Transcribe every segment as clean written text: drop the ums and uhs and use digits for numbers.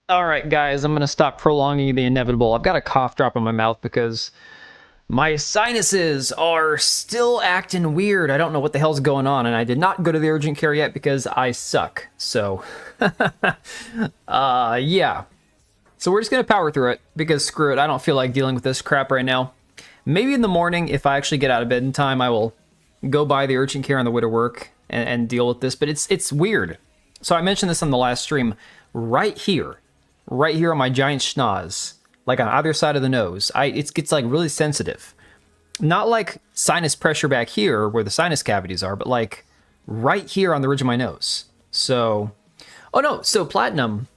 All right, guys, I'm going to stop prolonging the inevitable. I've got a cough drop in my mouth because my sinuses are still acting weird. I don't know what the hell's going on, and I did not go to the urgent care yet because I suck. So, yeah. So we're just going to power through it because screw it. I don't feel like dealing with this crap right now. Maybe in the morning, if I actually get out of bed in time, I will go by the urgent care on the way to work and deal with this. But it's weird. So I mentioned this on the last stream. Right here on my giant schnoz, like on either side of the nose, it gets like really sensitive. Not like sinus pressure back here where the sinus cavities are, but like right here on the ridge of my nose. So, oh no, so Platinum,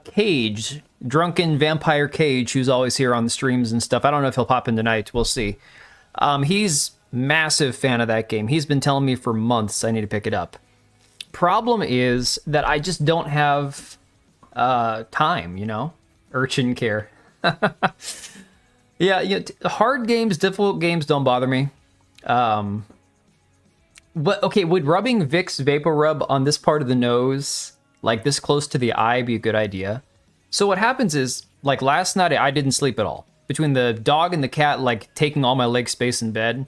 Cage, Drunken Vampire Cage, who's always here on the streams and stuff. I don't know if he'll pop in tonight. We'll see. He's massive fan of that game. He's been telling me for months I need to pick it up. Problem is that I just don't have time, urgent care. Yeah, hard games, difficult games don't bother me. But okay, would rubbing Vicks Vapor Rub on this part of the nose, like this close to the eye, be a good idea? So what happens is, like last night, I didn't sleep at all. Between the dog and the cat, like taking all my leg space in bed,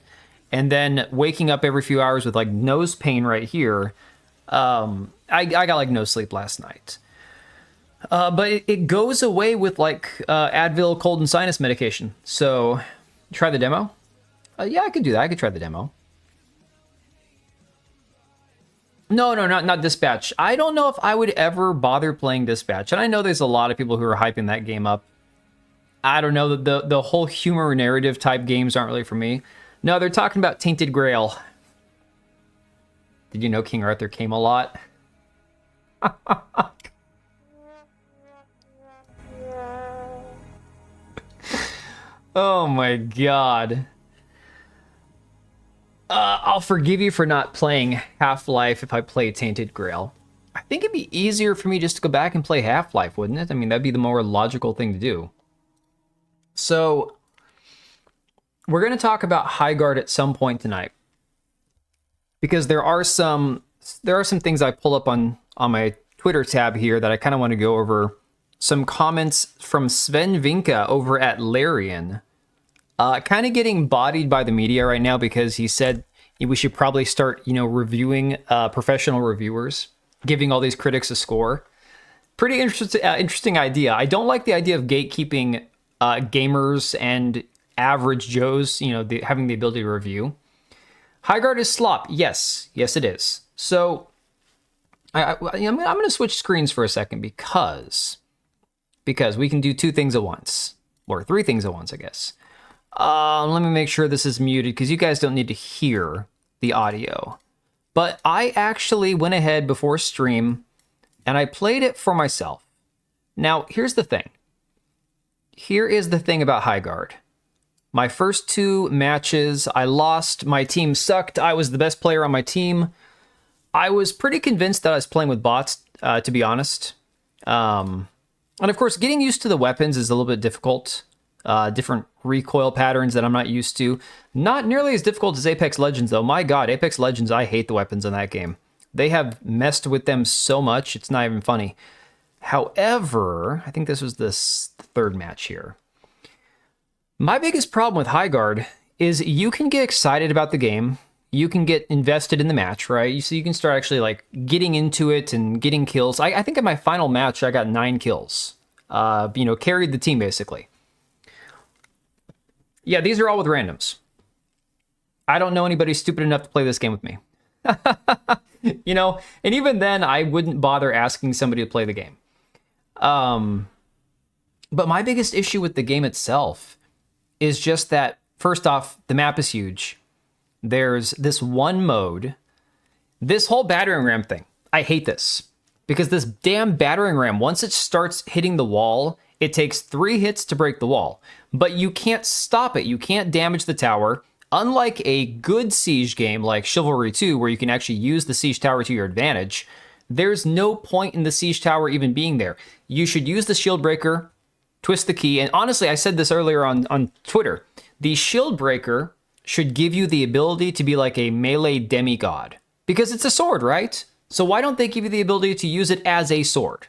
and then waking up every few hours with like nose pain right here, I got like no sleep last night. But it goes away with like Advil cold and sinus medication. So try the demo. Yeah, I could do that. I could try the demo. No, not Dispatch. I don't know if I would ever bother playing Dispatch. And I know there's a lot of people who are hyping that game up. I don't know, the whole humor narrative type games aren't really for me. No, they're talking about Tainted Grail. Did you know King Arthur came a lot? Oh my god. I'll forgive you for not playing Half-Life if I play Tainted Grail. I think it'd be easier for me just to go back and play Half-Life, wouldn't it? I mean, that'd be the more logical thing to do. So, we're going to talk about Highguard at some point tonight. Because there are some things I pull up on my Twitter tab here that I kind of want to go over. Some comments from Sven Vinka over at Larian. Kind of getting bodied by the media right now because he said we should probably start, reviewing professional reviewers, giving all these critics a score. Pretty interesting idea. I don't like the idea of gatekeeping gamers and average Joes, having the ability to review. Highguard is slop. Yes, it is. So I'm going to switch screens for a second because we can do two things at once, or three things at once, I guess. Let me make sure this is muted because you guys don't need to hear the audio. But I actually went ahead before stream and I played it for myself. Now, here's the thing. Here is the thing about Highguard. My first two matches, I lost. My team sucked. I was the best player on my team. I was pretty convinced that I was playing with bots, to be honest. And of course, getting used to the weapons is a little bit difficult. Different recoil patterns that I'm not used to. Not nearly as difficult as Apex Legends, though. My god, Apex Legends, I hate the weapons in that game. They have messed with them so much, it's not even funny. However, I think this was the third match here. My biggest problem with Highguard is you can get excited about the game. You can get invested in the match, right? So you can start actually like getting into it and getting kills. I think in my final match, I got 9 kills. Carried the team basically. Yeah, these are all with randoms. I don't know anybody stupid enough to play this game with me. And even then, I wouldn't bother asking somebody to play the game. But my biggest issue with the game itself is just that, first off, the map is huge. There's this one mode. This whole battering ram thing, I hate this. Because this damn battering ram, once it starts hitting the wall, it takes 3 hits to break the wall. But you can't stop it. You can't damage the tower. Unlike a good siege game like Chivalry 2, where you can actually use the siege tower to your advantage, there's no point in the siege tower even being there. You should use the shield breaker, twist the key, and honestly, I said this earlier on Twitter, the shield breaker should give you the ability to be like a melee demigod. Because it's a sword, right? So why don't they give you the ability to use it as a sword,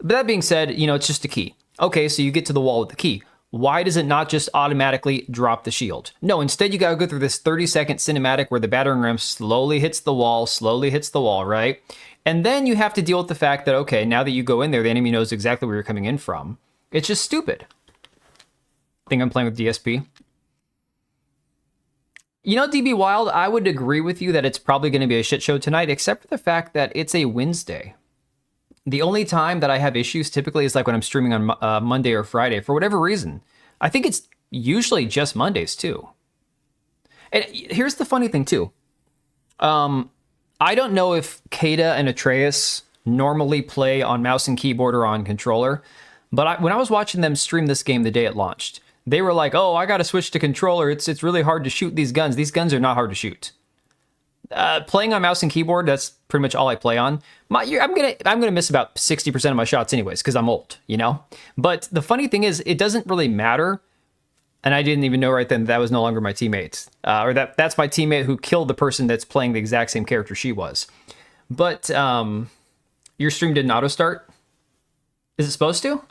But that being said, you know, it's just a key. Okay, so you get to the wall with the key. Why does it not just automatically drop the shield? No, instead you gotta go through this 30-second cinematic where the battering ram slowly hits the wall, right? And then you have to deal with the fact that, okay, now that you go in there, the enemy knows exactly where you're coming in from. It's just stupid. Think I'm playing with DSP. You know, DB Wild, I would agree with you that it's probably going to be a shit show tonight, except for the fact that it's a Wednesday. The only time that I have issues typically is like when I'm streaming on Monday or Friday, for whatever reason. I think it's usually just Mondays, too. And here's the funny thing, too. I don't know if Kata and Atreus normally play on mouse and keyboard or on controller, but when I was watching them stream this game the day it launched, they were like, oh, I got to switch to controller. It's really hard to shoot these guns. These guns are not hard to shoot. Playing on mouse and keyboard, that's pretty much all I play on. I'm gonna miss about 60% of my shots anyways, because I'm old, you know? But the funny thing is, it doesn't really matter. And I didn't even know right then that was no longer my teammate. Or that's my teammate who killed the person that's playing the exact same character she was. But your stream didn't auto start? Is it supposed to?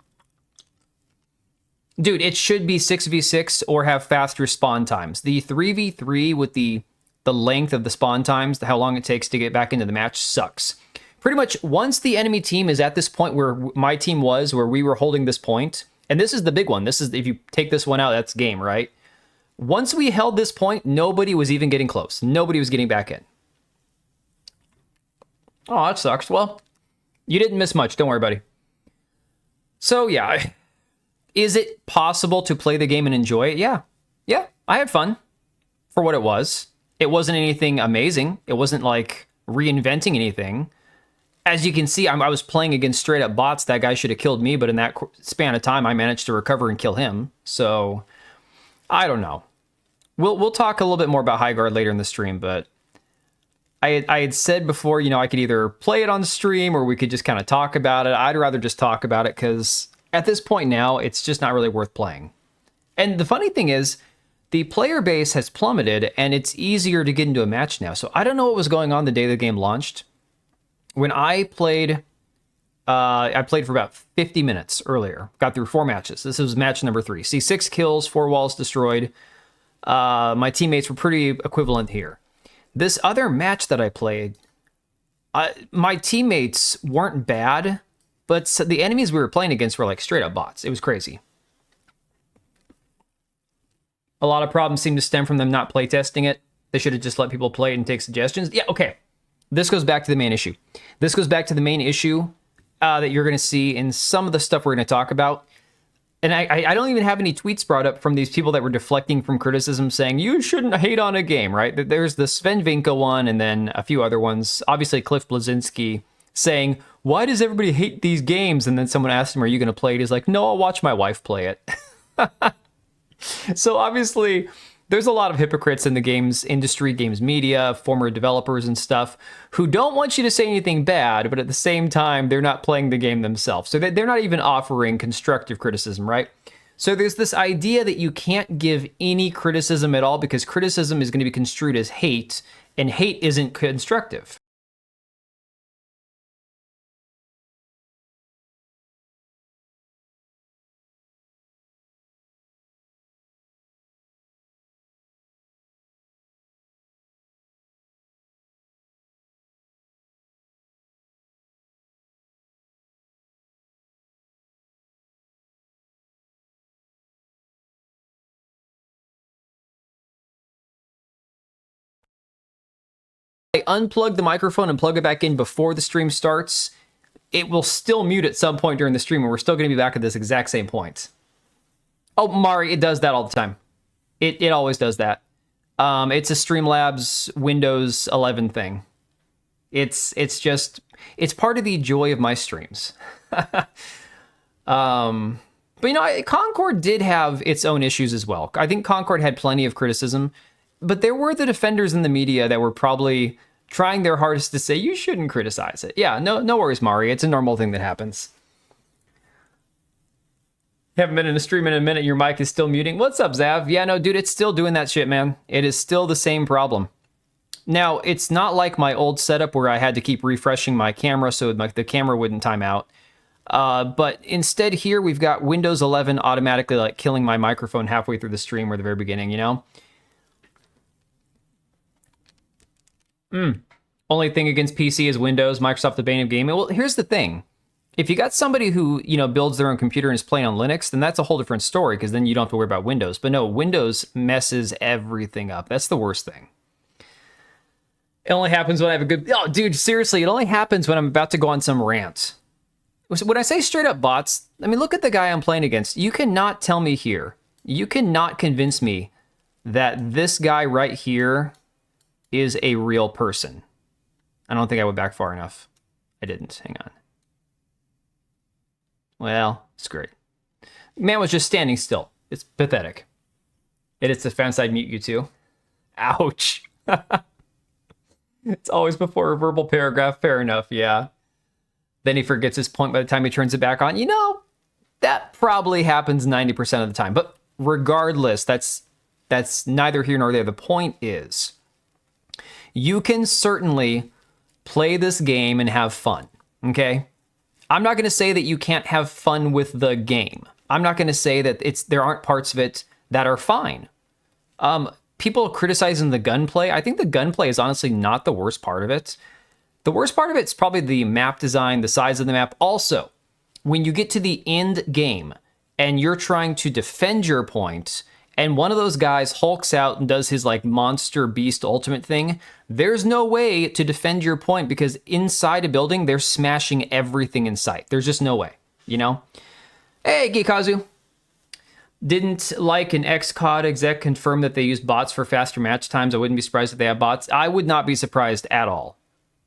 Dude, it should be 6v6 or have faster spawn times. The 3v3 with the length of the spawn times, how long it takes to get back into the match, sucks. Pretty much once the enemy team is at this point where my team was, where we were holding this point, and this is the big one. This is, if you take this one out, that's game, right? Once we held this point, nobody was even getting close. Nobody was getting back in. Oh, that sucks. Well, you didn't miss much. Don't worry, buddy. So, yeah. Is it possible to play the game and enjoy it? Yeah. Yeah, I had fun for what it was. It wasn't anything amazing. It wasn't like reinventing anything. As you can see, I was playing against straight up bots. That guy should have killed me, but in that span of time, I managed to recover and kill him. So, I don't know. We'll talk a little bit more about Highguard later in the stream, but I had said before, you know, I could either play it on stream or we could just kind of talk about it. I'd rather just talk about it because at this point now, it's just not really worth playing. And the funny thing is, the player base has plummeted and it's easier to get into a match now. So I don't know what was going on the day the game launched. When I played for about 50 minutes earlier. Got through 4 matches. This was match number 3. See, 6 kills, 4 walls destroyed. My teammates were pretty equivalent here. This other match that I played, my teammates weren't bad, but the enemies we were playing against were like straight up bots. It was crazy. A lot of problems seem to stem from them not playtesting it. They should have just let people play it and take suggestions. Yeah, okay. This goes back to the main issue. This goes back to the main issue that you're going to see in some of the stuff we're going to talk about. And I don't even have any tweets brought up from these people that were deflecting from criticism saying, you shouldn't hate on a game, right? There's the Sven Vinka one and then a few other ones. Obviously, Cliff Blazinski saying, why does everybody hate these games? And then someone asked him, are you going to play it? He's like, no, I'll watch my wife play it. So obviously, there's a lot of hypocrites in the games industry, games media, former developers and stuff, who don't want you to say anything bad, but at the same time, they're not playing the game themselves. So they're not even offering constructive criticism, right? So there's this idea that you can't give any criticism at all because criticism is going to be construed as hate, and hate isn't constructive. I unplug the microphone and plug it back in before the stream starts, it will still mute at some point during the stream, and we're still going to be back at this exact same point. Oh, Mari, it does that all the time. It always does that. It's a Streamlabs Windows 11 thing. It's part of the joy of my streams. But you know, Concord did have its own issues as well. I think Concord had plenty of criticism. But there were the defenders in the media that were probably trying their hardest to say, you shouldn't criticize it. Yeah, no worries, Mari. It's a normal thing that happens. Haven't been in a stream in a minute. Your mic is still muting. What's up, Zav? Yeah, no, dude, it's still doing that shit, man. It is still the same problem. Now, it's not like my old setup where I had to keep refreshing my camera so the camera wouldn't time out. But instead here, we've got Windows 11 automatically like killing my microphone halfway through the stream or the very beginning, you know? Only thing against PC is Windows, Microsoft the bane of gaming. Well, here's the thing. If you got somebody who, you know, builds their own computer and is playing on Linux, then that's a whole different story, because then you don't have to worry about Windows. But no, Windows messes everything up. That's the worst thing. It only happens when I have a good... Oh, dude, seriously, it only happens when I'm about to go on some rant. When I say straight up bots, I mean, look at the guy I'm playing against. You cannot tell me here, you cannot convince me that this guy right here is a real person. I don't think I went back far enough. I didn't. Hang on. Well, it's great. Man was just standing still. It's pathetic. In its defense, I'd mute you too. Ouch. It's always before a verbal paragraph. Fair enough, yeah. Then he forgets his point by the time he turns it back on. You know, that probably happens 90% of the time. But regardless, that's neither here nor there. The point is, you can certainly play this game and have fun, okay? I'm not going to say that you can't have fun with the game. I'm not going to say that there aren't parts of it that are fine. People criticizing the gunplay. I think the gunplay is honestly not the worst part of it. The worst part of it is probably the map design, the size of the map. Also, when you get to the end game and you're trying to defend your point, and one of those guys hulks out and does his like monster beast ultimate thing, there's no way to defend your point, because inside a building, they're smashing everything in sight. There's just no way, you know? Hey, Gikazu. Didn't like an ex-COD exec confirm that they use bots for faster match times. I wouldn't be surprised if they have bots. I would not be surprised at all.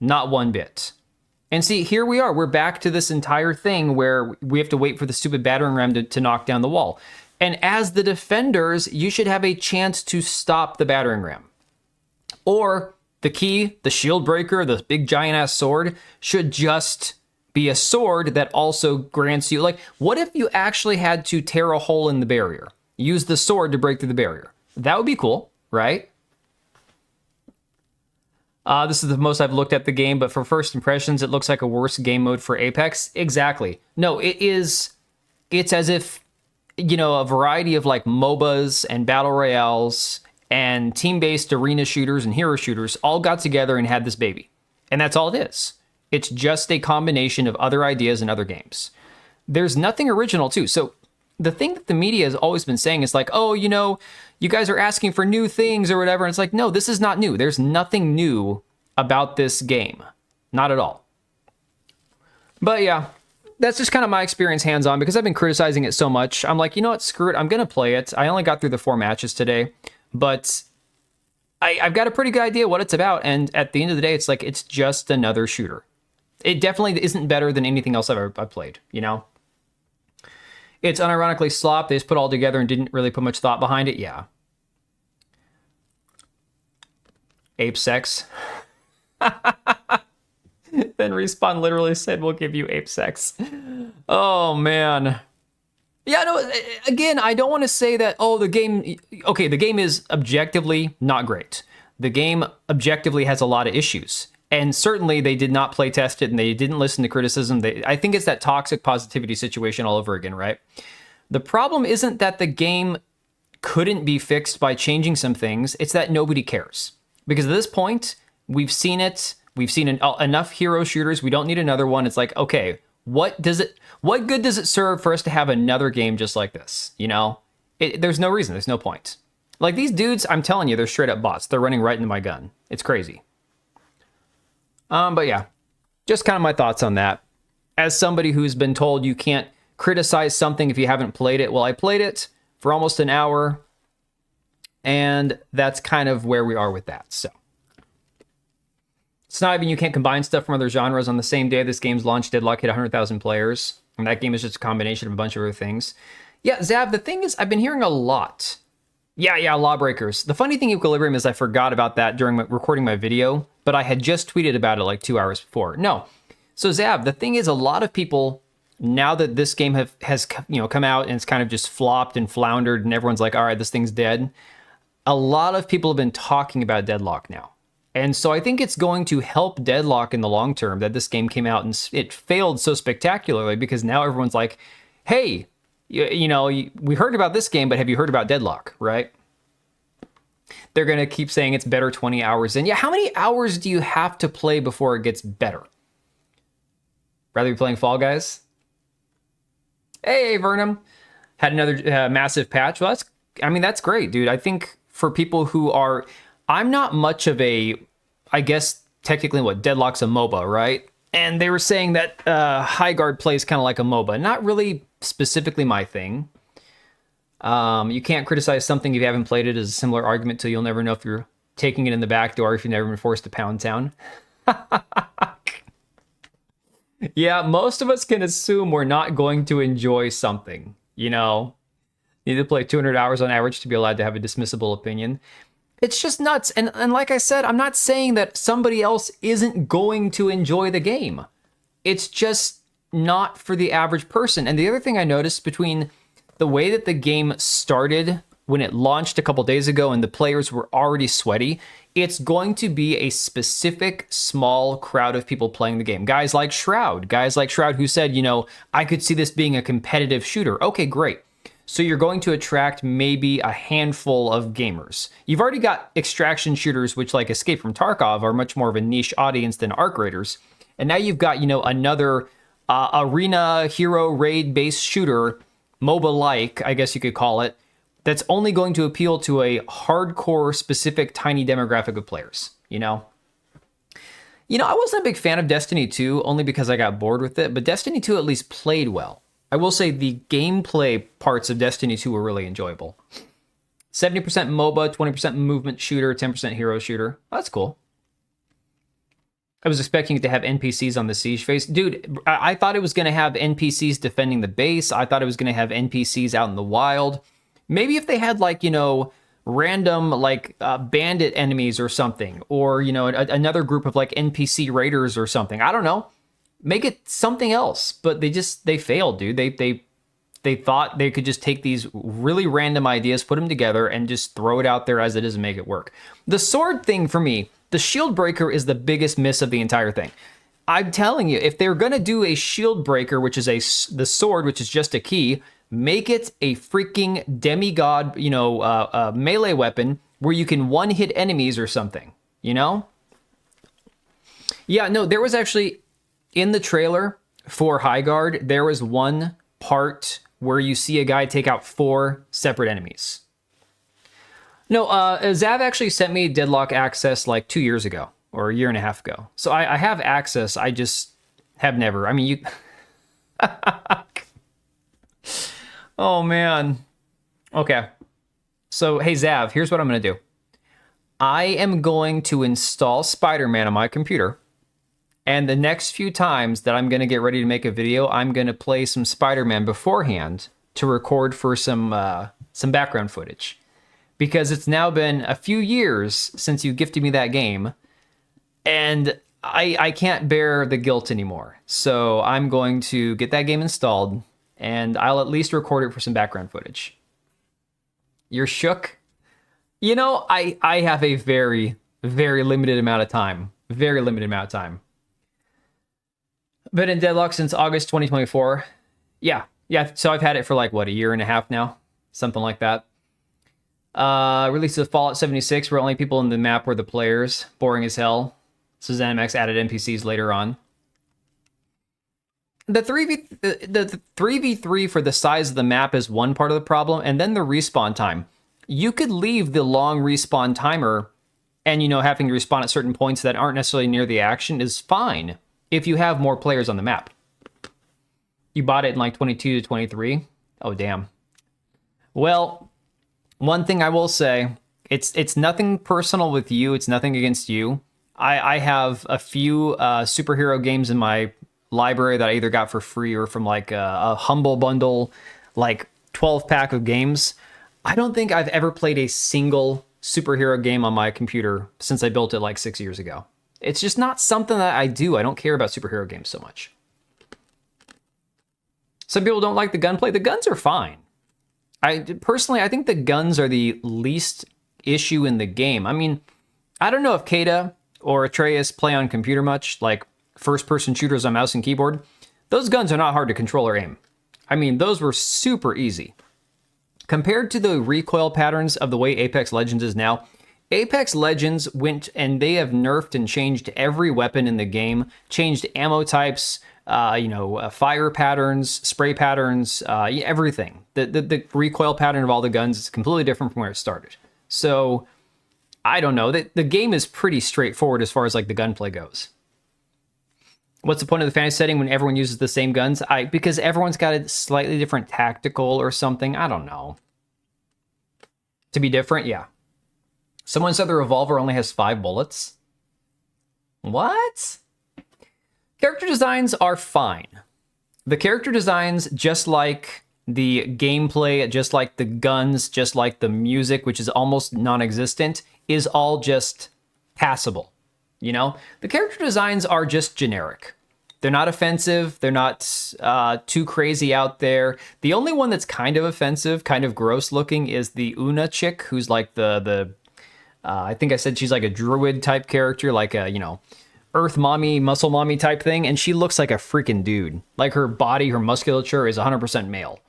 Not one bit. And see, here we are. We're back to this entire thing where we have to wait for the stupid battering ram to knock down the wall. And as the defenders, you should have a chance to stop the battering ram. Or the key, the shield breaker, the big giant ass sword should just be a sword that also grants you, like, what if you actually had to tear a hole in the barrier? Use the sword to break through the barrier. That would be cool, right? This is the most I've looked at the game, but for first impressions, it looks like a worse game mode for Apex. Exactly. No, it's as if, you know, a variety of like MOBAs and battle royales and team-based arena shooters and hero shooters all got together and had this baby. And that's all it is. It's just a combination of other ideas and other games. There's nothing original too. So the thing that the media has always been saying is like, oh, you know, you guys are asking for new things or whatever. And it's like, no, this is not new. There's nothing new about this game. Not at all. But yeah, that's just kind of my experience hands-on, because I've been criticizing it so much. I'm like, you know what, screw it. I'm going to play it. I only got through the 4 matches today, but I've got a pretty good idea what it's about. And at the end of the day, it's like, it's just another shooter. It definitely isn't better than anything else I've played, you know? It's unironically slop. They just put it all together and didn't really put much thought behind it. Yeah. Ape sex. Then Respawn literally said, we'll give you ape sex. Oh, man. Yeah, no, again, I don't want to say that, oh, the game... Okay, the game is objectively not great. The game objectively has a lot of issues. And certainly they did not play test it and they didn't listen to criticism. I think it's that toxic positivity situation all over again, right? The problem isn't that the game couldn't be fixed by changing some things. It's that nobody cares. Because at this point, we've seen it. We've seen enough hero shooters. We don't need another one. It's like, okay, what good does it serve for us to have another game just like this? You know, there's no reason. There's no point. Like these dudes, I'm telling you, they're straight up bots. They're running right into my gun. It's crazy. But yeah, just kind of my thoughts on that. As somebody who's been told you can't criticize something if you haven't played it. Well, I played it for almost an hour, and that's kind of where we are with that. So it's not even you can't combine stuff from other genres on the same day this game's launch. Deadlock hit 100,000 players, and that game is just a combination of a bunch of other things. Yeah, Zav, the thing is, I've been hearing a lot. Yeah, Lawbreakers. The funny thing, Equilibrium, is I forgot about that during recording my video, but I had just tweeted about it like 2 hours before. No. So Zav, the thing is, a lot of people, now that this game has come out and it's kind of just flopped and floundered and everyone's like, all right, this thing's dead. A lot of people have been talking about Deadlock now. And so I think it's going to help Deadlock in the long term that this game came out and it failed so spectacularly, because now everyone's like, hey, we heard about this game, but have you heard about Deadlock, right? They're going to keep saying it's better 20 hours in. Yeah, how many hours do you have to play before it gets better? Rather be playing Fall Guys? Hey, Vernum. Had another massive patch. Well, that's great, dude. I think for people who are... I'm not much of a... I guess, technically, Deadlock's a MOBA, right? And they were saying that Highguard plays kind of like a MOBA. Not really specifically my thing. You can't criticize something if you haven't played it as a similar argument till you'll never know if you're taking it in the back door if you've never been forced to Pound Town. Yeah, most of us can assume we're not going to enjoy something, you know? You need to play 200 hours on average to be allowed to have a dismissible opinion. It's just nuts. And like I said, I'm not saying that somebody else isn't going to enjoy the game. It's just not for the average person. And the other thing I noticed between the way that the game started when it launched a couple days ago and the players were already sweaty, it's going to be a specific small crowd of people playing the game. Guys like Shroud who said, I could see this being a competitive shooter. Okay, great. So you're going to attract maybe a handful of gamers. You've already got extraction shooters, which like Escape from Tarkov are much more of a niche audience than Arc Raiders. And now you've got, another arena hero raid-based shooter, MOBA-like, I guess you could call it, that's only going to appeal to a hardcore, specific, tiny demographic of players, I wasn't a big fan of Destiny 2, only because I got bored with it, but Destiny 2 at least played well. I will say the gameplay parts of Destiny 2 were really enjoyable. 70% MOBA, 20% movement shooter, 10% hero shooter. That's cool. I was expecting it to have NPCs on the siege phase. Dude, I thought it was going to have NPCs defending the base. I thought it was going to have NPCs out in the wild. Maybe if they had random bandit enemies or something, or another group of NPC raiders or something. I don't know. Make it something else. But they failed, dude. They thought they could just take these really random ideas, put them together, and just throw it out there as it is and make it work. The sword thing for me, the shield breaker is the biggest miss of the entire thing. I'm telling you, if they're gonna do a shield breaker, which is the sword, which is just a key, make it a freaking demigod, melee weapon where you can one-hit enemies or something, Yeah, no, there was actually, in the trailer for Highguard, there was one part where you see a guy take out 4 separate enemies. No, Zav actually sent me Deadlock access 2 years ago, or a year and a half ago. So I have access, I just have never. I mean, you... Oh, man. Okay. So, hey, Zav, here's what I'm going to do. I am going to install Spider-Man on my computer. And the next few times that I'm going to get ready to make a video, I'm going to play some Spider-Man beforehand to record for some background footage. Because it's now been a few years since you gifted me that game. And I can't bear the guilt anymore. So I'm going to get that game installed. And I'll at least record it for some background footage. You're shook? I have a very, very limited amount of time. Very limited amount of time. Been in Deadlock since August 2024. Yeah. So I've had it for a year and a half now? Something like that. Release of Fallout 76, where only people in the map were the players. Boring as hell. So ZeniMax added NPCs later on. The 3v3 for the size of the map is one part of the problem, and then the respawn time. You could leave the long respawn timer and, having to respawn at certain points that aren't necessarily near the action is fine if you have more players on the map. You bought it in 22 to 23? Oh, damn. Well, one thing I will say, it's nothing personal with you. It's nothing against you. I have a few superhero games in my library that I either got for free or from a humble bundle, 12-pack of games. I don't think I've ever played a single superhero game on my computer since I built it 6 years ago. It's just not something that I do. I don't care about superhero games so much. Some people don't like the gunplay. The guns are fine. I think the guns are the least issue in the game. I mean, I don't know if Kata or Atreus play on computer much, like first-person shooters on mouse and keyboard, those guns are not hard to control or aim. I mean, those were super easy. Compared to the recoil patterns of the way Apex Legends is now, Apex Legends went and they have nerfed and changed every weapon in the game, changed ammo types, fire patterns, spray patterns, everything. The recoil pattern of all the guns is completely different from where it started. So, I don't know. The game is pretty straightforward as far as like the gunplay goes. What's the point of the fantasy setting when everyone uses the same guns? Because everyone's got a slightly different tactical or something. I don't know. To be different, yeah. Someone said the revolver only has 5 bullets. What? Character designs are fine. The character designs, just like the gameplay, just like the guns, just like the music, which is almost non-existent, is all just passable. You know, the character designs are just generic. They're not offensive. They're not too crazy out there. The only one that's kind of offensive, kind of gross looking, is the Una chick, who's like I think I said she's like a druid type character, like a, earth mommy, muscle mommy type thing. And she looks like a freaking dude. Like her body, her musculature is 100% male.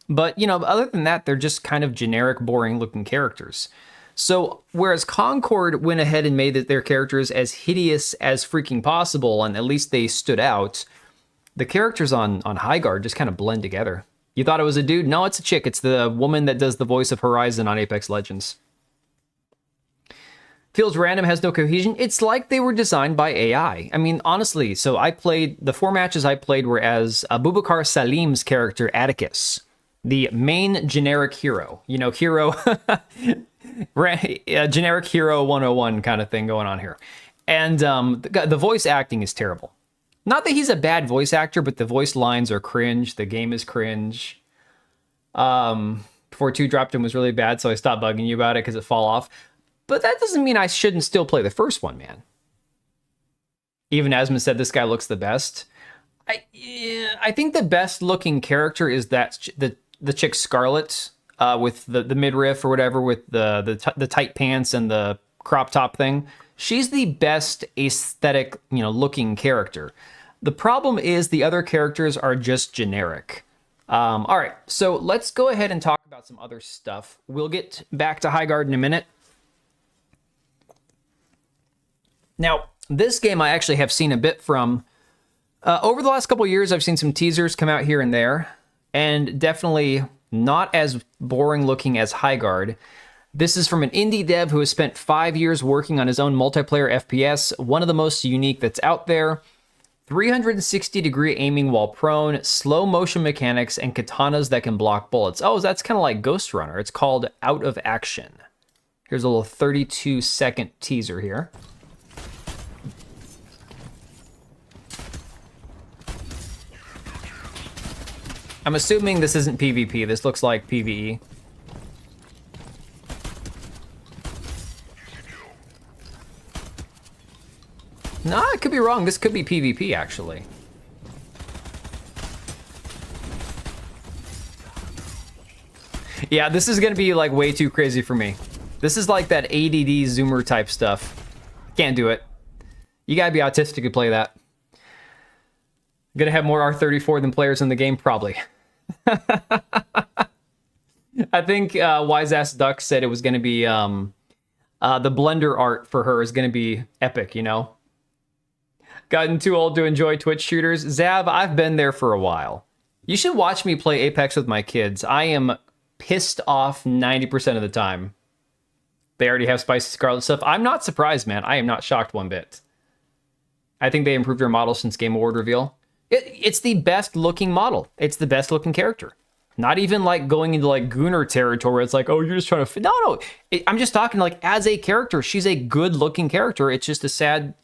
But, other than that, they're just kind of generic, boring looking characters. So, whereas Concord went ahead and made their characters as hideous as freaking possible, and at least they stood out, the characters on Highguard just kind of blend together. You thought it was a dude? No, it's a chick. It's the woman that does the voice of Horizon on Apex Legends. Feels random, has no cohesion. It's like they were designed by AI. I mean, honestly, so the 4 matches I played were as Abubakar Salim's character, Atticus, the main generic hero. Hero... generic hero 101 kind of thing going on here. And the voice acting is terrible. Not that he's a bad voice actor, but the voice lines are cringe. The game is cringe. Before 2 dropped in was really bad, so I stopped bugging you about it because it fall off. But that doesn't mean I shouldn't still play the first one, man. Even Asmund said this guy looks the best. I think the best looking character is the chick Scarlet, with the midriff or whatever, with the tight pants and the crop top thing. She's the best aesthetic, looking character. The problem is the other characters are just generic. All right, so let's go ahead and talk about some other stuff. We'll get back to Highguard in a minute. Now, this game I actually have seen a bit from. Over the last couple years, I've seen some teasers come out here and there, and definitely not as boring looking as Highguard. This is from an indie dev who has spent 5 years working on his own multiplayer FPS, one of the most unique that's out there. 360-degree aiming while prone, slow motion mechanics, and katanas that can block bullets. Oh, that's kind of like Ghost Runner. It's called Out of Action. Here's a little 32-second teaser here. I'm assuming this isn't PvP. This looks like PvE. Nah, I could be wrong. This could be PvP, actually. Yeah, this is going to be, like, way too crazy for me. This is like that ADD zoomer type stuff. Can't do it. You gotta be autistic to play that. Gonna have more R34 than players in the game? Probably. I think Wise Ass Duck said it was going to be the Blender art for her is going to be epic, Gotten too old to enjoy Twitch shooters. Zab, I've been there for a while. You should watch me play Apex with my kids. I am pissed off 90% of the time. They already have Spicy Scarlet stuff. I'm not surprised, man. I am not shocked one bit. I think they improved their model since Game Award reveal. It's the best looking model. It's the best looking character. Not even like going into like Gunnar territory where it's like, oh, you're just trying to... No. I'm just talking like as a character. She's a good looking character. It's just a sad...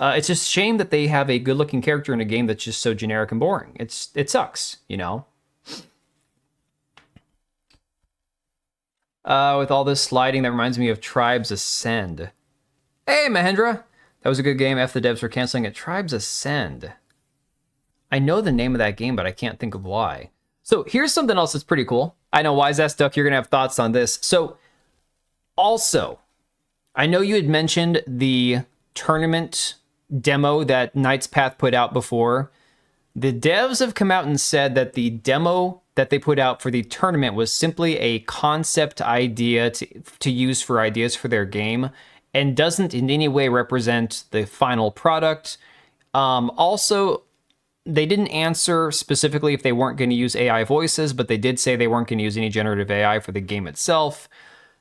it's just a shame that they have a good looking character in a game that's just so generic and boring. It sucks, With all this sliding, that reminds me of Tribes Ascend. Hey, Mahendra. That was a good game. F the devs for canceling it. Tribes Ascend. I know the name of that game, but I can't think of why. So here's something else that's pretty cool. I know, Wise Ass Duck, you're going to have thoughts on this. So also, I know you had mentioned the tournament demo that Knight's Path put out before, the devs have come out and said that the demo that they put out for the tournament was simply a concept idea to use for ideas for their game and doesn't in any way represent the final product. Also, they didn't answer specifically if they weren't going to use AI voices, but they did say they weren't going to use any generative AI for the game itself.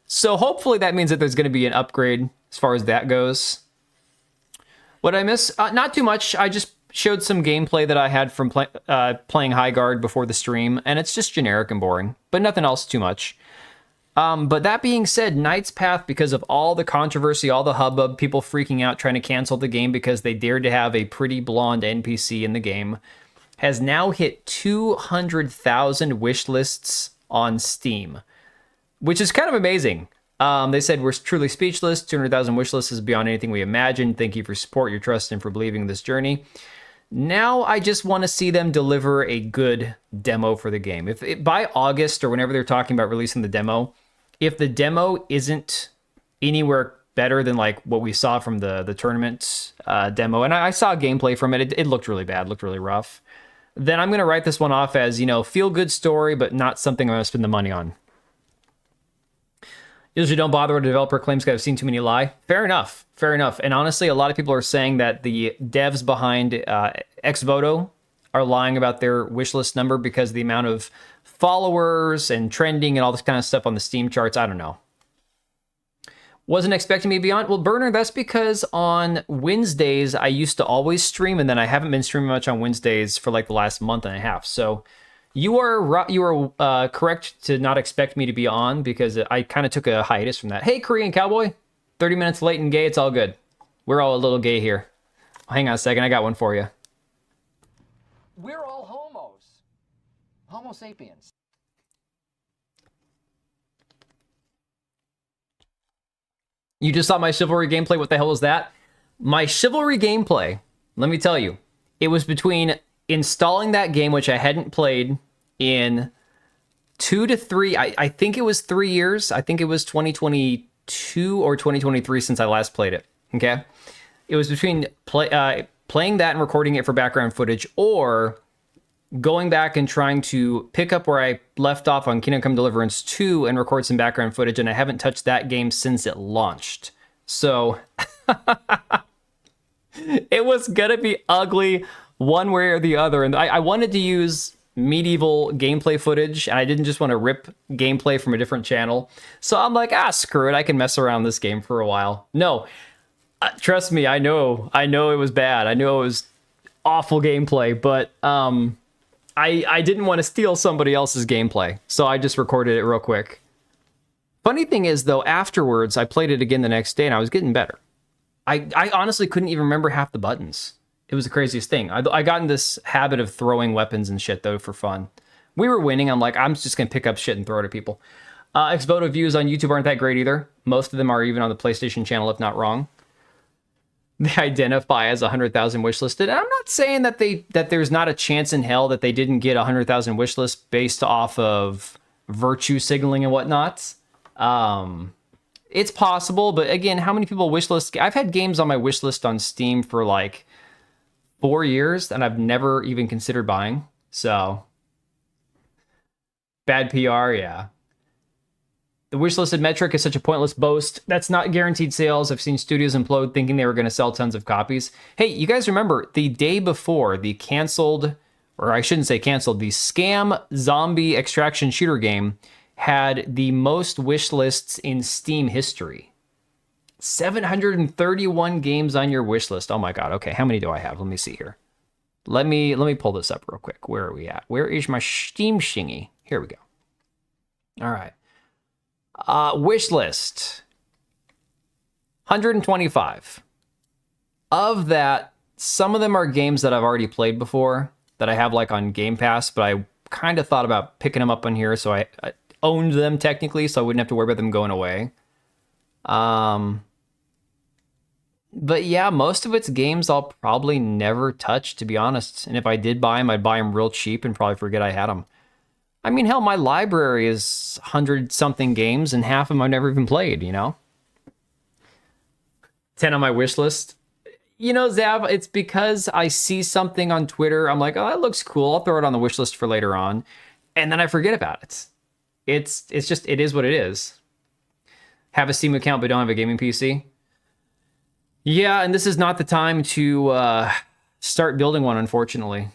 So hopefully that means that there's going to be an upgrade as far as that goes. What I miss? Not too much. I just showed some gameplay that I had from playing Highguard before the stream, and it's just generic and boring, but nothing else too much. But that being said, Knight's Path, because of all the controversy, all the hubbub, people freaking out trying to cancel the game because they dared to have a pretty blonde NPC in the game, has now hit 200,000 wish lists on Steam, which is kind of amazing. They said, we're truly speechless. 200,000 wish lists is beyond anything we imagined. Thank you for support, your trust, and for believing in this journey. Now I just want to see them deliver a good demo for the game. If by August or whenever they're talking about releasing the demo, if the demo isn't anywhere better than like what we saw from the tournament demo, and I saw gameplay from it, it looked really bad, looked really rough, then I'm going to write this one off as, feel good story, but not something I'm going to spend the money on. Usually don't bother with a developer claims because I've seen too many lie. Fair enough. And honestly, a lot of people are saying that the devs behind Xvoto are lying about their wishlist number because of the amount of followers and trending and all this kind of stuff on the Steam charts. I don't know. Wasn't expecting me to be on. Well, Burner, that's because on Wednesdays, I used to always stream, and then I haven't been streaming much on Wednesdays for like the last month and a half. So you are correct to not expect me to be on because I kind of took a hiatus from that. Hey, Korean Cowboy, 30 minutes late and gay. It's all good. We're all a little gay here. Hang on a second. I got one for you. We're all homos. Homo sapiens. You just saw my Chivalry gameplay. What the hell was that? My Chivalry gameplay, let me tell you, it was between installing that game, which I hadn't played in 2 to 3, I think it was 3 years. I think it was 2022 or 2023 since I last played it, okay? It was between playing that and recording it for background footage, or going back and trying to pick up where I left off on Kingdom Come Deliverance 2 and record some background footage, and I haven't touched that game since it launched. So it was gonna be ugly one way or the other, and I wanted to use medieval gameplay footage, and I didn't just want to rip gameplay from a different channel. So I'm like, screw it, I can mess around this game for a while. No, trust me, I know it was bad. I know it was awful gameplay, but I didn't want to steal somebody else's gameplay, so I just recorded it real quick. Funny thing is, though, afterwards, I played it again the next day, and I was getting better. I honestly couldn't even remember half the buttons. It was the craziest thing. I got in this habit of throwing weapons and shit, though, for fun. We were winning. I'm like, I'm just going to pick up shit and throw it at people. Xvoto views on YouTube aren't that great either. Most of them are even on the PlayStation channel, if not wrong. They identify as 100,000 wishlisted. And I'm not saying that there's not a chance in hell that they didn't get 100,000 wishlists based off of virtue signaling and whatnot. It's possible, but again, how many people wishlist? I've had games on my wishlist on Steam for like 4 years, and I've never even considered buying. So bad PR, yeah. The wishlisted metric is such a pointless boast. That's not guaranteed sales. I've seen studios implode thinking they were going to sell tons of copies. Hey, you guys remember the day before the canceled, or I shouldn't say canceled, the scam zombie extraction shooter game had the most wish lists in Steam history. 731 games on your wish list. Oh my god. Okay, how many do I have? Let me see here. Let me pull this up real quick. Where are we at? Where is my Steam shingy? Here we go. All right. Wish list. 125. Of that, some of them are games that I've already played before that I have like on Game Pass, but I kind of thought about picking them up on here, so I owned them technically, so I wouldn't have to worry about them going away. But yeah, most of it's games I'll probably never touch, to be honest. And if I did buy them, I'd buy them real cheap and probably forget I had them. I mean, hell, my library is 100-something games, and half of them I've never even played, 10 on my wish list. You know, Zav, it's because I see something on Twitter. I'm like, oh, that looks cool. I'll throw it on the wish list for later on. And then I forget about it. It's just, it is what it is. Have a Steam account, but don't have a gaming PC. Yeah, and this is not the time to start building one, unfortunately.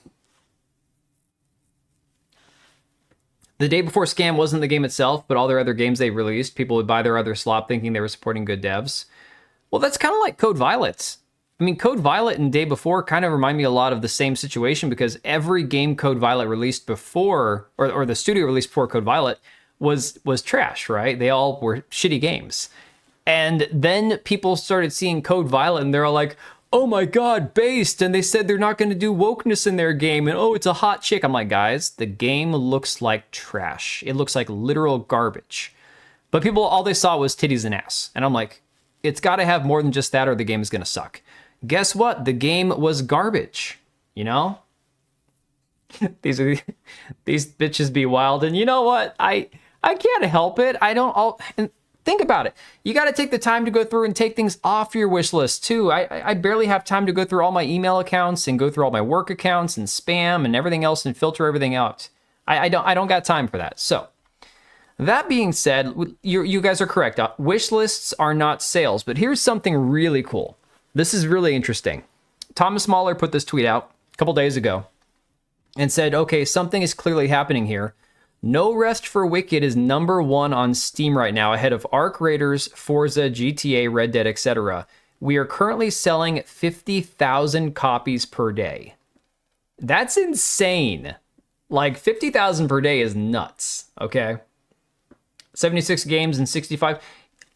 The Day Before scam wasn't the game itself, but all their other games they released, people would buy their other slop thinking they were supporting good devs. Well, that's kind of like Code Violet. I mean, Code Violet and Day Before kind of remind me a lot of the same situation because every game Code Violet released before, or the studio released before Code Violet, was trash, right? They all were shitty games. And then people started seeing Code Violet and they're all like, oh my god, based, and they said they're not going to do wokeness in their game, and oh, it's a hot chick. I'm like, guys, the game looks like trash. It looks like literal garbage. But people, all they saw was titties and ass. And I'm like, it's got to have more than just that or the game is going to suck. Guess what? The game was garbage, you know? these bitches be wild. And you know what? I can't help it. And think about it. You got to take the time to go through and take things off your wish list too. I barely have time to go through all my email accounts and go through all my work accounts and spam and everything else and filter everything out. I don't got time for that. So that being said, you guys are correct. Wish lists are not sales, but here's something really cool. This is really interesting. Thomas Mahler put this tweet out a couple days ago and said, okay, something is clearly happening here. No Rest for Wicked is #1 on Steam right now, ahead of Arc Raiders, Forza, GTA, Red Dead, etc. We are currently selling 50,000 copies per day. That's insane. Like, 50,000 per day is nuts, okay? 76 games and 65.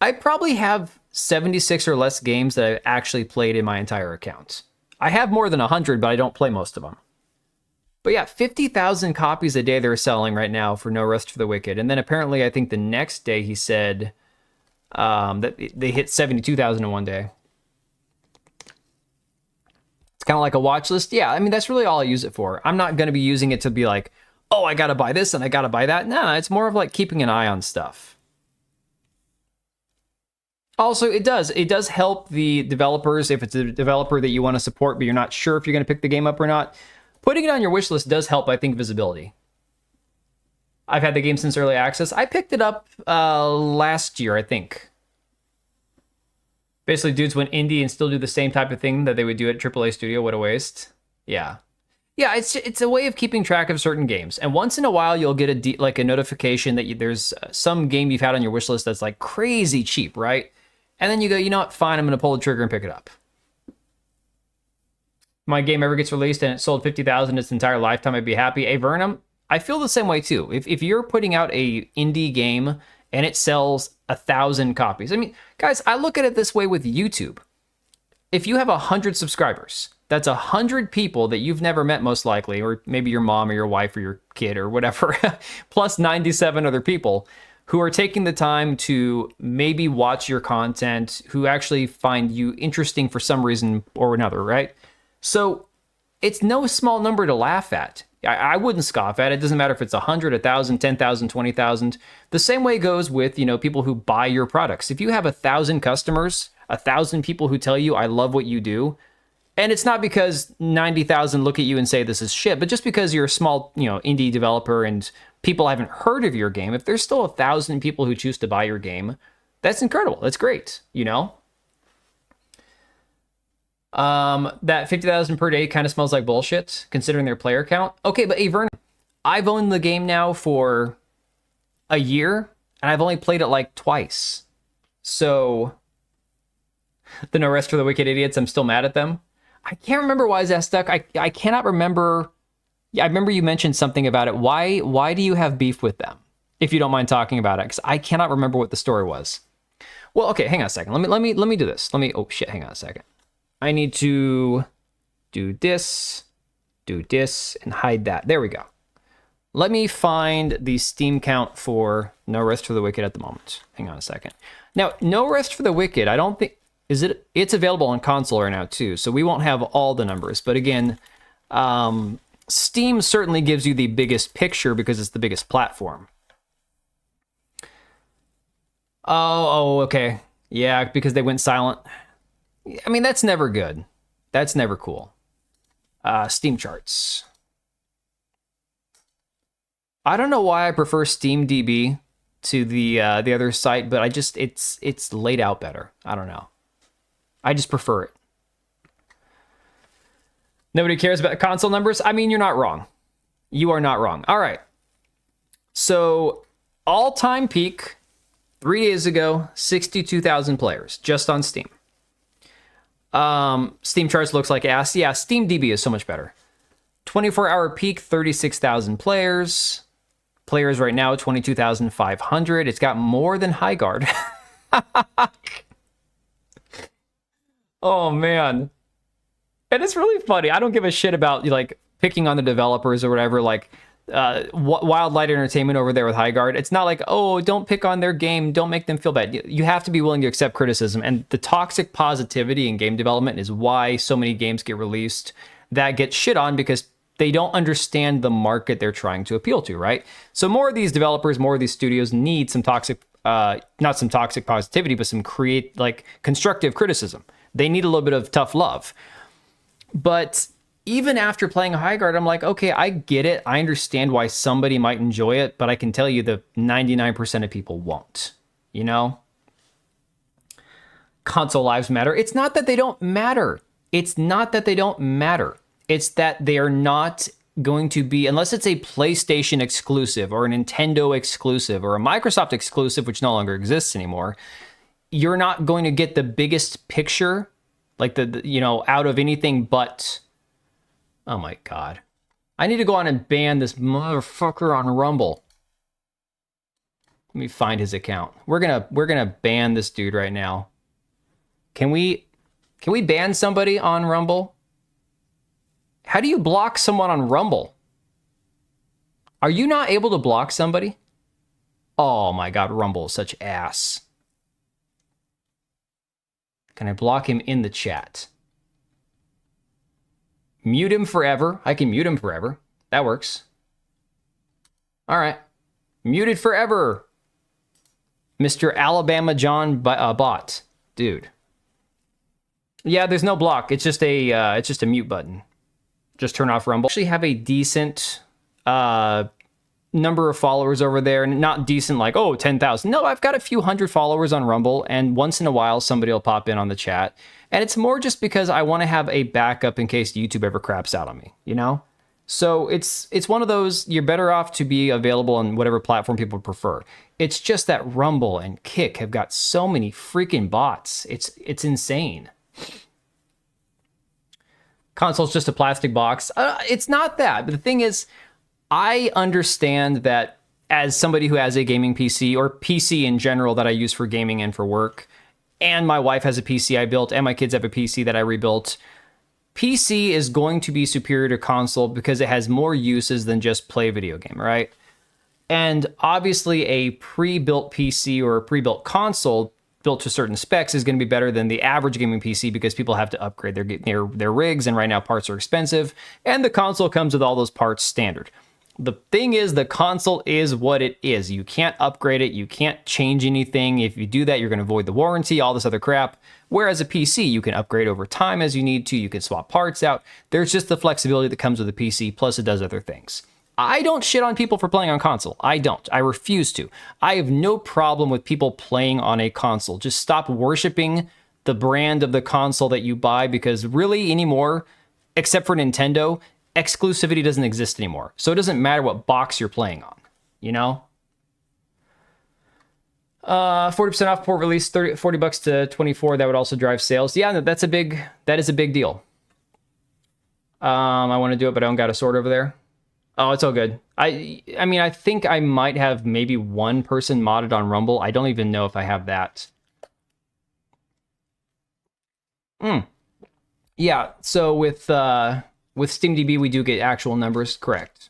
I probably have 76 or less games that I've actually played in my entire account. I have more than 100, but I don't play most of them. But yeah, 50,000 copies a day they're selling right now for No Rest for the Wicked. And then apparently, I think the next day he said that they hit 72,000 in one day. It's kind of like a watch list. Yeah, I mean, that's really all I use it for. I'm not going to be using it to be like, oh, I got to buy this and I got to buy that. No, it's more of like keeping an eye on stuff. Also, it does help the developers if it's a developer that you want to support, but you're not sure if you're going to pick the game up or not. Putting it on your wish list does help, I think, visibility. I've had the game since early access. I picked it up last year, I think. Basically, dudes went indie and still do the same type of thing that they would do at AAA studio. What a waste. Yeah. Yeah, it's a way of keeping track of certain games. And once in a while, you'll get a notification that there's some game you've had on your wish list that's like crazy cheap, right? And then you go, you know what? Fine, I'm going to pull the trigger and pick it up. My game ever gets released and it sold 50,000 its entire lifetime, I'd be happy. Hey, Vernum, I feel the same way too. If you're putting out a indie game and it sells 1,000 copies, I mean, guys, I look at it this way with YouTube. If you have 100 subscribers, that's 100 people that you've never met most likely, or maybe your mom or your wife or your kid or whatever, plus 97 other people who are taking the time to maybe watch your content, who actually find you interesting for some reason or another, right? So it's no small number to laugh at. I wouldn't scoff at it. It doesn't matter if it's 100, 1,000, 10,000, 20,000. The same way goes with, people who buy your products. If you have 1,000 customers, 1,000 people who tell you, I love what you do, and it's not because 90,000 look at you and say this is shit, but just because you're a small, indie developer and people haven't heard of your game, if there's still 1,000 people who choose to buy your game, that's incredible. That's great, That 50,000 per day kind of smells like bullshit, considering their player count. Okay, but Vern, I've owned the game now for a year, and I've only played it like twice. So, the No Rest for the Wicked Idiots, I'm still mad at them. I can't remember why that stuck. I cannot remember. Yeah, I remember you mentioned something about it. Why do you have beef with them? If you don't mind talking about it, because I cannot remember what the story was. Well, okay, hang on a second. Let me do this. Oh shit, hang on a second. I need to do this, and hide that. There we go. Let me find the Steam count for No Rest for the Wicked at the moment. Hang on a second. Now, No Rest for the Wicked, I don't think... It's available on console right now, too, so we won't have all the numbers. But again, Steam certainly gives you the biggest picture because it's the biggest platform. Oh, okay. Yeah, because they went silent. I mean, that's never good. That's never cool. Steam charts. I don't know why I prefer SteamDB to the other site, but it's laid out better. I don't know. I just prefer it. Nobody cares about console numbers? I mean, you're not wrong. You are not wrong. All right. So, all-time peak, 3 days ago, 62,000 players, just on Steam. Steam charts looks like ass. Yeah, SteamDB is so much better. 24-hour peak, 36,000 players. Players right now, 22,500. It's got more than Highguard. Oh, man. And it's really funny. I don't give a shit about like picking on the developers or whatever. Like Wild Light Entertainment over there with Highguard. It's not like, oh, don't pick on their game. Don't make them feel bad. You have to be willing to accept criticism. And the toxic positivity in game development is why so many games get released that get shit on, because they don't understand the market they're trying to appeal to, right? So more of these developers, more of these studios need some toxic, not some toxic positivity, but some constructive criticism. They need a little bit of tough love. But even after playing Highguard, I'm like, okay, I get it. I understand why somebody might enjoy it, but I can tell you that 99% of people won't, you know? Console lives matter. It's not that they don't matter. It's not that they don't matter. It's that they are not going to be, unless it's a PlayStation exclusive or a Nintendo exclusive or a Microsoft exclusive, which no longer exists anymore, you're not going to get the biggest picture, like out of anything but, oh my God. I need to go on and ban this motherfucker on Rumble. Let me find his account. We're gonna ban this dude right now. Can we ban somebody on Rumble? How do you block someone on Rumble? Are you not able to block somebody? Oh my God, Rumble is such ass. Can I block him in the chat? Mute him forever. I can mute him forever. That works. All right. Muted forever. Mr. Alabama John Bot. Dude. Yeah, there's no block. It's just a mute button. Just turn off Rumble. Actually have a decent number of followers over there, and not decent like, oh, 10,000. No, I've got a few hundred followers on Rumble, and once in a while somebody will pop in on the chat. And it's more just because I want to have a backup in case YouTube ever craps out on me, you know? So it's one of those, you're better off to be available on whatever platform people prefer. It's just that Rumble and Kick have got so many freaking bots. It's insane. Console's just a plastic box. It's not that, but the thing is, I understand that as somebody who has a gaming PC, or PC in general that I use for gaming and for work, and my wife has a PC I built, and my kids have a PC that I rebuilt, PC is going to be superior to console because it has more uses than just play a video game, right? And obviously a pre-built PC or a pre-built console built to certain specs is going to be better than the average gaming PC because people have to upgrade their rigs, and right now parts are expensive, and the console comes with all those parts standard. The thing is, the console is what it is. You can't upgrade it. You can't change anything. If you do that, you're going to void the warranty, all this other crap. Whereas a PC, you can upgrade over time as you need to. You can swap parts out. There's just the flexibility that comes with a PC, plus it does other things. I don't shit on people for playing on console. I don't. I refuse to. I have no problem with people playing on a console. Just stop worshiping the brand of the console that you buy, because really anymore, except for Nintendo, exclusivity doesn't exist anymore. So it doesn't matter what box you're playing on, you know? 40% off port release, $40 to $24. That would also drive sales. Yeah, that is a big deal. I want to do it, but I don't got a sword over there. Oh, it's all good. I mean, I think I might have maybe one person modded on Rumble. I don't even know if I have that. Yeah, so with SteamDB, we do get actual numbers, correct.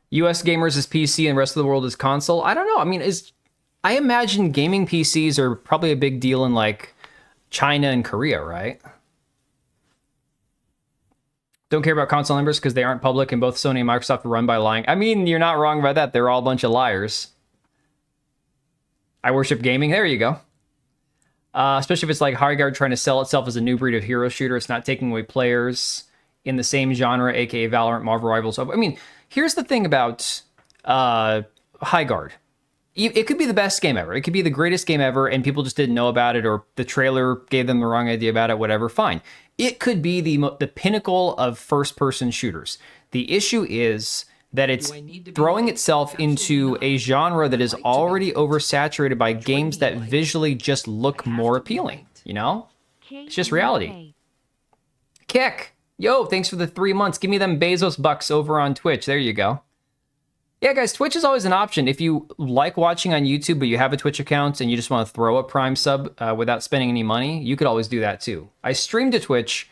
US gamers is PC and the rest of the world is console. I don't know. I mean, I imagine gaming PCs are probably a big deal in like China and Korea, right? Don't care about console numbers because they aren't public, and both Sony and Microsoft are run by lying. I mean, you're not wrong about that. They're all a bunch of liars. I worship gaming. There you go. Especially if it's like Highguard trying to sell itself as a new breed of hero shooter. It's not taking away players in the same genre, aka Valorant, Marvel Rivals. I mean, here's the thing about Highguard. It could be the best game ever. It could be the greatest game ever, and people just didn't know about it, or the trailer gave them the wrong idea about it, whatever, fine. It could be the pinnacle of first-person shooters. The issue is that it's throwing itself into a genre that is already oversaturated by games that visually just look more appealing, you know? It's just reality. Kick! Yo, thanks for the 3 months. Give me them Bezos bucks over on Twitch. There you go. Yeah, guys, Twitch is always an option. If you like watching on YouTube, but you have a Twitch account and you just want to throw a Prime sub without spending any money, you could always do that too. I stream to Twitch.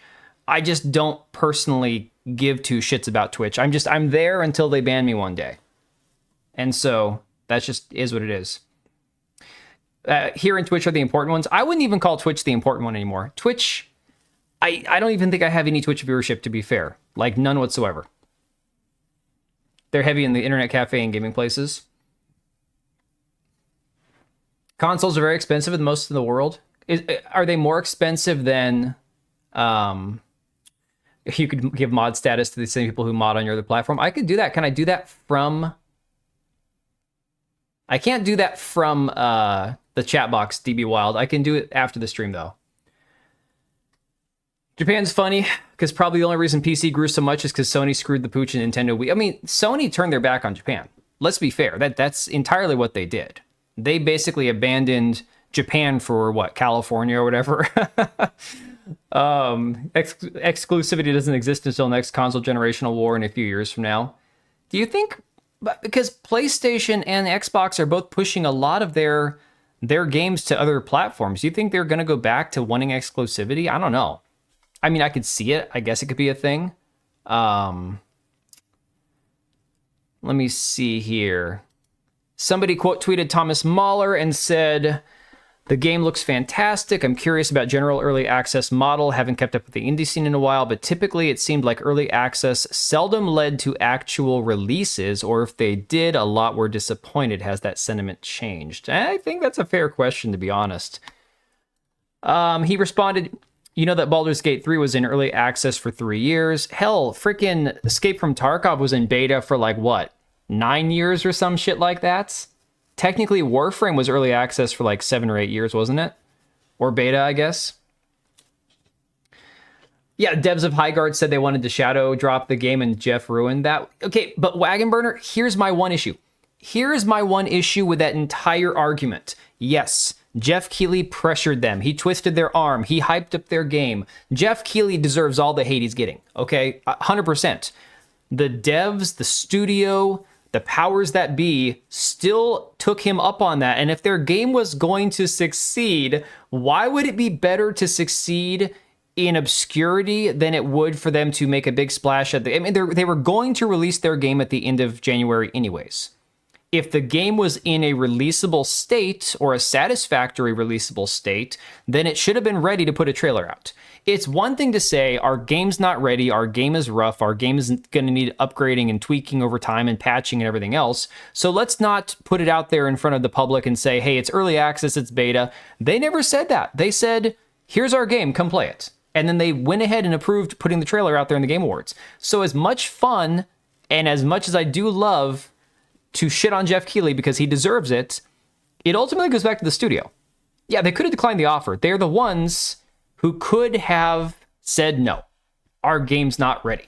I just don't personally give two shits about Twitch. I'm there until they ban me one day. And so that just is what it is. Here in Twitch are the important ones. I wouldn't even call Twitch the important one anymore. Twitch, I don't even think I have any Twitch viewership, to be fair. Like, none whatsoever. They're heavy in the internet cafe and gaming places. Consoles are very expensive in most of the world. Are they more expensive than... you could give mod status to the same people who mod on your other platform? I could do that. Can I do that from... I can't do that from the chat box, DB Wild. I can do it after the stream, though. Japan's funny, because probably the only reason PC grew so much is because Sony screwed the pooch in Nintendo Wii. I mean, Sony turned their back on Japan. Let's be fair. That's entirely what they did. They basically abandoned Japan for, what, California or whatever? Exclusivity doesn't exist until next console generational war in a few years from now. Do you think... Because PlayStation and Xbox are both pushing a lot of their games to other platforms. Do you think they're going to go back to wanting exclusivity? I don't know. I mean, I could see it. I guess it could be a thing. Let me see here. Somebody quote tweeted Thomas Mahler and said, "The game looks fantastic. I'm curious about general early access model. Haven't kept up with the indie scene in a while, but typically it seemed like early access seldom led to actual releases, or if they did, a lot were disappointed. Has that sentiment changed?" I think that's a fair question, to be honest. He responded, "You know that Baldur's Gate 3 was in early access for 3 years? Hell, freaking Escape from Tarkov was in beta for like, what, 9 years or some shit like that? Technically, Warframe was early access for like 7 or 8 years, wasn't it? Or beta, I guess. Yeah, devs of Highguard said they wanted to shadow drop the game and Jeff ruined that. Okay, but Wagon Burner, here's my one issue. Here's my one issue with that entire argument. Yes, Jeff Keighley pressured them. He twisted their arm. He hyped up their game. Jeff Keighley deserves all the hate he's getting, okay? 100%. The devs, the studio, the powers that be still took him up on that. And if their game was going to succeed, why would it be better to succeed in obscurity than it would for them to make a big splash at the... I mean, they were going to release their game at the end of January anyways. If the game was in a releasable state or a satisfactory releasable state, then it should have been ready to put a trailer out. It's one thing to say, our game's not ready, our game is rough, our game is going to need upgrading and tweaking over time and patching and everything else. So let's not put it out there in front of the public and say, hey, it's early access, it's beta. They never said that. They said, here's our game, come play it. And then they went ahead and approved putting the trailer out there in the Game Awards. So as much fun and as much as I do love to shit on Jeff Keighley because he deserves it, it ultimately goes back to the studio. Yeah, they could have declined the offer. They're the ones who could have said, no, our game's not ready.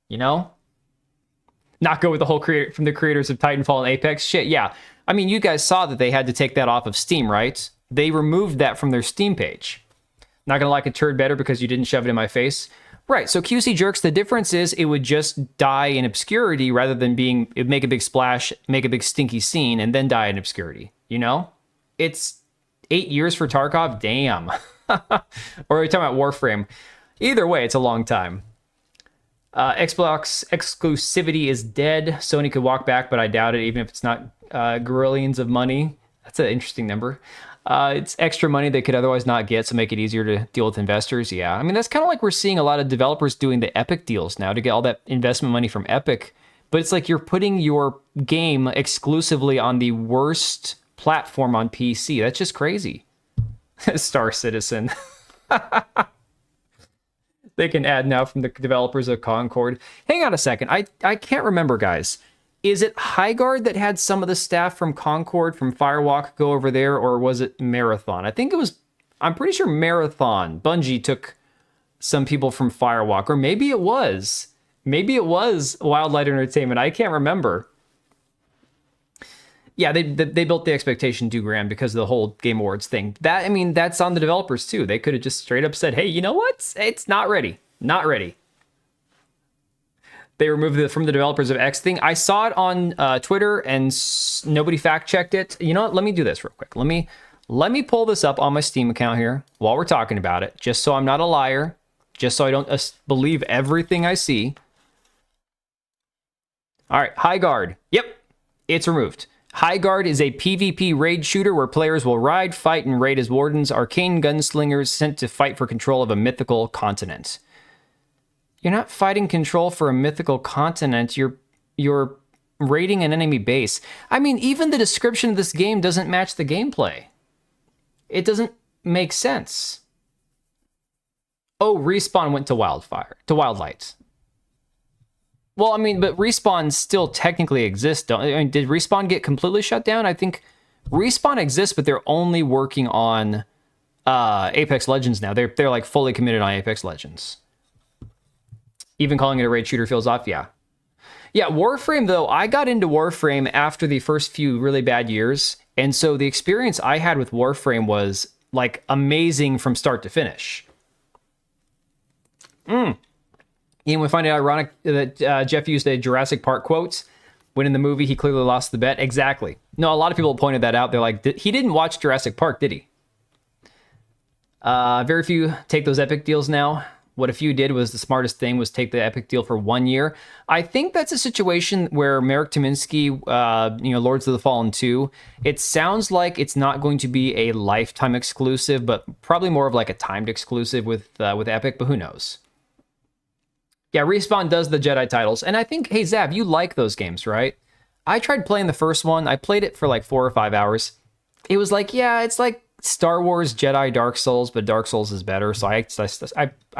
You know? Not go with the whole from the creators of Titanfall and Apex. Shit, yeah. I mean, you guys saw that they had to take that off of Steam, right? They removed that from their Steam page. Not gonna like a turd better because you didn't shove it in my face. Right, so QC Jerks, the difference is it would just die in obscurity rather than it'd make a big splash, make a big stinky scene, and then die in obscurity, you know? It's 8 years for Tarkov? Damn. Or are we talking about Warframe? Either way, it's a long time. Xbox exclusivity is dead. Sony could walk back, but I doubt it, even if it's not guerrillions of money. That's an interesting number. It's extra money they could otherwise not get, so make it easier to deal with investors. Yeah, I mean, that's kind of like we're seeing a lot of developers doing the Epic deals now to get all that investment money from Epic. But it's like you're putting your game exclusively on the worst platform on PC. That's just crazy. Star Citizen. They can add now from the developers of Concord. Hang on a second. I can't remember, guys. Is it Highguard that had some of the staff from Concord, from Firewalk, go over there, or was it Marathon? I think it was, I'm pretty sure Marathon. Bungie took some people from Firewalk, or maybe it was. Maybe it was Wildlight Entertainment. I can't remember. Yeah, they built the expectation too, Graham, because of the whole Game Awards thing. That, I mean, that's on the developers too. They could have just straight up said, hey, you know what? It's not ready. Not ready. They removed it from the developers of X thing. I saw it on Twitter and nobody fact checked it. You know what? Let me do this real quick. Let me pull this up on my Steam account here while we're talking about it, just so I'm not a liar, just so I don't believe everything I see. All right, Highguard. Yep, it's removed. Highguard is a PvP raid shooter where players will ride, fight, and raid as wardens, arcane gunslingers sent to fight for control of a mythical continent. You're not fighting control for a mythical continent. You're raiding an enemy base. I mean, even the description of this game doesn't match the gameplay. It doesn't make sense. Oh, Respawn went to Wildlight. Well, I mean, but Respawn still technically exists. I mean, did Respawn get completely shut down? I think Respawn exists, but they're only working on Apex Legends now. They're like fully committed on Apex Legends. Even calling it a raid shooter feels off, yeah. Yeah, Warframe, though, I got into Warframe after the first few really bad years, and so the experience I had with Warframe was, like, amazing from start to finish. Ian, we find it ironic that Jeff used a Jurassic Park quote when in the movie he clearly lost the bet. Exactly. No, a lot of people pointed that out. They're like, he didn't watch Jurassic Park, did he? Very few take those Epic deals now. What a few did was the smartest thing was take the Epic deal for 1 year. I think that's a situation where Marek Tyminski, Lords of the Fallen 2, it sounds like it's not going to be a lifetime exclusive, but probably more of like a timed exclusive with Epic, but who knows? Yeah, Respawn does the Jedi titles, and I think, hey, Zab, you like those games, right? I tried playing the first one. I played it for like 4 or 5 hours. It was like, yeah, it's like Star Wars, Jedi, Dark Souls, but Dark Souls is better. So I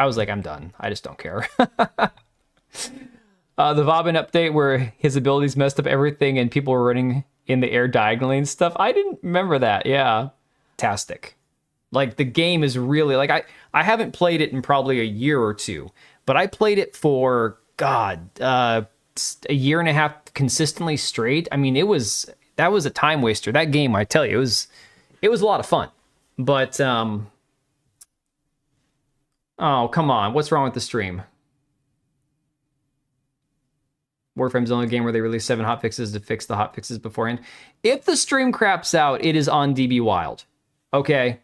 was like, I'm done. I just don't care. The Vauban update where his abilities messed up everything and people were running in the air diagonally and stuff. I didn't remember that. Yeah. Fantastic. Like, the game is really, like, I haven't played it in probably a year or two, but I played it for, a year and a half consistently straight. I mean, that was a time waster. That game, I tell you, it was a lot of fun. But, oh, come on. What's wrong with the stream? Warframe's the only game where they release 7 hotfixes to fix the hotfixes beforehand. If the stream craps out, it is on DB Wild. Okay?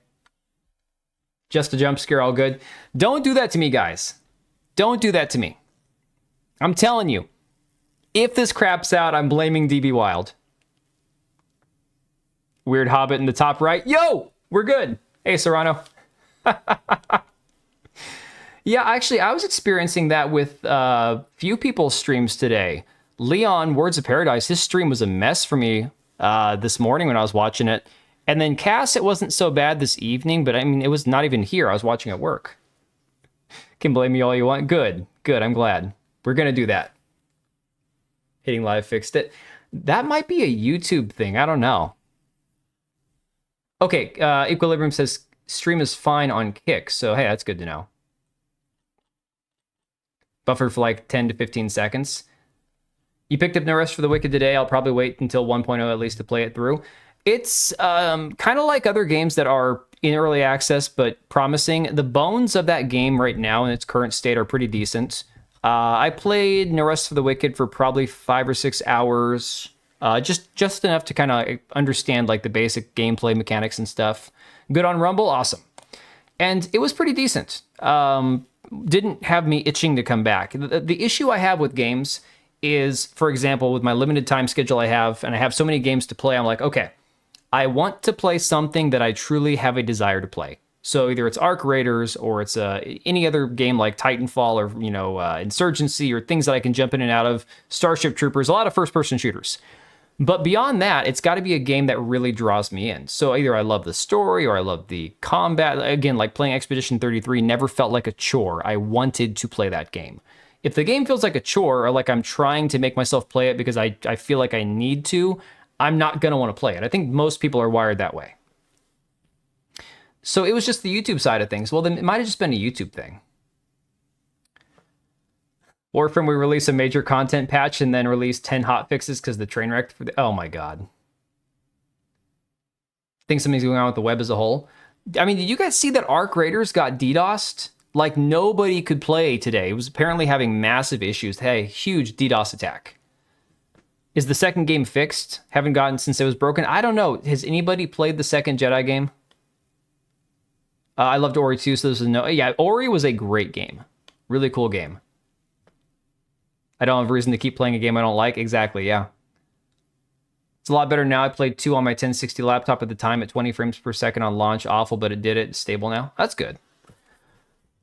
Just a jump scare, all good. Don't do that to me, guys. Don't do that to me. I'm telling you. If this craps out, I'm blaming DB Wild. Weird Hobbit in the top right. Yo! We're good. Hey, Serrano. Yeah, actually, I was experiencing that with a few people's streams today. Leon, Words of Paradise, his stream was a mess for me this morning when I was watching it. And then Cass, it wasn't so bad this evening, but I mean, it was not even here. I was watching at work. Can blame me all you want. Good. I'm glad. We're going to do that. Hitting live fixed it. That might be a YouTube thing. I don't know. Okay, Equilibrium says stream is fine on Kick, so hey, that's good to know. Buffered for like 10 to 15 seconds. You picked up No Rest for the Wicked today. I'll probably wait until 1.0 at least to play it through. It's kind of like other games that are in early access, but promising. The bones of that game right now in its current state are pretty decent. I played No Rest for the Wicked for probably 5 or 6 hours. Just enough to kind of understand like the basic gameplay mechanics and stuff. Good on Rumble, awesome. And it was pretty decent. Didn't have me itching to come back. The issue I have with games is, for example, with my limited time schedule I have, and I have so many games to play, I'm like, okay, I want to play something that I truly have a desire to play. So either it's Arc Raiders or it's any other game like Titanfall or Insurgency or things that I can jump in and out of, Starship Troopers, a lot of first-person shooters. But beyond that, it's got to be a game that really draws me in. So either I love the story or I love the combat. Again, like playing Expedition 33 never felt like a chore. I wanted to play that game. If the game feels like a chore or like I'm trying to make myself play it because I feel like I need to, I'm not going to want to play it. I think most people are wired that way. So it was just the YouTube side of things. Well, then it might have just been a YouTube thing. Or from we release a major content patch and then release 10 hot fixes because the train wrecked for the... Oh my God. I think something's going on with the web as a whole. I mean, did you guys see that Arc Raiders got DDoSed? Like nobody could play today. It was apparently having massive issues. Hey, huge DDoS attack. Is the second game fixed? Haven't gotten since it was broken. I don't know. Has anybody played the second Jedi game? I loved Ori 2, so this is no... Yeah, Ori was a great game. Really cool game. I don't have a reason to keep playing a game I don't like. Exactly, yeah. It's a lot better now. I played 2 on my 1060 laptop at the time at 20 frames per second on launch. Awful, but it did it. It's stable now. That's good.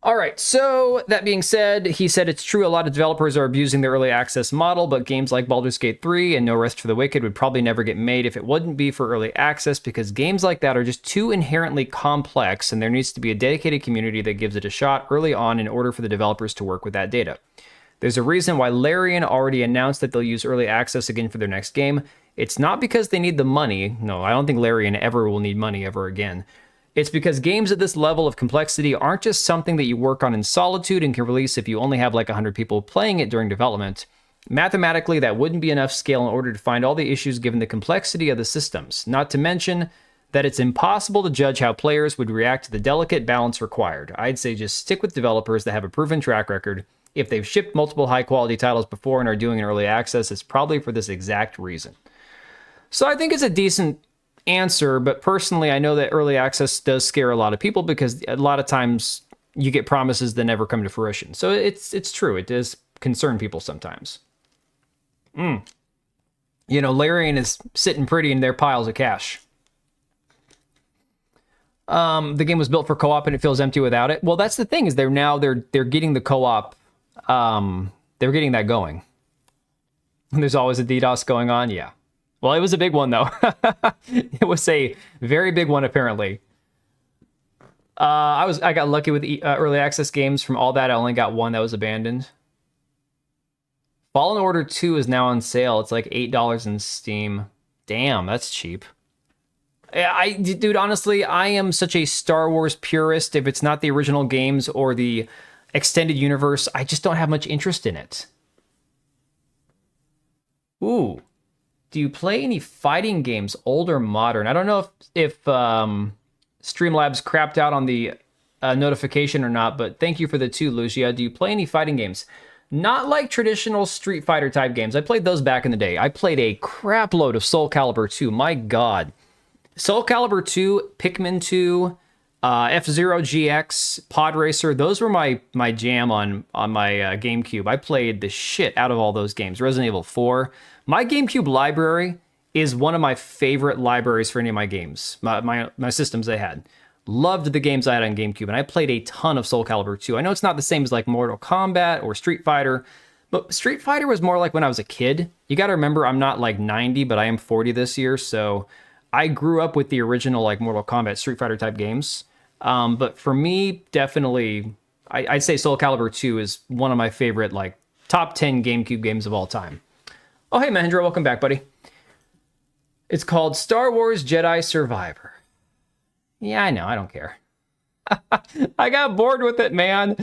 All right, so that being said, he said it's true a lot of developers are abusing the early access model, but games like Baldur's Gate 3 and No Rest for the Wicked would probably never get made if it wouldn't be for early access because games like that are just too inherently complex and there needs to be a dedicated community that gives it a shot early on in order for the developers to work with that data. There's a reason why Larian already announced that they'll use early access again for their next game. It's not because they need the money. No, I don't think Larian ever will need money ever again. It's because games at this level of complexity aren't just something that you work on in solitude and can release if you only have like 100 people playing it during development. Mathematically, that wouldn't be enough scale in order to find all the issues given the complexity of the systems, not to mention that it's impossible to judge how players would react to the delicate balance required. I'd say just stick with developers that have a proven track record. If they've shipped multiple high-quality titles before and are doing an early access, it's probably for this exact reason. So I think it's a decent answer, but personally, I know that early access does scare a lot of people because a lot of times you get promises that never come to fruition. So it's true. It does concern people sometimes. You know, Larian is sitting pretty in their piles of cash. The game was built for co-op and it feels empty without it. Well, that's the thing is they're getting the co-op. They're getting that going. There's always a DDoS going on. Yeah. Well, it was a big one though. It was a very big one apparently. I got lucky with early access games. From all that, I only got one that was abandoned. Fallen Order 2 is now on sale. It's like $8 in Steam. Damn, that's cheap. Dude, honestly, I am such a Star Wars purist. If it's not the original games or the extended universe, I just don't have much interest in it. Ooh. Do you play any fighting games, old or modern? I don't know if Streamlabs crapped out on the notification or not, but thank you for the 2, Lucia. Do you play any fighting games? Not like traditional Street Fighter type games. I played those back in the day. I played a crap load of Soul Calibur 2. My God. Soul Calibur 2, Pikmin 2, F-Zero GX, Pod Racer, those were my jam on my GameCube. I played the shit out of all those games. Resident Evil 4. My GameCube library is one of my favorite libraries for any of my games, my systems I had. Loved the games I had on GameCube, and I played a ton of Soul Calibur 2. I know it's not the same as like Mortal Kombat or Street Fighter, but Street Fighter was more like when I was a kid. You got to remember, I'm not like 90, but I am 40 this year, so I grew up with the original like Mortal Kombat, Street Fighter type games. But for me, definitely, I'd say Soul Calibur 2 is one of my favorite like top 10 GameCube games of all time. Oh, hey, Mahendra, welcome back, buddy. It's called Star Wars Jedi Survivor. Yeah, I know, I don't care. I got bored with it, man.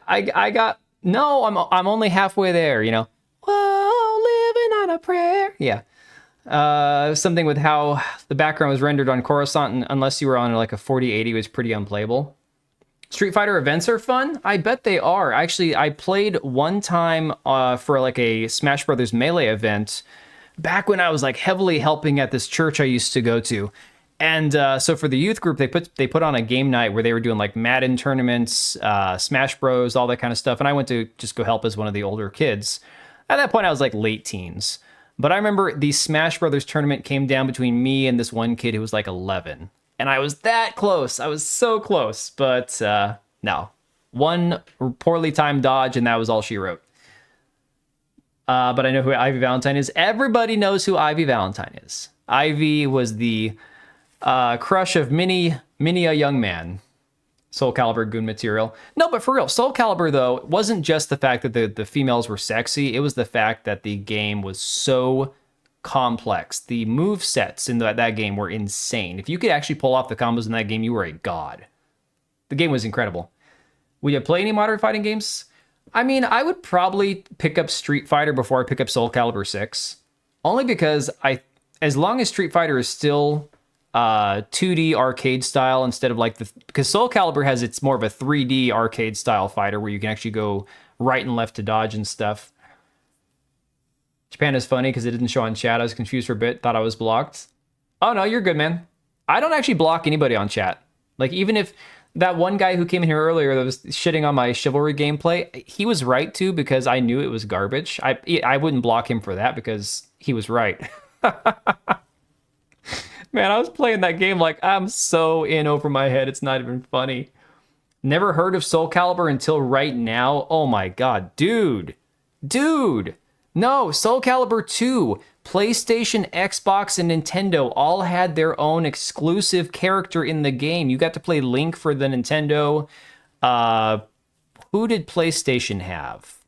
I got... No, I'm only halfway there, you know. Whoa, living on a prayer. Yeah. Something with how the background was rendered on Coruscant, and unless you were on like a 4080, was pretty unplayable. Street Fighter events are fun? I bet they are. Actually, I played one time for like a Smash Brothers Melee event back when I was like heavily helping at this church I used to go to. And so for the youth group, they put on a game night where they were doing like Madden tournaments, Smash Bros, all that kind of stuff. And I went to just go help as one of the older kids. At that point, I was like late teens. But I remember the Smash Brothers tournament came down between me and this one kid who was like 11. And I was that close. I was so close. But no. One poorly timed dodge, and that was all she wrote. But I know who Ivy Valentine is. Everybody knows who Ivy Valentine is. Ivy was the crush of many a young man. Soul Calibur goon material. No, but for real, Soul Calibur, though, wasn't just the fact that the females were sexy. It was the fact that the game was so complex. The move sets in that game were insane. If you could actually pull off the combos in that game, you were a god. The game was incredible. Would you play any modern fighting games? I mean, I would probably pick up Street Fighter before I pick up Soul Calibur 6. Only because as long as Street Fighter is still 2D arcade style instead of like because Soul Calibur has it's more of a 3D arcade style fighter where you can actually go right and left to dodge and stuff. Japan is funny because it didn't show on chat. I was confused for a bit, thought I was blocked. Oh no, you're good, man. I don't actually block anybody on chat. Like even if that one guy who came in here earlier that was shitting on my Chivalry gameplay, he was right too because I knew it was garbage. I wouldn't block him for that because he was right. Man, I was playing that game like I'm so in over my head. It's not even funny. Never heard of Soul Calibur until right now. Oh my god, dude. No, Soul Calibur 2, PlayStation, Xbox, and Nintendo all had their own exclusive character in the game. You got to play Link for the Nintendo. Who did PlayStation have?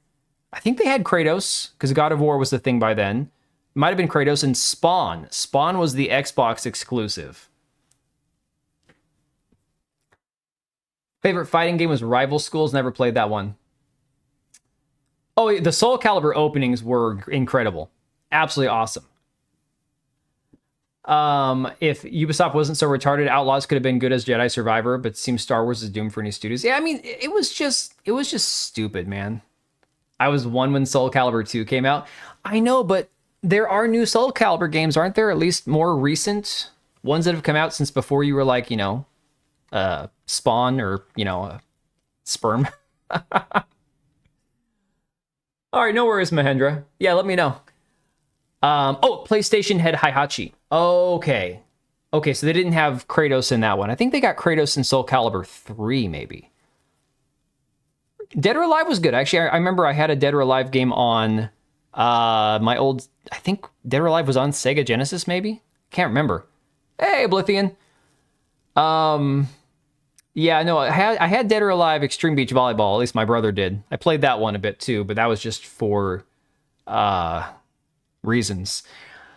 I think they had Kratos, because God of War was the thing by then. Might have been Kratos and Spawn. Spawn was the Xbox exclusive. Favorite fighting game was Rival Schools. Never played that one. Oh, the Soul Calibur openings were incredible. Absolutely awesome. If Ubisoft wasn't so retarded, Outlaws could have been good as Jedi Survivor, but it seems Star Wars is doomed for new studios. Yeah, I mean, it was just stupid, man. I was one when Soul Calibur 2 came out. I know, but there are new Soul Calibur games, aren't there? At least more recent ones that have come out since before you were like, Spawn or, Sperm. All right, no worries, Mahendra. Yeah, let me know. PlayStation had Heihachi. Okay, so they didn't have Kratos in that one. I think they got Kratos in Soul Calibur 3, maybe. Dead or Alive was good. Actually, I remember I had a Dead or Alive game on my old... I think Dead or Alive was on Sega Genesis, maybe? Can't remember. Hey, Oblivion. Yeah, no, I had Dead or Alive Extreme Beach Volleyball. At least my brother did. I played that one a bit too, but that was just for reasons.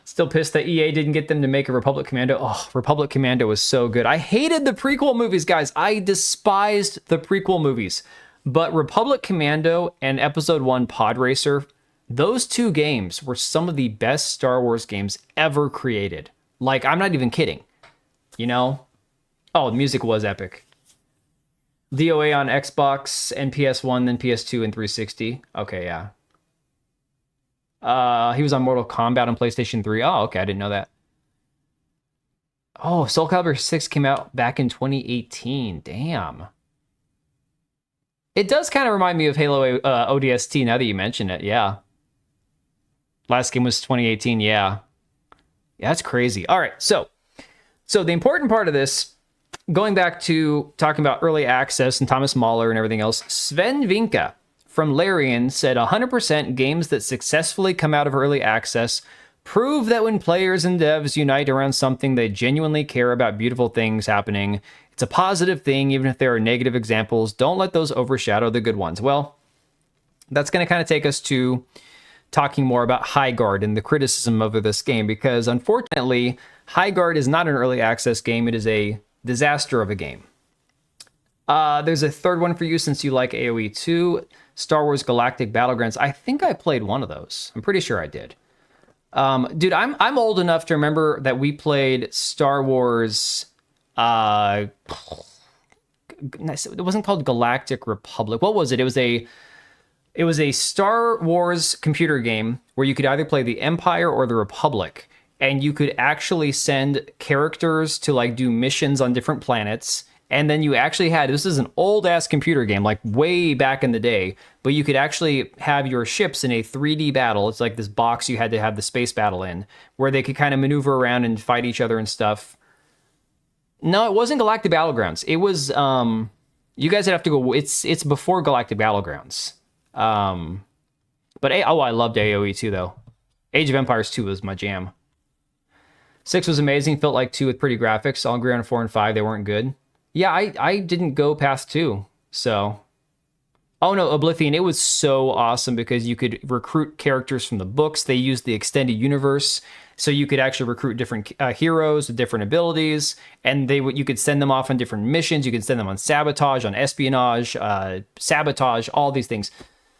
Still pissed that EA didn't get them to make a Republic Commando. Oh, Republic Commando was so good. I hated the prequel movies, guys. I despised the prequel movies. But Republic Commando and Episode 1 Pod Racer, those two games were some of the best Star Wars games ever created. Like, I'm not even kidding. Oh, the music was epic. DOA on Xbox and PS1, then PS2 and 360. Okay, yeah. He was on Mortal Kombat on PlayStation 3. Oh, okay, I didn't know that. Oh, Soul Calibur 6 came out back in 2018. Damn. It does kind of remind me of Halo ODST now that you mention it. Yeah. Last game was 2018. Yeah. Yeah, that's crazy. All right, so the important part of this, going back to talking about early access and Thomas Mahler and everything else, Sven Vinka from Larian said 100% games that successfully come out of early access prove that when players and devs unite around something they genuinely care about beautiful things happening, it's a positive thing, even if there are negative examples. Don't let those overshadow the good ones. Well, that's going to kind of take us to talking more about Highguard and the criticism of this game, because unfortunately, Highguard is not an early access game. It is a disaster of a game. There's a third one for you since you like AoE 2, Star Wars Galactic Battlegrounds. I think I played one of those. I'm pretty sure I did. Dude, I'm old enough to remember that we played Star Wars. It wasn't called Galactic Republic. What was it? It was a Star Wars computer game where you could either play the Empire or the Republic, and you could actually send characters to like do missions on different planets. And then you actually had, this is an old ass computer game, like way back in the day, but you could actually have your ships in a 3D battle. It's like this box you had to have the space battle in, where they could kind of maneuver around and fight each other and stuff. No, it wasn't Galactic Battlegrounds. It was, you guys would have to go, it's before Galactic Battlegrounds. But oh, I loved AoE 2 though. Age of Empires 2 was my jam. 6 was amazing. Felt like 2 with pretty graphics. I'll agree on 4 and 5. They weren't good. Yeah, I didn't go past 2. So... Oh no, Oblivion, it was so awesome because you could recruit characters from the books. They used the extended universe, so you could actually recruit different heroes with different abilities, and you could send them off on different missions. You could send them on sabotage, on espionage, sabotage, all these things.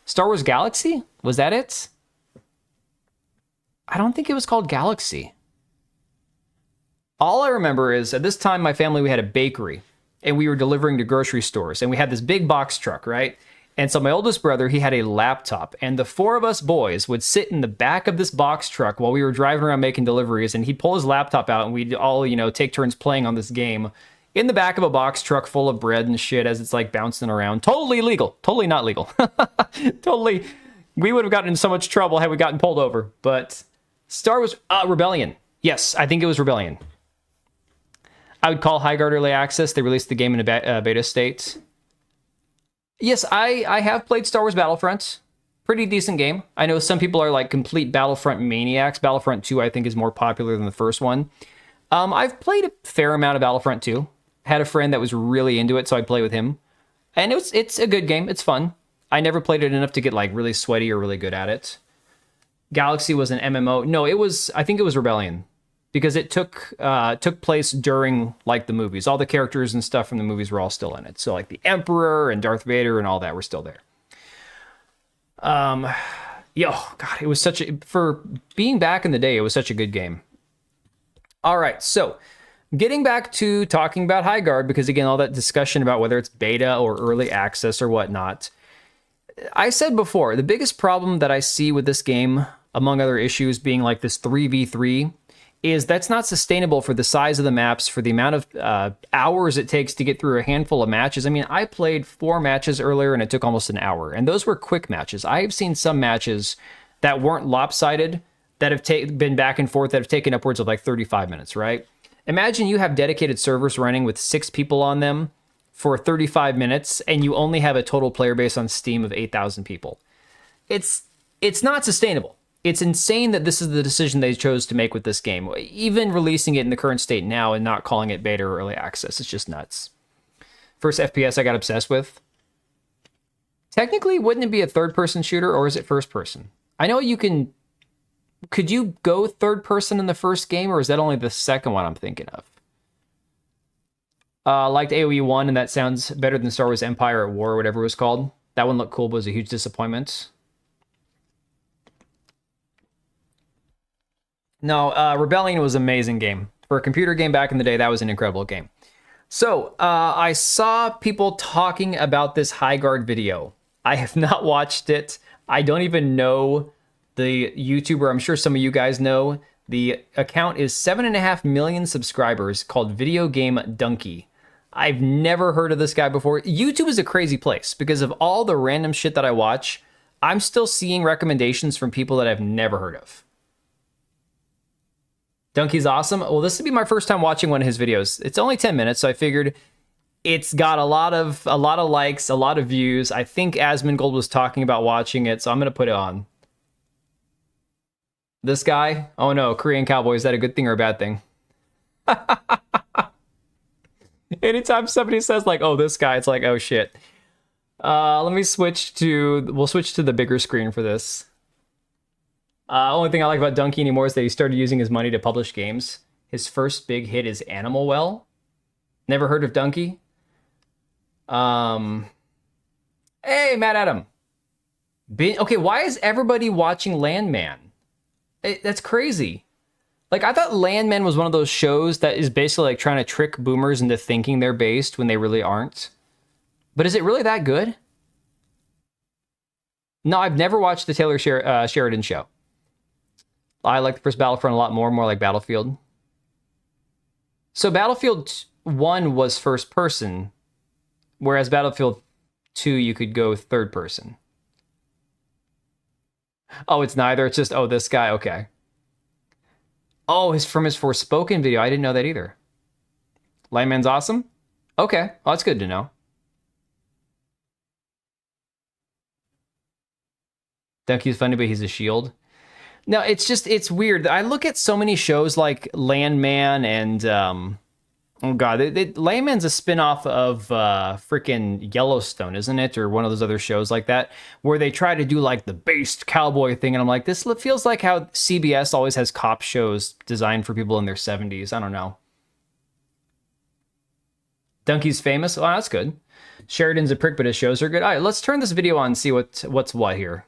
Star Wars Galaxy? Was that it? I don't think it was called Galaxy. All I remember is at this time, my family, we had a bakery, and we were delivering to grocery stores, and we had this big box truck, right? And so my oldest brother, he had a laptop, and the 4 of us boys would sit in the back of this box truck while we were driving around making deliveries, and he'd pull his laptop out, and we'd all, take turns playing on this game in the back of a box truck full of bread and shit as it's like bouncing around. Totally illegal. Totally not legal. Totally. We would have gotten in so much trouble had we gotten pulled over. But Star Wars Rebellion. Yes, I think it was Rebellion. I would call Highguard Early Access. They released the game in a beta state. Yes, I have played Star Wars Battlefront. Pretty decent game. I know some people are like complete Battlefront maniacs. Battlefront 2, I think, is more popular than the first one. I've played a fair amount of Battlefront 2. Had a friend that was really into it, so I'd play with him. And it's a good game. It's fun. I never played it enough to get like really sweaty or really good at it. Galaxy was an MMO. No, I think it was Rebellion. Because it took place during like the movies. All the characters and stuff from the movies were all still in it. So like the Emperor and Darth Vader and all that were still there. God, it was for being back in the day, it was such a good game. All right, so getting back to talking about Highguard, because again, all that discussion about whether it's beta or early access or whatnot. I said before, the biggest problem that I see with this game, among other issues being like this 3v3, is that's not sustainable for the size of the maps, for the amount of hours it takes to get through a handful of matches. I mean, I played 4 matches earlier and it took almost an hour, and those were quick matches. I have seen some matches that weren't lopsided, that have been back and forth, that have taken upwards of like 35 minutes, right? Imagine you have dedicated servers running with 6 people on them for 35 minutes, and you only have a total player base on Steam of 8,000 people. It's not sustainable. It's insane that this is the decision they chose to make with this game. Even releasing it in the current state now and not calling it beta or early access. It's just nuts. First FPS I got obsessed with. Technically, wouldn't it be a third-person shooter, or is it first-person? I know you can... Could you go third-person in the first game, or is that only the second one I'm thinking of? Liked AoE 1, and that sounds better than Star Wars Empire at War, or whatever it was called. That one looked cool, but was a huge disappointment. No, Rebellion was an amazing game. For a computer game back in the day, that was an incredible game. So, I saw people talking about this Highguard video. I have not watched it. I don't even know the YouTuber. I'm sure some of you guys know. The account is 7.5 million subscribers, called Video Game Donkey. I've never heard of this guy before. YouTube is a crazy place because of all the random shit that I watch. I'm still seeing recommendations from people that I've never heard of. Donkey's awesome. Well, this would be my first time watching one of his videos. It's only 10 minutes, so I figured it's got a lot of likes, a lot of views. I think Asmongold was talking about watching it, so I'm going to put it on. This guy? Oh no, Korean Cowboy, is that a good thing or a bad thing? Anytime somebody says like, oh, this guy, it's like, oh shit. We'll switch to the bigger screen for this. Only thing I like about Donkey anymore is that he started using his money to publish games. His first big hit is Animal Well. Never heard of Donkey? Hey, Matt Adam. Okay, why is everybody watching Landman? That's crazy. Like, I thought Landman was one of those shows that is basically like trying to trick boomers into thinking they're based when they really aren't. But is it really that good? No, I've never watched the Taylor Sheridan show. I like the first Battlefront a lot more like Battlefield. So Battlefield 1 was first person, whereas Battlefield 2 you could go third person. Oh, it's neither. It's just, oh, this guy, okay. Oh, from his Forspoken video. I didn't know that either. Landman's awesome? Okay, well, that's good to know. Donkey's funny, but he's a shield. No, it's weird. I look at so many shows like Landman and oh god, Landman's a spinoff of freaking Yellowstone, isn't it? Or one of those other shows like that, where they try to do like the based cowboy thing, and I'm like, this feels like how CBS always has cop shows designed for people in their 70s. I don't know. Donkey's famous. Oh, that's good. Sheridan's a prick, but his shows are good. All right, let's turn this video on and see what's what here.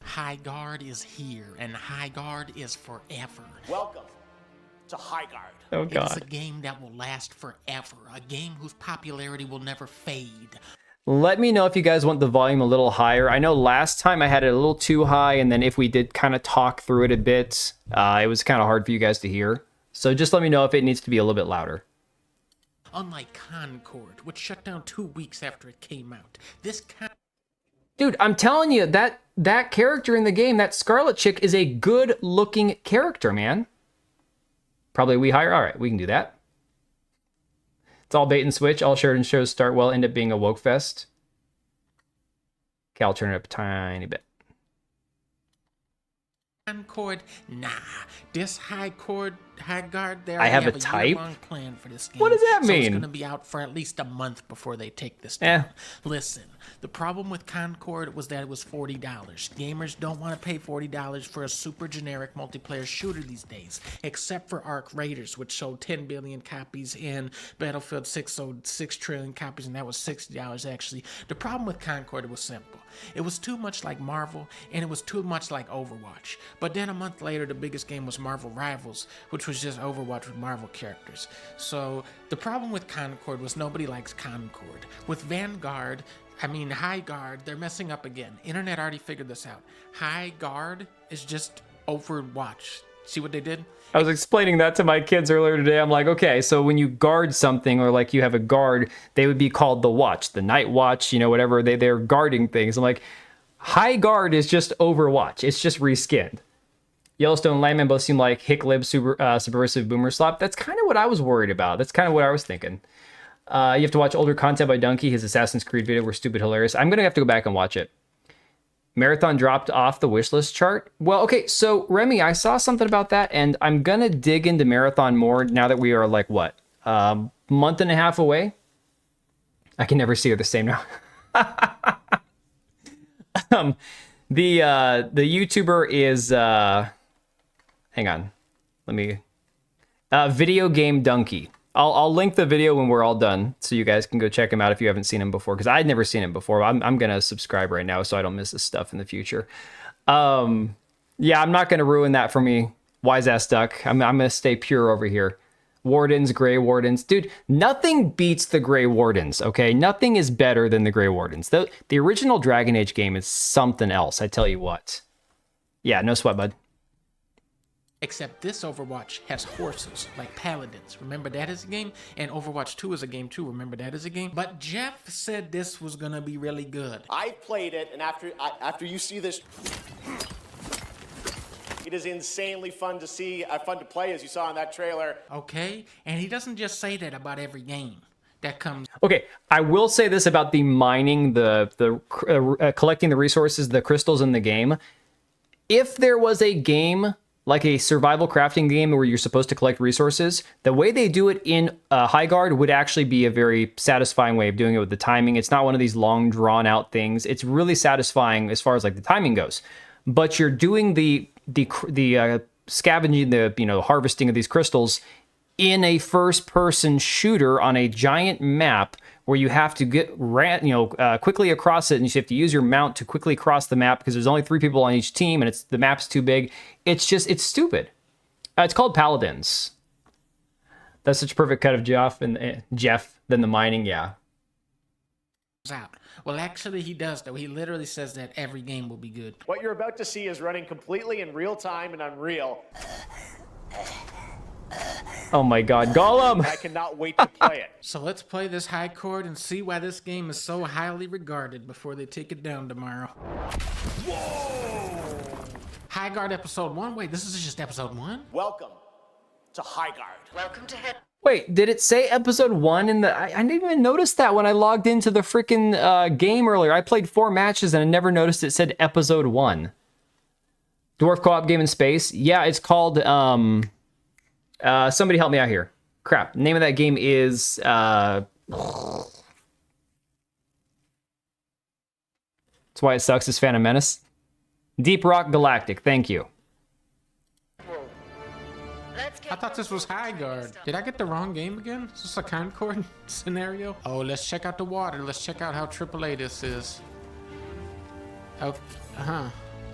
Highguard is here, and Highguard is forever. Welcome to Highguard. Oh god. It is a game that will last forever, a game whose popularity will never fade. Let me know if you guys want the volume a little higher. I know last time I had it a little too high, and then if we did kind of talk through it a bit, it was kind of hard for you guys to hear. So just let me know if it needs to be a little bit louder. Unlike Concord, which shut down 2 weeks after it came out, this Dude, I'm telling you, that character in the game, that Scarlet chick, is a good-looking character, man. Probably we hire. All right, we can do that. It's all bait and switch. All Sheridan shows start well, end up being a woke fest. Okay, I'll turn it up a tiny bit. Concord, nah. This Highguard, they I have already a type? year-long plan for this game. What does that So it's mean? going to be out for at least a month before they take this down. Eh. Listen, the problem with Concord was that it was $40. Gamers don't want to pay $40 for a super generic multiplayer shooter these days, except for Arc Raiders, which sold 10 billion copies, and Battlefield 6 sold 6 trillion copies, and that was $60 actually. The problem with Concord was simple. It was too much like Marvel, and it was too much like Overwatch. But then a month later, the biggest game was Marvel Rivals, which was just Overwatch with Marvel characters. So the problem with Concord was nobody likes Concord. With Highguard, they're messing up again. Internet already figured this out. Highguard is just Overwatch. See what they did? I was explaining that to my kids earlier today. I'm like, okay, so when you guard something, or like you have a guard, they would be called the Watch, the Night Watch, you know, whatever. They're guarding things. I'm like, Highguard is just Overwatch. It's just reskinned. Yellowstone and Landman both seem like hick-lib subversive boomer slop. That's kind of what I was worried about. That's kind of what I was thinking. You have to watch older content by Donkey. His Assassin's Creed video were stupid hilarious. I'm going to have to go back and watch it. Marathon dropped off the wishlist chart. Well, okay, so Remy, I saw something about that, and I'm going to dig into Marathon more now that we are like, what, month and a half away? I can never see her the same now. The YouTuber is, hang on, let me, Video Game Donkey. I'll link the video when we're all done, so you guys can go check him out if you haven't seen him before, because I'd never seen him before. I'm gonna subscribe right now so I don't miss this stuff in the future. Yeah, I'm not gonna ruin that for me, wise ass duck. I'm gonna stay pure over here. Wardens, Grey Wardens, dude. Nothing beats the Grey Wardens. Okay, nothing is better than the Grey Wardens. The original Dragon Age game is something else. I tell you what. Yeah, no sweat, bud. Except this Overwatch has horses, like paladins. Remember that is a game? And Overwatch 2 is a game too. Remember that is a game? But Jeff said this was gonna be really good. I played it, and after you see this, it is insanely fun to see, fun to play, as you saw in that trailer. Okay? And he doesn't just say that about every game that comes. Okay, I will say this about the mining, the collecting the resources, the crystals in the game. If there was a game like a survival crafting game where you're supposed to collect resources, the way they do it in Highguard would actually be a very satisfying way of doing it with the timing. It's not one of these long drawn out things. It's really satisfying as far as like the timing goes. But you're doing the scavenging, the harvesting of these crystals in a first person shooter on a giant map where you have to get quickly across it, and you have to use your mount to quickly cross the map because there's only 3 people on each team, and the map's too big. It's stupid. It's called Paladins. That's such a perfect cut of Jeff than the mining. Yeah. Out. Well, actually, he does, though. He literally says that every game will be good. What you're about to see is running completely in real time and Unreal. Oh my God, Gollum! I cannot wait to play it. So let's play this Highguard and see why this game is so highly regarded before they take it down tomorrow. Whoa! Highguard episode 1? Wait, this is just episode 1? Welcome to Highguard. Welcome to Head. Wait, did it say episode 1 in the... I didn't even notice that when I logged into the freaking game earlier. I played 4 matches and I never noticed it said episode 1. Dwarf co-op game in space. Yeah, it's called somebody help me out here. Crap. Name of that game is that's why it sucks is Phantom Menace. Deep Rock Galactic. Thank you. I thought this was Highguard. Did I get the wrong game again? Is this a Concord scenario? Oh, let's check out the water. Let's check out how AAA this is. Oh,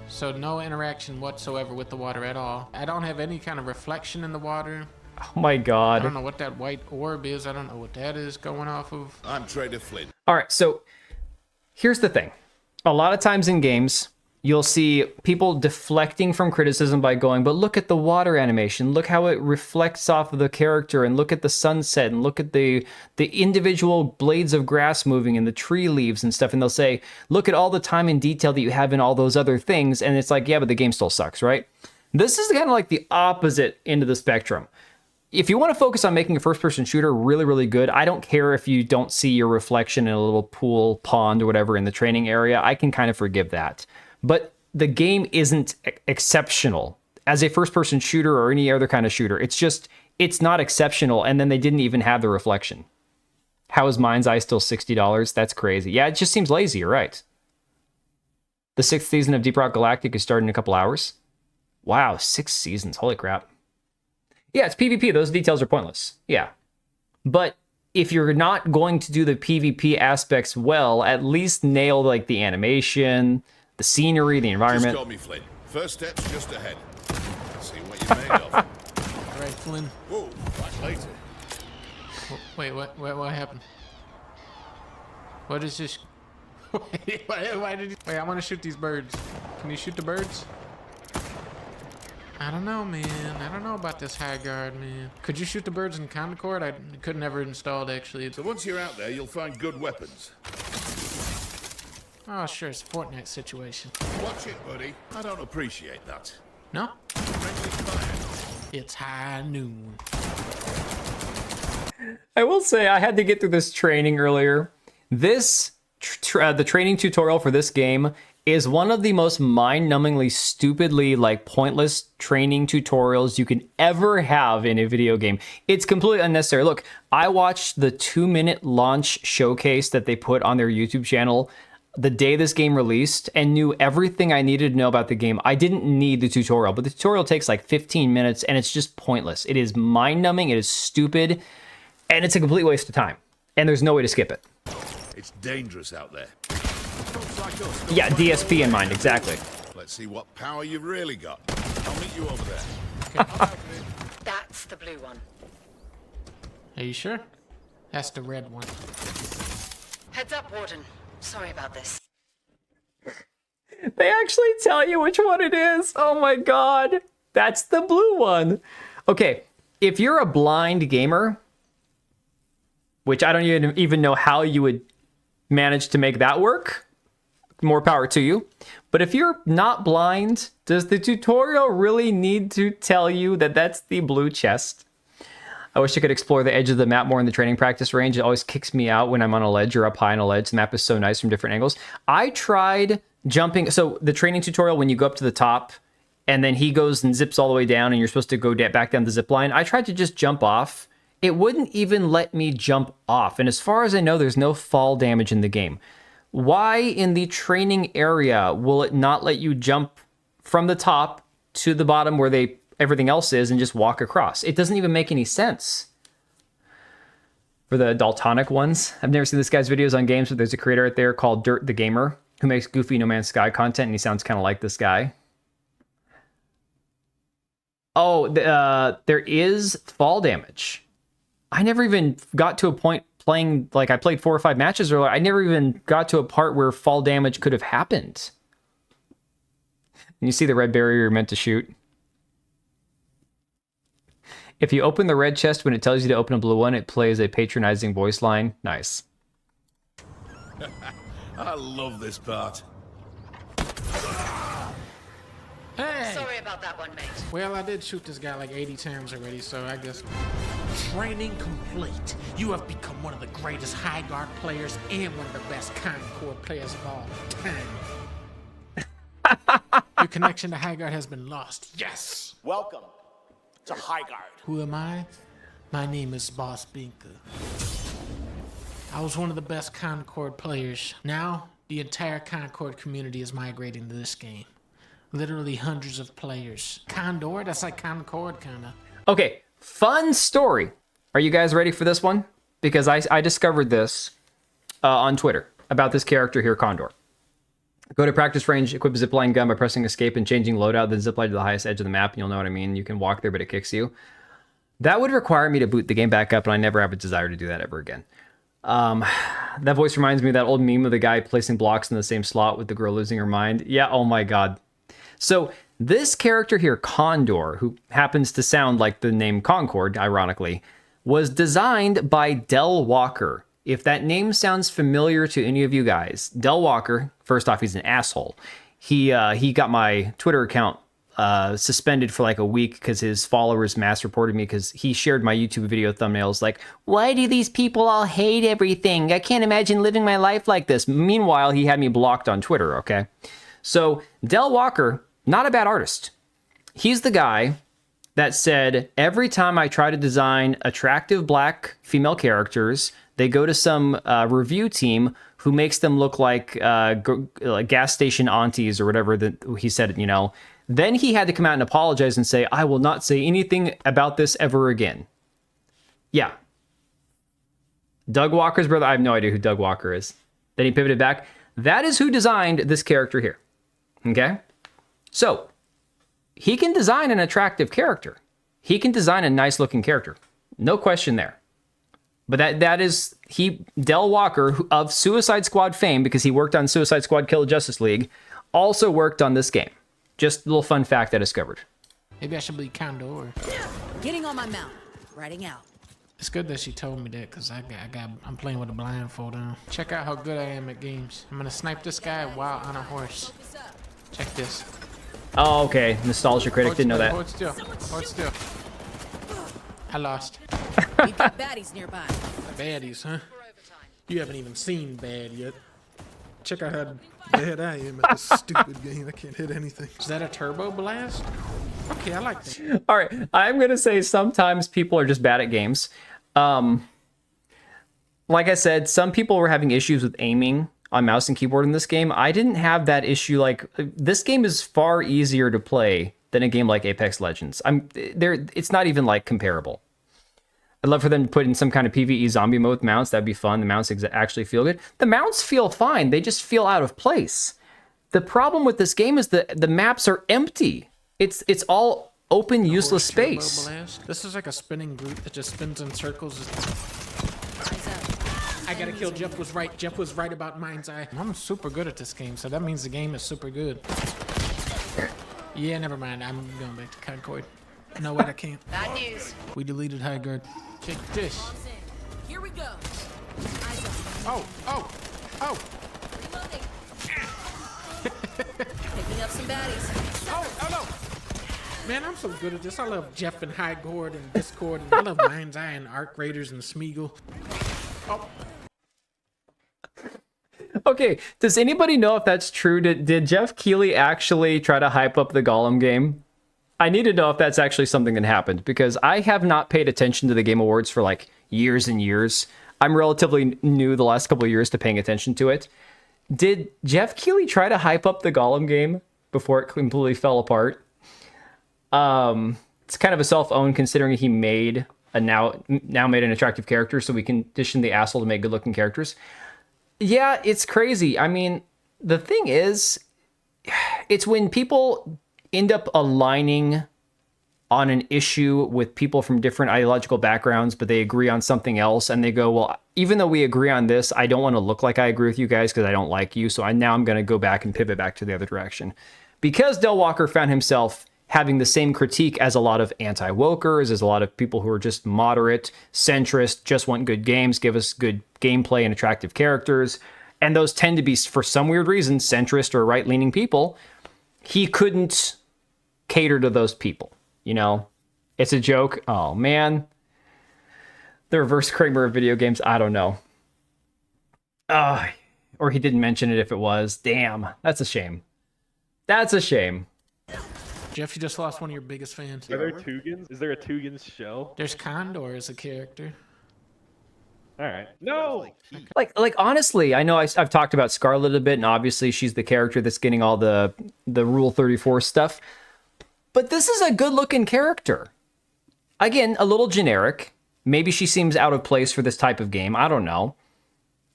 So no interaction whatsoever with the water at all. I don't have any kind of reflection in the water. Oh my god. I don't know what that white orb is. I don't know what that is going off of. I'm Trader Flynn. All right, so here's the thing. A lot of times in games, you'll see people deflecting from criticism by going, but look at the water animation. Look how it reflects off of the character, and look at the sunset, and look at the individual blades of grass moving and the tree leaves and stuff. And they'll say, look at all the time and detail that you have in all those other things. And it's like, yeah, but the game still sucks, right? This is kind of like the opposite end of the spectrum. If you want to focus on making a first-person shooter really, really good, I don't care if you don't see your reflection in a little pool, pond, or whatever in the training area. I can kind of forgive that. But the game isn't exceptional as a first-person shooter or any other kind of shooter. It's just, it's not exceptional, and then they didn't even have the reflection. How is Mind's Eye still $60? That's crazy. Yeah, it just seems lazy, you're right. The 6th season of Deep Rock Galactic is starting in a couple hours. Wow, 6 seasons, holy crap. Yeah, it's PvP. Those details are pointless. Yeah. But if you're not going to do the PvP aspects well, at least nail like the animation, the scenery, the environment. Just call me Flynn. First step's just ahead. See what you're made of. All right, Flynn. Whoa, back later. Wait, what happened? What is this? Why did you... Wait, I want to shoot these birds. Can you shoot the birds? I don't know, man. I don't know about this Highguard, man. Could you shoot the birds in Concord? I could never installed, actually. So once you're out there, you'll find good weapons. Oh, sure, it's a Fortnite situation. Watch it, buddy. I don't appreciate that. No? Friendly fire. It's high noon. I will say I had to get through this training earlier. This, the training tutorial for this game is one of the most mind-numbingly, stupidly, like, pointless training tutorials you can ever have in a video game. It's completely unnecessary. Look, I watched the 2-minute launch showcase that they put on their YouTube channel the day this game released and knew everything I needed to know about the game. I didn't need the tutorial, but the tutorial takes like 15 minutes and it's just pointless. It is mind-numbing, it is stupid, and it's a complete waste of time. And there's no way to skip it. It's dangerous out there. Yeah, DSP in mind, exactly. Let's see what power you've really got. I'll meet you over there. That's the blue one. Are you sure? That's the red one. Heads up, Warden. Sorry about this. They actually tell you which one it is. Oh my god. That's the blue one. Okay, if you're a blind gamer, which I don't even know how you would manage to make that work, more power to you. But if you're not blind, does the tutorial really need to tell you that that's the blue chest? I wish I could explore the edge of the map more in the training practice range. It always kicks me out when I'm on a ledge or up high on a ledge. The map is so nice from different angles. I tried jumping. So the training tutorial, when you go up to the top and then he goes and zips all the way down and you're supposed to go back down the zip line, I tried to just jump off. It wouldn't even let me jump off. And as far as I know, there's no fall damage in the game. Why in the training area will it not let you jump from the top to the bottom where everything else is and just walk across? It doesn't even make any sense. For the daltonic ones, I've never seen this guy's videos on games, but there's a creator out there called Dirt the Gamer who makes goofy No Man's Sky content, and he sounds kind of like this guy. Oh, there is fall damage. I never even got to a point playing, like I played 4 or 5 matches earlier. I never even got to a part where fall damage could have happened. And you see the red barrier you're meant to shoot. If you open the red chest when it tells you to open a blue one, it plays a patronizing voice line. Nice. I love this part. Hey! Sorry about that one, mate. Well, I did shoot this guy like 80 times already, so I guess... Training complete. You have become one of the greatest Highguard players and one of the best Concord players of all time. Your connection to Highguard has been lost. Yes! Welcome to Highguard. Who am I? My name is Boss Binka. I was one of the best Concord players. Now, the entire Concord community is migrating to this game. Literally hundreds of players. Condor? That's like Concord, kinda. Okay, fun story. Are you guys ready for this one? Because I discovered this on Twitter about this character here, Condor. Go to practice range, equip a zipline gun by pressing escape and changing loadout, then zipline to the highest edge of the map, and you'll know what I mean. You can walk there, but it kicks you. That would require me to boot the game back up, and I never have a desire to do that ever again. That voice reminds me of that old meme of the guy placing blocks in the same slot with the girl losing her mind. Yeah, oh my god. So this character here, Condor, who happens to sound like the name Concord, ironically, was designed by Del Walker. If that name sounds familiar to any of you guys, Del Walker, first off, he's an asshole. He got my Twitter account suspended for like a week because his followers mass reported me because he shared my YouTube video thumbnails like, why do these people all hate everything? I can't imagine living my life like this. Meanwhile, he had me blocked on Twitter, okay? So Del Walker, not a bad artist. He's the guy that said, every time I try to design attractive black female characters, they go to some review team who makes them look like gas station aunties or whatever that he said, you know. Then he had to come out and apologize and say, I will not say anything about this ever again. Yeah. Doug Walker's brother, I have no idea who Doug Walker is. Then he pivoted back. That is who designed this character here. Okay? So, he can design an attractive character. He can design a nice looking character. No question there. But that is Del Walker of Suicide Squad fame, because he worked on Suicide Squad Kill the Justice League, also worked on this game. Just a little fun fact I discovered. Maybe I should be Condor. Getting on my mount. Riding out. It's good that she told me that, because I'm playing with a blindfold on. Check out how good I am at games. I'm gonna snipe this guy while on a horse. Check this. Oh, okay. Nostalgia critic, didn't know that. Hold still. Hold still. I lost. We've got baddies nearby. Baddies, huh? You haven't even seen bad yet. Check out how bad I am at this stupid game. I can't hit anything. Is that a turbo blast? Okay, I like that. All right, I'm gonna say sometimes people are just bad at games. Like I said, some people were having issues with aiming on mouse and keyboard in this game. I didn't have that issue. Like, this game is far easier to play than a game like Apex Legends. It's not even like comparable. I'd love for them to put in some kind of PvE zombie mode with mounts. That'd be fun. The mounts actually feel good. The mounts feel fine. They just feel out of place. The problem with this game is that the maps are empty. It's all open, useless space. This is like a spinning brute that just spins in circles. I gotta kill Jeff was right. Jeff was right about Mind's Eye. I'm super good at this game, so that means the game is super good. Yeah, never mind. I'm going back to Concord. No, wait, I can't. Bad news. We deleted Highguard. Check this. Here we go. Eyes up. Oh! Reloading. Picking up some baddies. Oh no! Man, I'm so good at this. I love Jeff and Highguard and Discord, and I love Mind's Eye and Arc Raiders and Smeagol. Oh. Okay, does anybody know if that's true? Did Jeff Keighley actually try to hype up the Gollum game? I need to know if that's actually something that happened, because I have not paid attention to the Game Awards for like years and years. I'm relatively new the last couple of years to paying attention to it. Did Jeff Keighley try to hype up the Gollum game before it completely fell apart? It's kind of a self-owned, considering he made now made an attractive character, so we condition the asshole to make good-looking characters. Yeah, it's crazy. I mean, the thing is, it's when people end up aligning on an issue with people from different ideological backgrounds, but they agree on something else, and they go, well, even though we agree on this, I don't want to look like I agree with you guys because I don't like you, so now I'm going to go back and pivot back to the other direction. Because Del Walker found himself having the same critique as a lot of anti-wokers, as a lot of people who are just moderate, centrist, just want good games, give us good gameplay and attractive characters, and those tend to be, for some weird reason, centrist or right-leaning people. He couldn't cater to those people, you know? It's a joke. Oh, man. The reverse Kramer of video games, I don't know. Or he didn't mention it if it was. Damn, that's a shame. That's a shame. Jeff, you just lost one of your biggest fans. Are there Tugans? Is there a Tugans show? There's Condor as a character. All right. No. Like honestly, I know I've talked about Scarlet a bit, and obviously she's the character that's getting all the Rule 34 stuff. But this is a good-looking character. Again, a little generic. Maybe she seems out of place for this type of game. I don't know.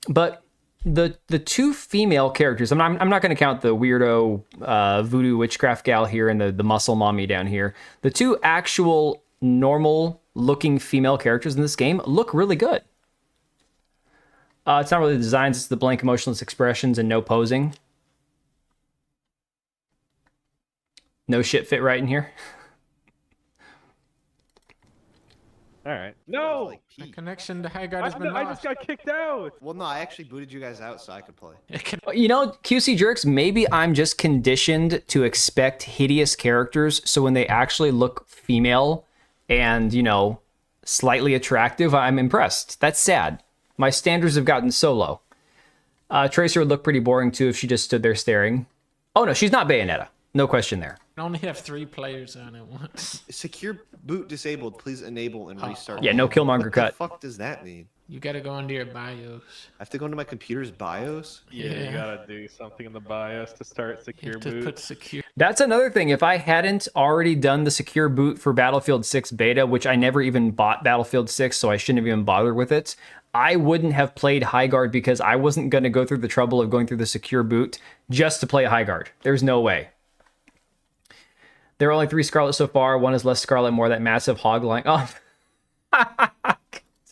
But the two female characters, I'm not going to count the weirdo voodoo witchcraft gal here and the muscle mommy down here. The two actual normal-looking female characters in this game look really good. It's not really the designs, it's the blank emotionless expressions and no posing. No shit fit right in here. All right. No. The connection to Highguard has been I lost. just got kicked out. Well, no, I actually booted you guys out so I could play. You know, QC Jerks, maybe I'm just conditioned to expect hideous characters, so when they actually look female and, you know, slightly attractive, I'm impressed. That's sad. My standards have gotten so low. Tracer would look pretty boring, too, if she just stood there staring. Oh, no, she's not Bayonetta. No question there. I only have 3 players on it once. Secure boot disabled. Please enable and restart. Yeah, no Killmonger cut. What the fuck does that mean? You gotta go into your BIOS. I have to go into my computer's BIOS? Yeah, you gotta do something in the BIOS to start You secure have to boot. put secure. That's another thing. If I hadn't already done the secure boot for Battlefield 6 beta, which I never even bought Battlefield 6, so I shouldn't have even bothered with it, I wouldn't have played Highguard because I wasn't going to go through the trouble of going through the secure boot just to play Highguard. There's no way. There are only 3 Scarlet so far. One is less Scarlet, more that massive hog line. Oh.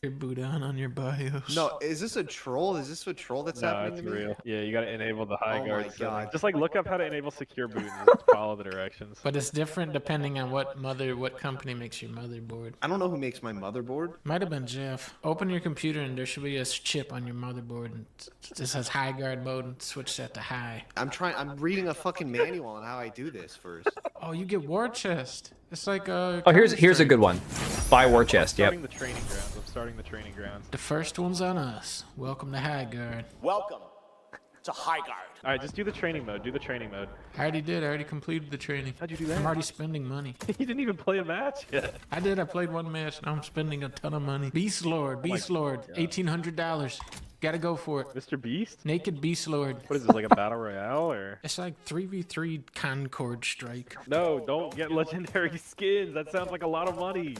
Your boot on your BIOS. No, is this a troll? Is this a troll that's No, happening it's to me? real. Yeah, you gotta enable the Oh my Highguard setting. God. Just like look up how to enable secure boot and just follow the directions. But it's different depending on what company makes your motherboard. I don't know who makes my motherboard. Might have been Jeff. Open your computer and there should be a chip on your motherboard and it says Highguard mode and switch that to high. I'm reading a fucking manual on how I do this first. Oh, you get war chest. It's like a. Oh, here's a good one. Buy War Chest, yep. I'm starting the training grounds. The first one's on us. Welcome to Highguard. Welcome to Highguard. All right, just do the training mode. Do the training mode. I already did. I already completed the training. How'd you do that? I'm already spending money. You didn't even play a match yet. I did. I played 1 match. Now I'm spending a ton of money. Beast Lord. Beast Lord. $1,800. Gotta go for it. Mr. Beast? Naked Beast Lord. What is this, like a battle royale or? It's like 3v3 Concord strike. No, don't get legendary skins. That sounds like a lot of money.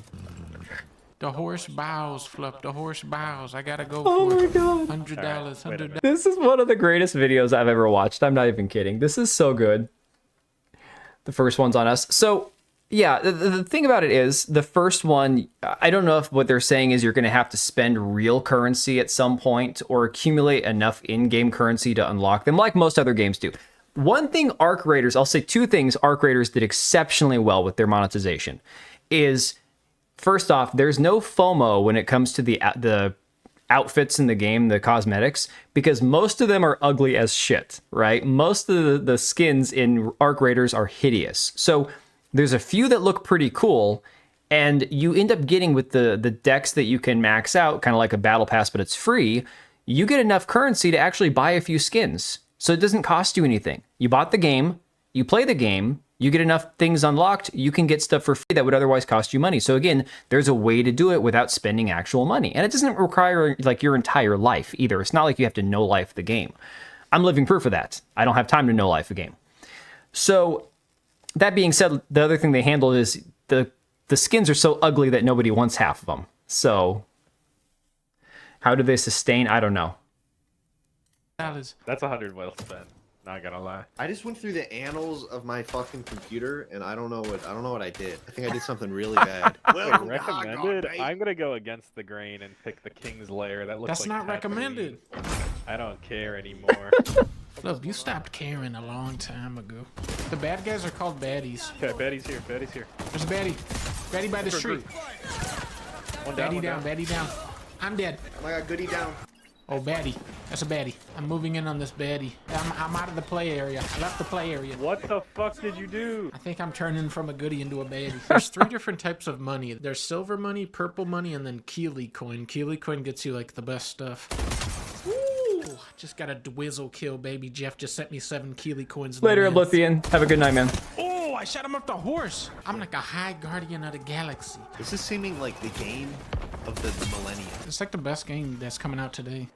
The horse bows, Fluff. The horse bows. I gotta go for it. God. $100. $100. This is one of the greatest videos I've ever watched. I'm not even kidding. This is so good. The first one's on us. So, yeah, the thing about it is, the first one, I don't know if what they're saying is you're going to have to spend real currency at some point or accumulate enough in-game currency to unlock them, like most other games do. One thing Arc Raiders, I'll say 2 things Arc Raiders did exceptionally well with their monetization is, first off, there's no FOMO when it comes to the outfits in the game, the cosmetics, because most of them are ugly as shit, right? Most of the skins in Arc Raiders are hideous. So there's a few that look pretty cool, and you end up getting with the decks that you can max out, kind of like a battle pass, but it's free. You get enough currency to actually buy a few skins. So it doesn't cost you anything. You bought the game, you play the game, you get enough things unlocked, you can get stuff for free that would otherwise cost you money. So again, there's a way to do it without spending actual money. And it doesn't require like your entire life either. It's not like you have to know life the game. I'm living proof of that. I don't have time to know life a game. So that being said, the other thing they handled is the skins are so ugly that nobody wants half of them. So how do they sustain? I don't know. $100. That's 100 well spent. Not gonna lie. I just went through the annals of my fucking computer and I don't know what I did. I think I did something really bad. Wait, recommended? I'm gonna go against the grain and pick the King's Lair. That looks That's like not Tatooine. recommended. I don't care anymore. Look, you stopped caring a long time ago. The bad guys are called baddies. Okay, Betty's here. Betty's here. There's a baddie. Baddie by the street. One Baddie one down, baddie down. I'm dead. Oh my god, goody down. Oh, baddie. That's a baddie. I'm moving in on this baddie. I'm out of the play area. I left the play area. What the fuck did you do? I think I'm turning from a goodie into a baddie. There's 3 different types of money. There's silver money, purple money, and then Keeley coin. Keeley coin gets you like the best stuff. Ooh, just got a dwizzle kill, baby. Jeff just sent me 7 Keeley coins. in the Later, mail. Oblivion. Have a good night, man. Oh, I shot him off the horse. I'm like a high guardian of the galaxy. This is seeming like the game of the millennium. It's like the best game that's coming out today.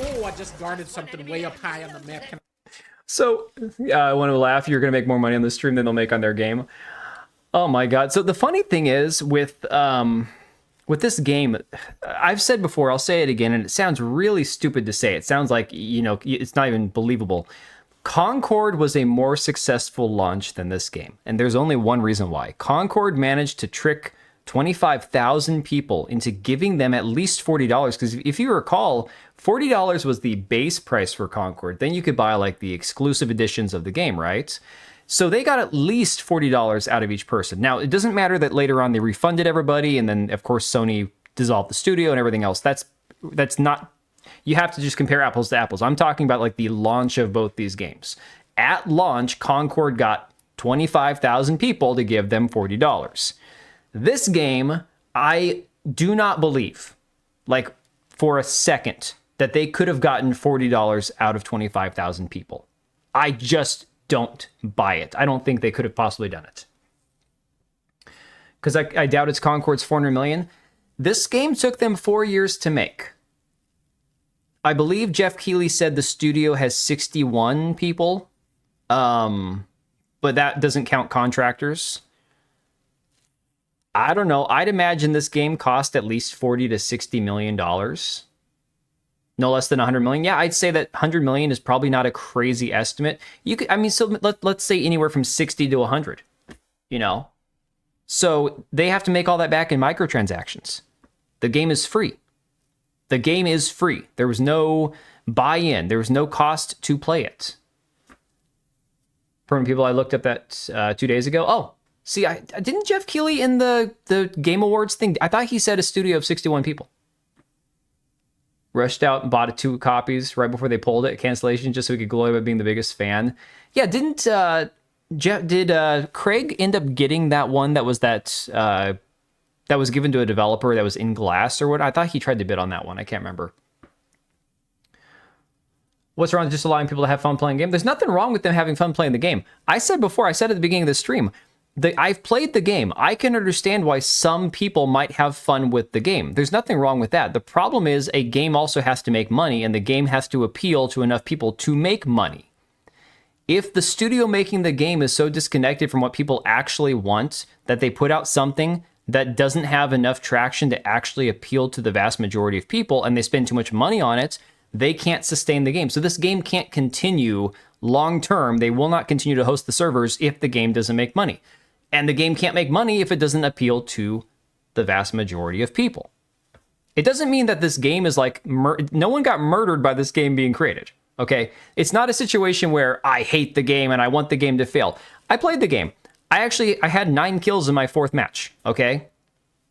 Oh, I just guarded something way up high on the map. So, yeah, I want to laugh. You're going to make more money on the stream than they'll make on their game. Oh my god. So the funny thing is with this game, I've said before, I'll say it again, and it sounds really stupid to say. It sounds like, you know, it's not even believable. Concord was a more successful launch than this game, and there's only one reason why. Concord managed to trick 25,000 people into giving them at least $40, because if you recall, $40 was the base price for Concord. Then you could buy like the exclusive editions of the game, right? So they got at least $40 out of each person. Now, it doesn't matter that later on they refunded everybody, and then of course Sony dissolved the studio and everything else. That's not, you have to just compare apples to apples. I'm talking about like the launch of both these games. At launch, Concord got 25,000 people to give them $40. This game, I do not believe, like for a second, that they could have gotten $40 out of 25,000 people. I just don't buy it. I don't think they could have possibly done it. Because I doubt it's Concord's 400 million. This game took them 4 years to make. I believe Jeff Keighley said the studio has 61 people. But that doesn't count contractors. I don't know. I'd imagine this game cost at least $40 to $60 million. No less than 100 million. Yeah, I'd say that 100 million is probably not a crazy estimate. You could, I mean, so let's say anywhere from 60 to 100, you know? So they have to make all that back in microtransactions. The game is free. The game is free. There was no buy-in. There was no cost to play it. From people I looked up that 2 days ago. Oh, see, didn't Jeff Keighley in the Game Awards thing, I thought he said a studio of 61 people. Rushed out and bought 2 copies right before they pulled it, cancellation, just so he could glory about being the biggest fan. Yeah, did Craig end up getting that one that was that was given to a developer that was in glass or what? I thought he tried to bid on that one. I can't remember. What's wrong with just allowing people to have fun playing the game? There's nothing wrong with them having fun playing the game. I said before, I said at the beginning of the stream, I've played the game. I can understand why some people might have fun with the game. There's nothing wrong with that. The problem is a game also has to make money, and the game has to appeal to enough people to make money. If the studio making the game is so disconnected from what people actually want that they put out something that doesn't have enough traction to actually appeal to the vast majority of people, and they spend too much money on it, they can't sustain the game. So this game can't continue long term. They will not continue to host the servers if the game doesn't make money. And the game can't make money if it doesn't appeal to the vast majority of people. It doesn't mean that this game is like, no one got murdered by this game being created, okay? It's not a situation where I hate the game and I want the game to fail. I played the game. I had 9 kills in my 4th match, okay?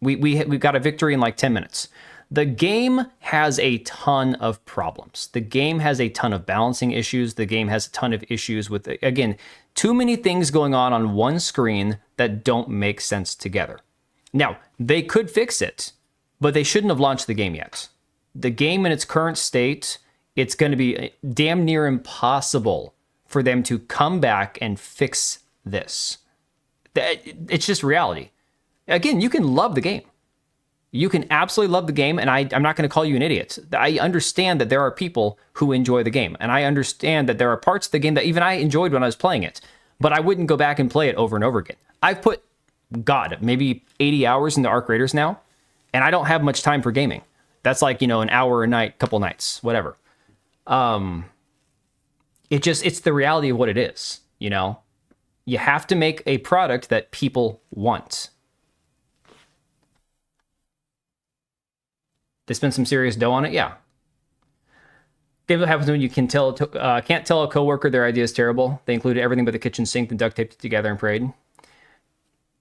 We got a victory in like 10 minutes. The game has a ton of problems. The game has a ton of balancing issues. The game has a ton of issues with, again, too many things going on one screen that don't make sense together. Now, they could fix it, but they shouldn't have launched the game yet. The game in its current state, it's going to be damn near impossible for them to come back and fix this. It's just reality. Again, you can love the game. You can absolutely love the game, and I'm not going to call you an idiot. I understand that there are people who enjoy the game, and I understand that there are parts of the game that even I enjoyed when I was playing it, but I wouldn't go back and play it over and over again. I've put, God, maybe 80 hours into Arc Raiders now, and I don't have much time for gaming. That's like, an hour a night, couple nights, whatever. It's the reality of what it is, You have to make a product that people want. They spend some serious dough on it, yeah. Game what happens when you can't tell a coworker their idea is terrible. They included everything but the kitchen sink and duct taped it together and prayed.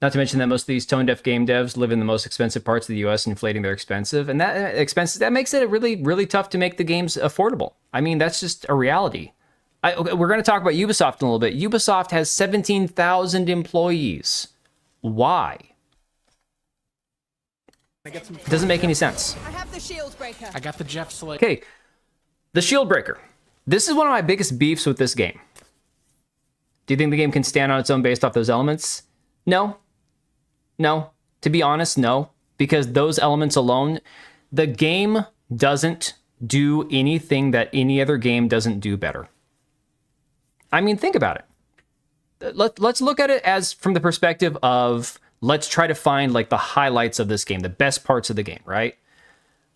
Not to mention that most of these tone-deaf game devs live in the most expensive parts of the U.S., inflating their expensive, and that makes it really, really tough to make the games affordable. I mean, that's just a reality. We're going to talk about Ubisoft in a little bit. Ubisoft has 17,000 employees. Why? It doesn't make any sense. I have the shield breaker. I got the Jeff Slate. Okay, the shield breaker. This is one of my biggest beefs with this game. Do you think the game can stand on its own based off those elements? No. No. To be honest, no. Because those elements alone, the game doesn't do anything that any other game doesn't do better. I mean, think about it. Let's look at it as from the perspective of, let's try to find like the highlights of this game, the best parts of the game, right?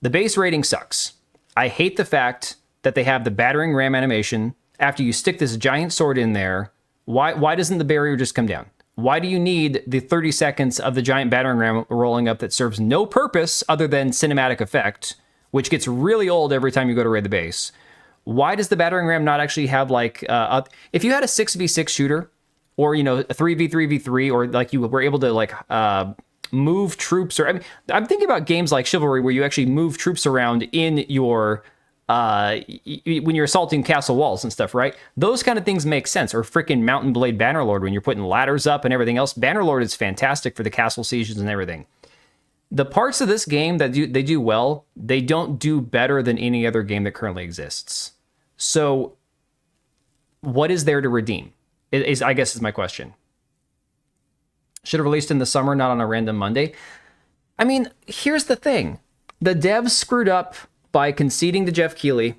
The base rating sucks. I hate the fact that they have the battering ram animation. After you stick this giant sword in there, why doesn't the barrier just come down? Why do you need the 30 seconds of the giant battering ram rolling up that serves no purpose other than cinematic effect, which gets really old every time you go to raid the base? Why does the battering ram not actually have like, if you had a 6v6 shooter, or, you know, a 3v3v3, or like you were able to like move troops, or I mean, I'm thinking about games like Chivalry where you actually move troops around in your, when you're assaulting castle walls and stuff, right? Those kind of things make sense. Or freaking Mountain Blade Bannerlord when you're putting ladders up and everything else. Bannerlord is fantastic for the castle sieges and everything. The parts of this game that they do well, they don't do better than any other game that currently exists. So what is there to redeem? I guess is my question. Should have released in the summer, not on a random Monday. I mean, here's the thing. The devs screwed up by conceding to Jeff Keighley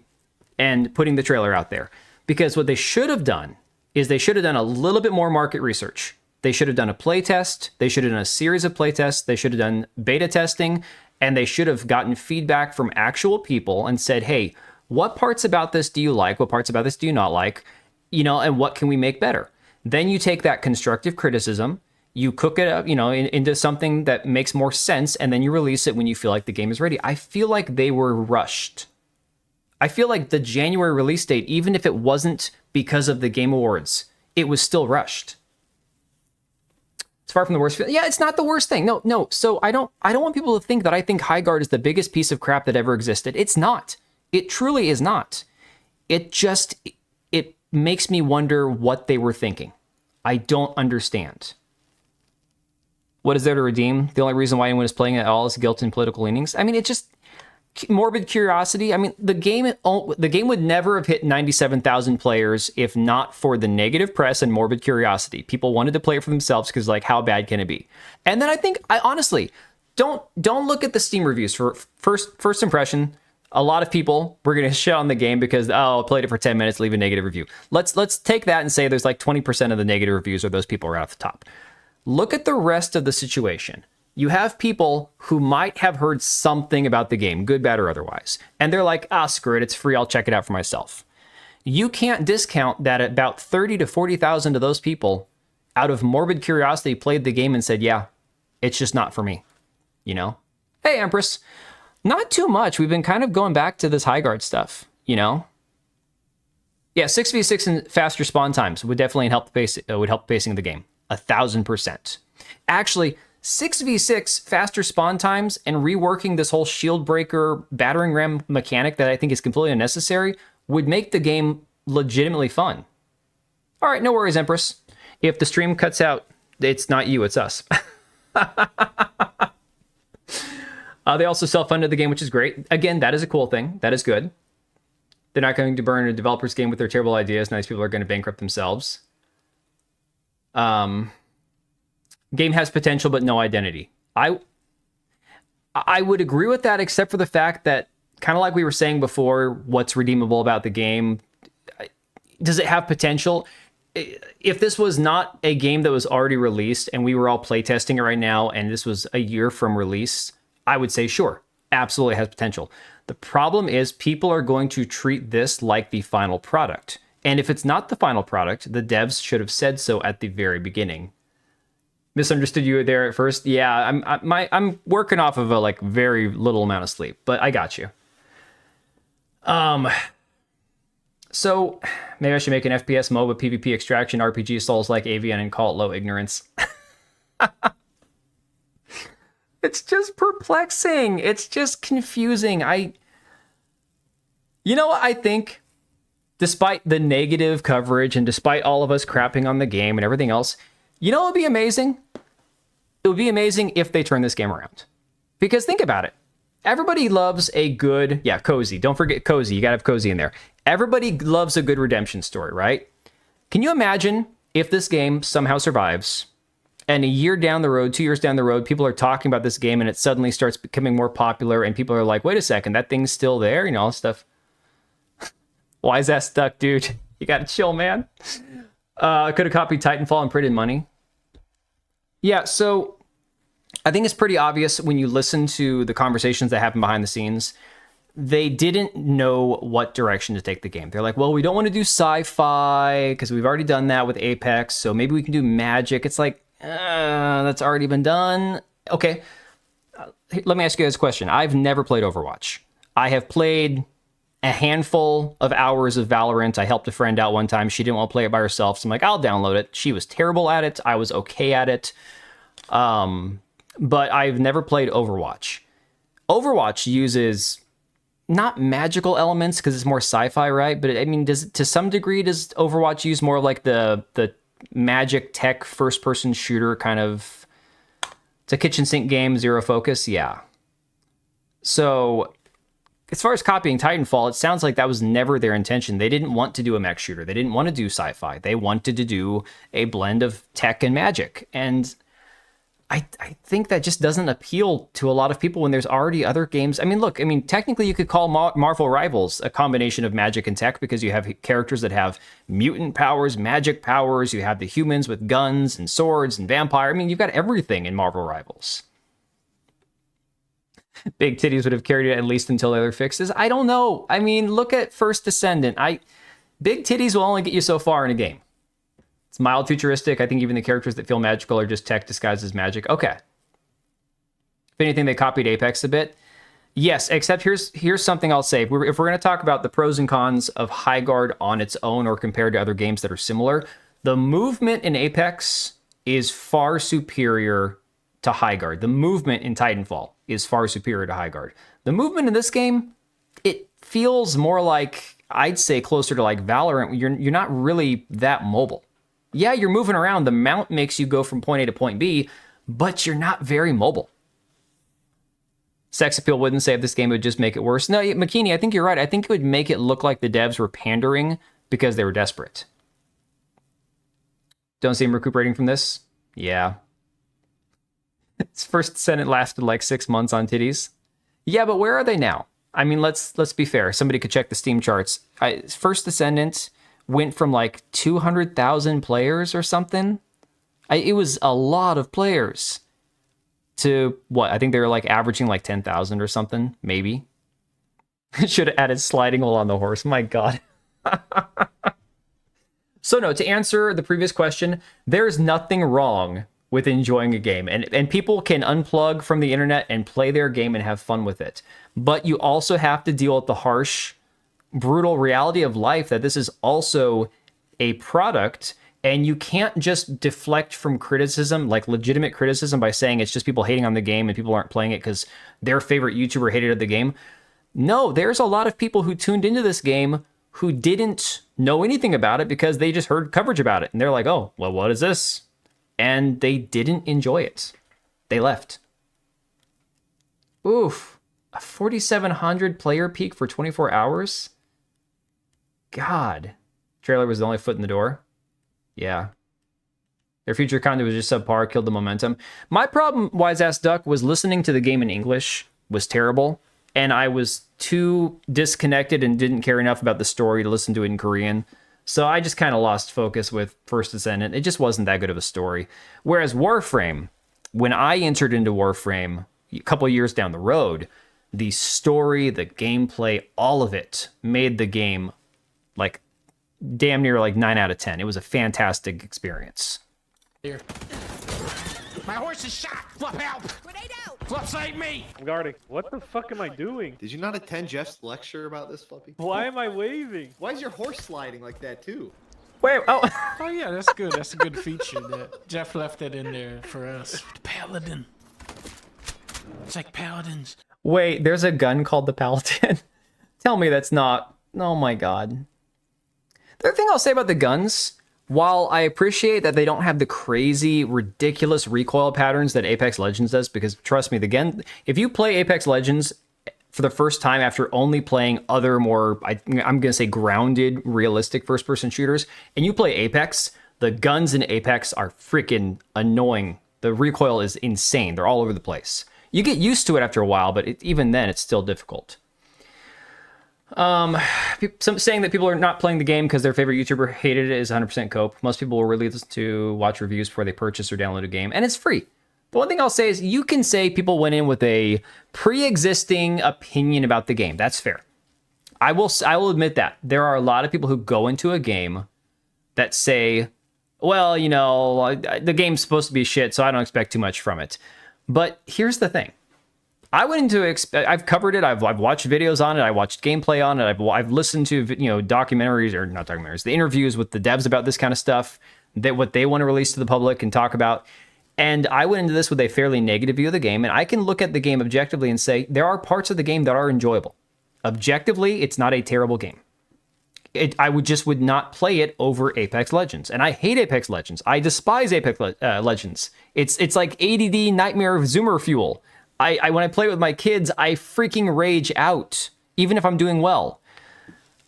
and putting the trailer out there. Because what they should have done is they should have done a little bit more market research. They should have done a play test. They should have done a series of play tests. They should have done beta testing. And they should have gotten feedback from actual people and said, hey, what parts about this do you like? What parts about this do you not like? You know, and what can we make better? Then you take that constructive criticism, you cook it up, you know, into something that makes more sense, and then you release it when you feel like the game is ready. I feel like they were rushed. I feel like the January release date, even if it wasn't because of the Game Awards, it was still rushed. It's far from the worst. Yeah, it's not the worst thing. No. So I don't want people to think that I think Highguard is the biggest piece of crap that ever existed. It's not. It truly is not. It makes me wonder what they were thinking. I don't understand. What is there to redeem? The only reason why anyone is playing it at all is guilt and political leanings. I mean, it's just morbid curiosity. I mean, the game would never have hit 97,000 players if not for the negative press and morbid curiosity. People wanted to play it for themselves because, like, how bad can it be? And then I honestly don't look at the Steam reviews for first impression. A lot of people were going to shit on the game because, oh, I played it for 10 minutes, leave a negative review. Let's take that and say there's like 20% of the negative reviews are those people right off the top. Look at the rest of the situation. You have people who might have heard something about the game, good, bad, or otherwise. And they're like, screw it, it's free, I'll check it out for myself. You can't discount that about 30 to 40,000 of those people, out of morbid curiosity, played the game and said, yeah, it's just not for me. You know? Hey, Empress. Not too much. We've been kind of going back to this Highguard stuff, you know? Yeah, 6v6 and faster spawn times would definitely help the pacing of the game. 1,000%. Actually, 6v6 faster spawn times and reworking this whole shield breaker battering ram mechanic that I think is completely unnecessary would make the game legitimately fun. All right, no worries, Empress. If the stream cuts out, it's not you, it's us. They also self-funded the game, which is great. Again, that is a cool thing. That is good. They're not going to burn a developer's game with their terrible ideas. Nice people are going to bankrupt themselves. Game has potential, but no identity. I would agree with that, except for the fact that, kind of like we were saying before, what's redeemable about the game? Does it have potential? If this was not a game that was already released and we were all playtesting it right now, and this was a year from release, I would say, sure, absolutely has potential. The problem is people are going to treat this like the final product. And if it's not the final product, the devs should have said so at the very beginning. Misunderstood you there at first. Yeah, I'm working off of a like very little amount of sleep, but I got you. So maybe I should make an FPS MOBA PvP extraction RPG Souls like Avian and call it Low Ignorance. It's just perplexing. It's just confusing. You know what I think? Despite the negative coverage and despite all of us crapping on the game and everything else, you know what would be amazing? It would be amazing if they turn this game around. Because think about it. Everybody loves a good, cozy. Don't forget cozy. You gotta have cozy in there. Everybody loves a good redemption story, right? Can you imagine if this game somehow survives, and a year down the road, 2 years down the road, people are talking about this game and it suddenly starts becoming more popular and people are like, wait a second, that thing's still there, all this stuff. Why is that stuck, dude? You gotta chill, man. I could have copied Titanfall and printed money. Yeah, so I think it's pretty obvious when you listen to the conversations that happen behind the scenes. They didn't know what direction to take the game. They're like, well, we don't want to do sci-fi because we've already done that with Apex, so maybe we can do magic. It's like, that's already been done. Okay, let me ask you guys a question. I've never played Overwatch. I have played a handful of hours of Valorant. I helped a friend out one time. She didn't want to play it by herself, so I'm like, I'll download it. She was terrible at it. I was okay at it. But I've never played Overwatch. Overwatch uses not magical elements because it's more sci-fi, right? But I mean, to some degree, does Overwatch use more like the magic tech first-person shooter kind of? It's a kitchen sink game, zero focus, yeah. So as far as copying Titanfall, it sounds like that was never their intention. They didn't want to do a mech shooter. They didn't want to do sci-fi. They wanted to do a blend of tech and magic. And I think that just doesn't appeal to a lot of people when there's already other games. I mean, look, technically you could call Marvel Rivals a combination of magic and tech because you have characters that have mutant powers, magic powers. You have the humans with guns and swords and vampire. I mean, you've got everything in Marvel Rivals. Big titties would have carried it at least until other fixes. I don't know. I mean, look at First Descendant. Big titties will only get you so far in a game. It's mild futuristic. I think even the characters that feel magical are just tech disguised as magic. Okay. If anything, they copied Apex a bit. Yes, except here's something I'll say. If we're going to talk about the pros and cons of Highguard on its own or compared to other games that are similar, the movement in Apex is far superior to Highguard. The movement in Titanfall is far superior to Highguard. The movement in this game, it feels more like, I'd say closer to like Valorant. You're not really that mobile. Yeah, you're moving around. The mount makes you go from point A to point B, but you're not very mobile. Sex appeal wouldn't say if this game would just make it worse. No, McKinney, I think you're right. I think it would make it look like the devs were pandering because they were desperate. Don't see him recuperating from this? Yeah. His first Senate lasted like 6 months on titties. Yeah, but where are they now? I mean, let's be fair. Somebody could check the Steam charts. First Descendant went from like 200,000 players or something. It was a lot of players to what? I think they were like averaging like 10,000 or something, maybe. Should have added sliding while on the horse. My God. So no, to answer the previous question, there's nothing wrong with enjoying a game. And people can unplug from the internet and play their game and have fun with it. But you also have to deal with the harsh, brutal reality of life that this is also a product, and you can't just deflect from criticism, like legitimate criticism, by saying it's just people hating on the game and people aren't playing it because their favorite YouTuber hated the game. No, there's a lot of people who tuned into this game who didn't know anything about it because they just heard coverage about it. And they're like, oh, well, what is this? And they didn't enjoy it. They left. Oof. A 4,700 player peak for 24 hours? God. Trailer was the only foot in the door. Yeah. Their future content was just subpar, killed the momentum. My problem, Wise Ass Duck, was listening to the game in English was terrible. And I was too disconnected and didn't care enough about the story to listen to it in Korean. So I just kind of lost focus with First Descendant. It just wasn't that good of a story. Whereas Warframe, when I entered into Warframe a couple years down the road, the story, the gameplay, all of it made the game like damn near like 9 out of 10. It was a fantastic experience. Here. My horse is shot! Fluff, help! Fluff, save me! I'm guarding. What the fuck am I doing? Did you not attend Jeff's lecture about this, Fluffy? Why am I waving? Why is your horse sliding like that, too? Wait, oh. Oh yeah, that's good. That's a good feature that Jeff left it in there for us. The Paladin. It's like Paladins. Wait, there's a gun called the Paladin. Tell me that's not... Oh my God. The other thing I'll say about the guns, while I appreciate that they don't have the crazy, ridiculous recoil patterns that Apex Legends does, because trust me, if you play Apex Legends for the first time after only playing other more, I'm going to say grounded, realistic first-person shooters, and you play Apex, The guns in Apex are freaking annoying. The recoil is insane. They're all over the place. You get used to it after a while, but even then, it's still difficult. Some saying that people are not playing the game because their favorite YouTuber hated it is 100% cope. Most people will really listen to watch reviews before they purchase or download a game, and it's free. The one thing I'll say is you can say people went in with a pre-existing opinion about the game. That's fair. I will admit that. There are a lot of people who go into a game that say, well, you know, the game's supposed to be shit, so I don't expect too much from it. But here's the thing. I went into I've covered it. I've watched videos on it. I watched gameplay on it. I've listened to, you know, documentaries, or not documentaries, the interviews with the devs about this kind of stuff, that what they want to release to the public and talk about. And I went into this with a fairly negative view of the game, and I can look at the game objectively and say there are parts of the game that are enjoyable. Objectively, it's not a terrible game. I would not play it over Apex Legends, and I hate Apex Legends. I despise Apex Legends. It's like ADD nightmare of Zoomer fuel. When I play it with my kids, I freaking rage out, even if I'm doing well.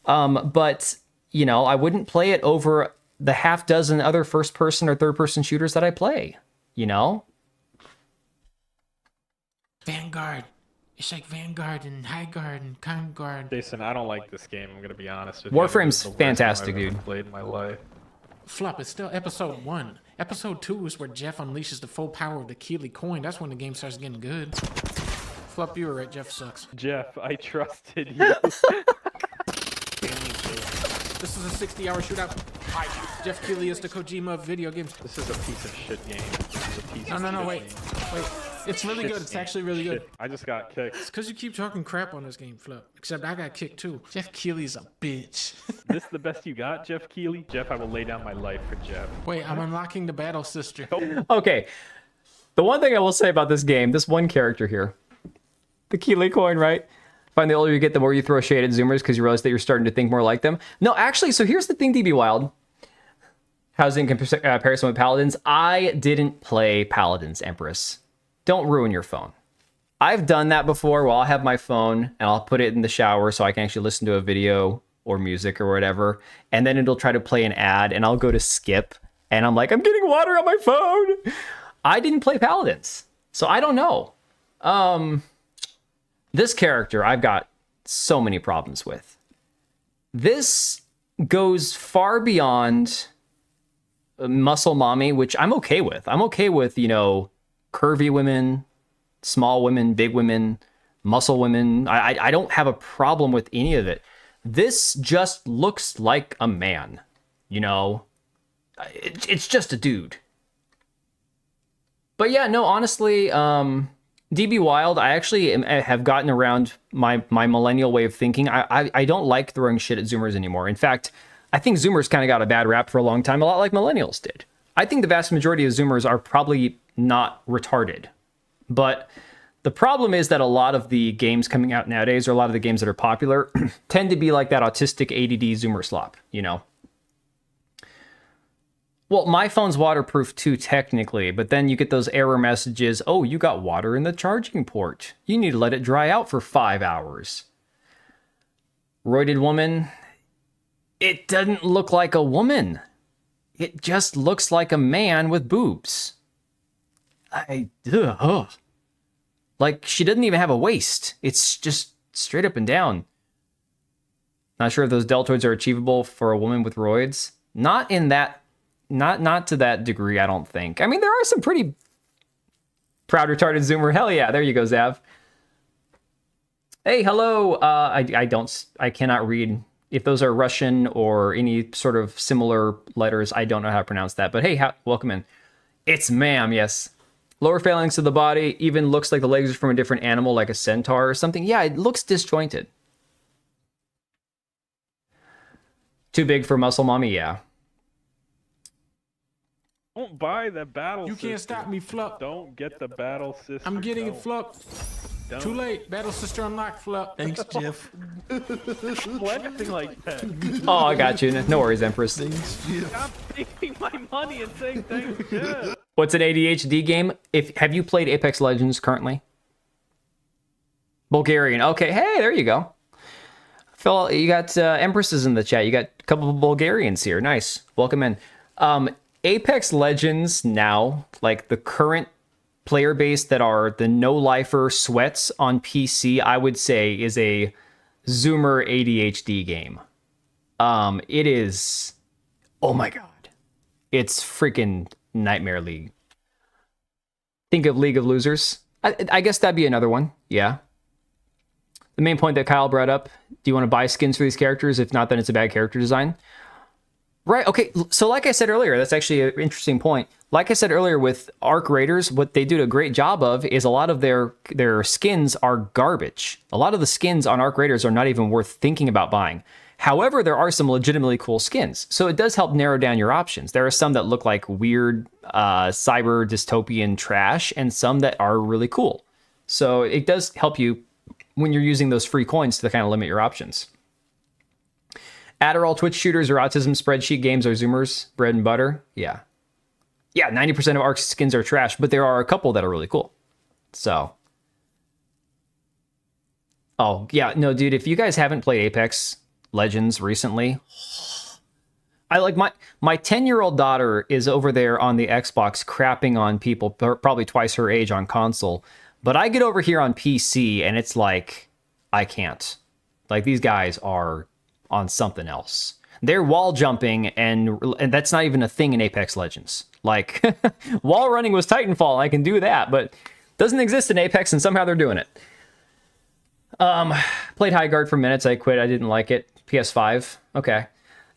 But you know, I wouldn't play it over the half dozen other first-person or third-person shooters that I play. You know, Vanguard. It's like Vanguard and Highguard and Concord. Jason, I don't like this game. I'm gonna be honest with you. Warframe's It's the worst fantastic, game I've ever dude. Played in my life. Flop, it's still episode 1. Episode 2 is where Jeff unleashes the full power of the Keeley coin. That's when the game starts getting good. Flop, you were right. Jeff sucks. Jeff, I trusted you. This is a 60-hour shootout. Jeff Keighley is the Kojima of video games. This is a piece of shit game. This is a piece No, of no, no, shit wait. game. Wait. It's really good. It's actually really good. Shit. I just got kicked. It's because you keep talking crap on this game, Flop. Except I got kicked too. Jeff Keighley's a bitch. This the best you got, Jeff Keighley? Jeff, I will lay down my life for Jeff. Wait, I'm unlocking the battle sister. Okay. The one thing I will say about this game, this one character here, the Keeley coin, right? Find the older you get, the more you throw shade at Zoomers because you realize that you're starting to think more like them. No, actually, so here's the thing, DB Wild. How's it in comparison with Paladins? I didn't play Paladins, Empress. Don't ruin your phone. I've done that before. Well, I'll have my phone and I'll put it in the shower so I can actually listen to a video or music or whatever. And then it'll try to play an ad and I'll go to skip. And I'm like, I'm getting water on my phone. I didn't play Paladins, so I don't know. This character I've got so many problems with. This goes far beyond muscle mommy, which I'm okay with. I'm okay with, you know, curvy women, small women, big women, muscle women. I don't have a problem with any of it. This just looks like a man, you know? It's just a dude. But yeah, no, honestly, DB Wild, I actually have gotten around my millennial way of thinking. I don't like throwing shit at Zoomers anymore. In fact, I think Zoomers kind of got a bad rap for a long time, a lot like millennials did. I think the vast majority of Zoomers are probably not retarded. But the problem is that a lot of the games coming out nowadays, or a lot of the games that are popular, tend to be like that autistic ADD Zoomer slop, you know? Well, my phone's waterproof too, technically, but then you get those error messages, oh, you got water in the charging port. You need to let it dry out for 5 hours. Roided woman, it doesn't look like a woman. It just looks like a man with boobs. Like, she doesn't even have a waist. It's just straight up and down. Not sure if those deltoids are achievable for a woman with roids. Not in that... Not to that degree, I don't think. I mean, there are some pretty proud retarded Zoomer. Hell yeah, there you go, Zav. Hey, hello. I cannot read. If those are Russian or any sort of similar letters, I don't know how to pronounce that. But hey, welcome in. It's ma'am, yes. Lower phalanx of the body even looks like the legs are from a different animal, like a centaur or something. Yeah, it looks disjointed. Too big for muscle mommy, yeah. Don't buy the battle You system. can't stop me, Flop. Don't get the battle system. I'm getting it, Don't. Flop. Don't. Too late. Battle sister unlocked, Flop. Thanks, Jeff. Anything like that. Oh, I got you. No worries, Empress. Stop taking my money and saying thanks, Jeff. What's an ADHD game? Have you played Apex Legends currently? Bulgarian. Okay, hey, there you go. Phil, you got Empresses in the chat. You got a couple of Bulgarians here. Nice. Welcome in. Apex Legends now, like the current player base that are the no-lifer sweats on PC, I would say is a Zoomer ADHD game. It is, oh my god, it's freaking Nightmare League. Think of League of Losers. I guess that'd be another one. Yeah. The main point that Kyle brought up, do you want to buy skins for these characters? If not, then it's a bad character design. Right, okay, so like I said earlier, that's actually an interesting point. Like I said earlier with Arc Raiders, what they do a great job of is a lot of their skins are garbage. A lot of the skins on Arc Raiders are not even worth thinking about buying. However, there are some legitimately cool skins, so it does help narrow down your options. There are some that look like weird cyber dystopian trash, and some that are really cool. So it does help you when you're using those free coins to kind of limit your options. Adderall Twitch shooters or autism spreadsheet games are Zoomers, bread and butter. Yeah. Yeah, 90% of Arc skins are trash, but there are a couple that are really cool. So. Oh, yeah. No, dude, if you guys haven't played Apex Legends recently, I like my 10-year-old daughter is over there on the Xbox crapping on people probably twice her age on console. But I get over here on PC and it's like, I can't. Like, these guys are on something else. They're wall jumping, and that's not even a thing in Apex Legends. Like, wall running was Titanfall, I can do that, but doesn't exist in Apex, and somehow they're doing it. Played Highguard for minutes, I quit, I didn't like it. PS5, okay.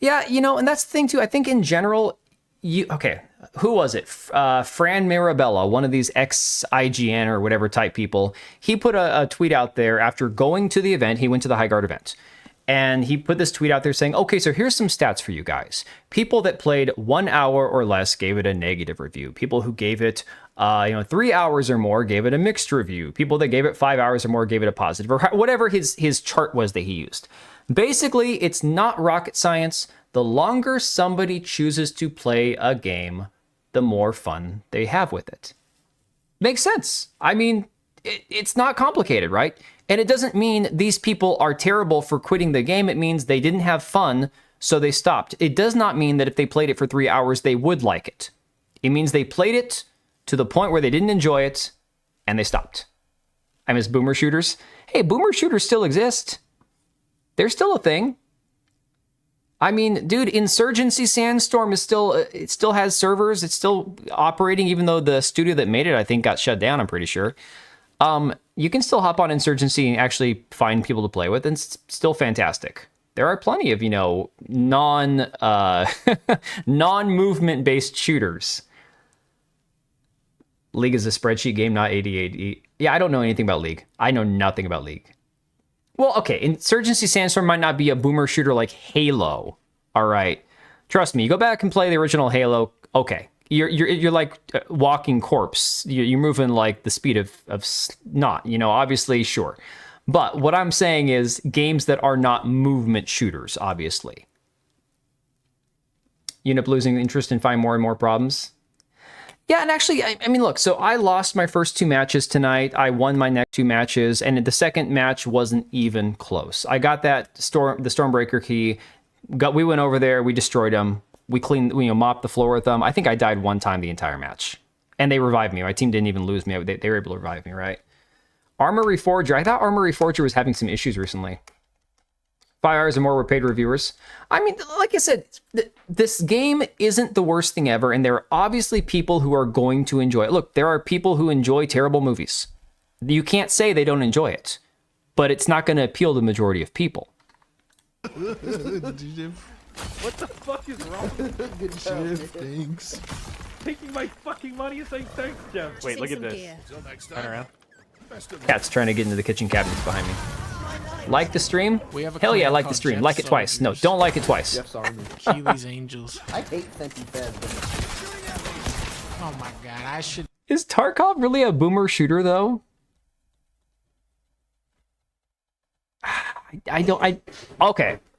Yeah, you know, and that's the thing too, I think in general, okay, who was it? Fran Mirabella, one of these ex-IGN or whatever type people, he put a tweet out there after going to the event. He went to the Highguard event. And he put this tweet out there saying, okay, so here's some stats for you guys. People that played 1 hour or less gave it a negative review. People who gave it 3 hours or more gave it a mixed review. People that gave it 5 hours or more gave it a positive, or whatever his chart was that he used. Basically, it's not rocket science. The longer somebody chooses to play a game, the more fun they have with it. Makes sense. I mean, it's not complicated, right? And it doesn't mean these people are terrible for quitting the game. It means they didn't have fun, so they stopped. It does not mean that if they played it for 3 hours, they would like it. It means they played it to the point where they didn't enjoy it, and they stopped. I miss boomer shooters. Hey, boomer shooters still exist. They're still a thing. I mean, dude, Insurgency Sandstorm is it still has servers. It's still operating, even though the studio that made it, I think, got shut down, I'm pretty sure. You can still hop on Insurgency and actually find people to play with, and it's still fantastic. There are plenty of, non-movement based shooters. League is a spreadsheet game, not 88. Yeah, I don't know anything about League. I know nothing about League. Well, okay, Insurgency Sandstorm might not be a boomer shooter like Halo. All right, trust me. You go back and play the original Halo. Okay. You're like a walking corpse. You're moving like the speed of not, obviously, sure. But what I'm saying is games that are not movement shooters, obviously. You end up losing interest and find more and more problems. Yeah, and actually, I mean, look, so I lost my first 2 matches tonight. I won my next 2 matches, and the second match wasn't even close. I got the Stormbreaker key. We went over there, we destroyed them. We cleaned, mopped the floor with them. I think I died 1 time the entire match. And they revived me. My team didn't even lose me. They were able to revive me, right? Armory Forger. I thought Armory Forger was having some issues recently. 5 hours or more were paid reviewers. I mean, like I said, this game isn't the worst thing ever. And there are obviously people who are going to enjoy it. Look, there are people who enjoy terrible movies. You can't say they don't enjoy it. But it's not going to appeal to the majority of people. What the fuck is wrong? Good job, thanks. Taking my fucking money and saying thanks, Jeff. Wait, look at this. Turn around. Cat's trying to get into the kitchen cabinets behind me. Like the stream? We have a Hell yeah, command like the called stream. Jet Like it twice. No, Soldiers. don't like it twice. Jeff's army. Keely's Angels. I hate Centipede. Oh my god, I should. Is Tarkov really a boomer shooter, though?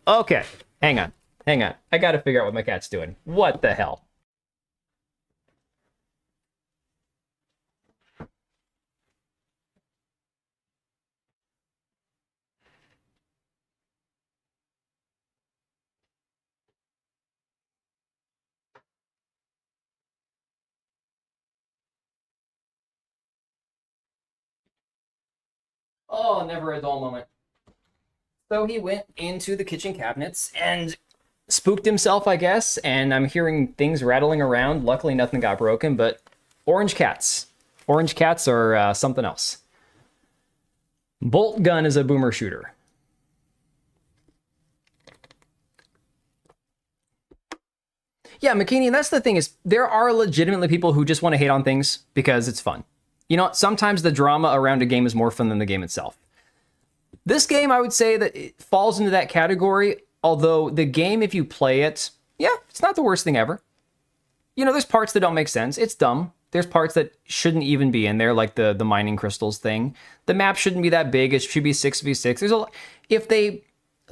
Okay. Hang on. I gotta figure out what my cat's doing. What the hell? Oh, never a dull moment. So he went into the kitchen cabinets and spooked himself, I guess, and I'm hearing things rattling around. Luckily, nothing got broken, but orange cats. Orange cats are something else. Bolt gun is a boomer shooter. Yeah, McKinney, and that's the thing is there are legitimately people who just want to hate on things because it's fun. You know, sometimes the drama around a game is more fun than the game itself. This game, I would say that it falls into that category, although the game, if you play it, yeah, it's not the worst thing ever. You know, there's parts that don't make sense. It's dumb. There's parts that shouldn't even be in there, like the mining crystals thing. The map shouldn't be that big. It should be 6v6. There's a lot. If they,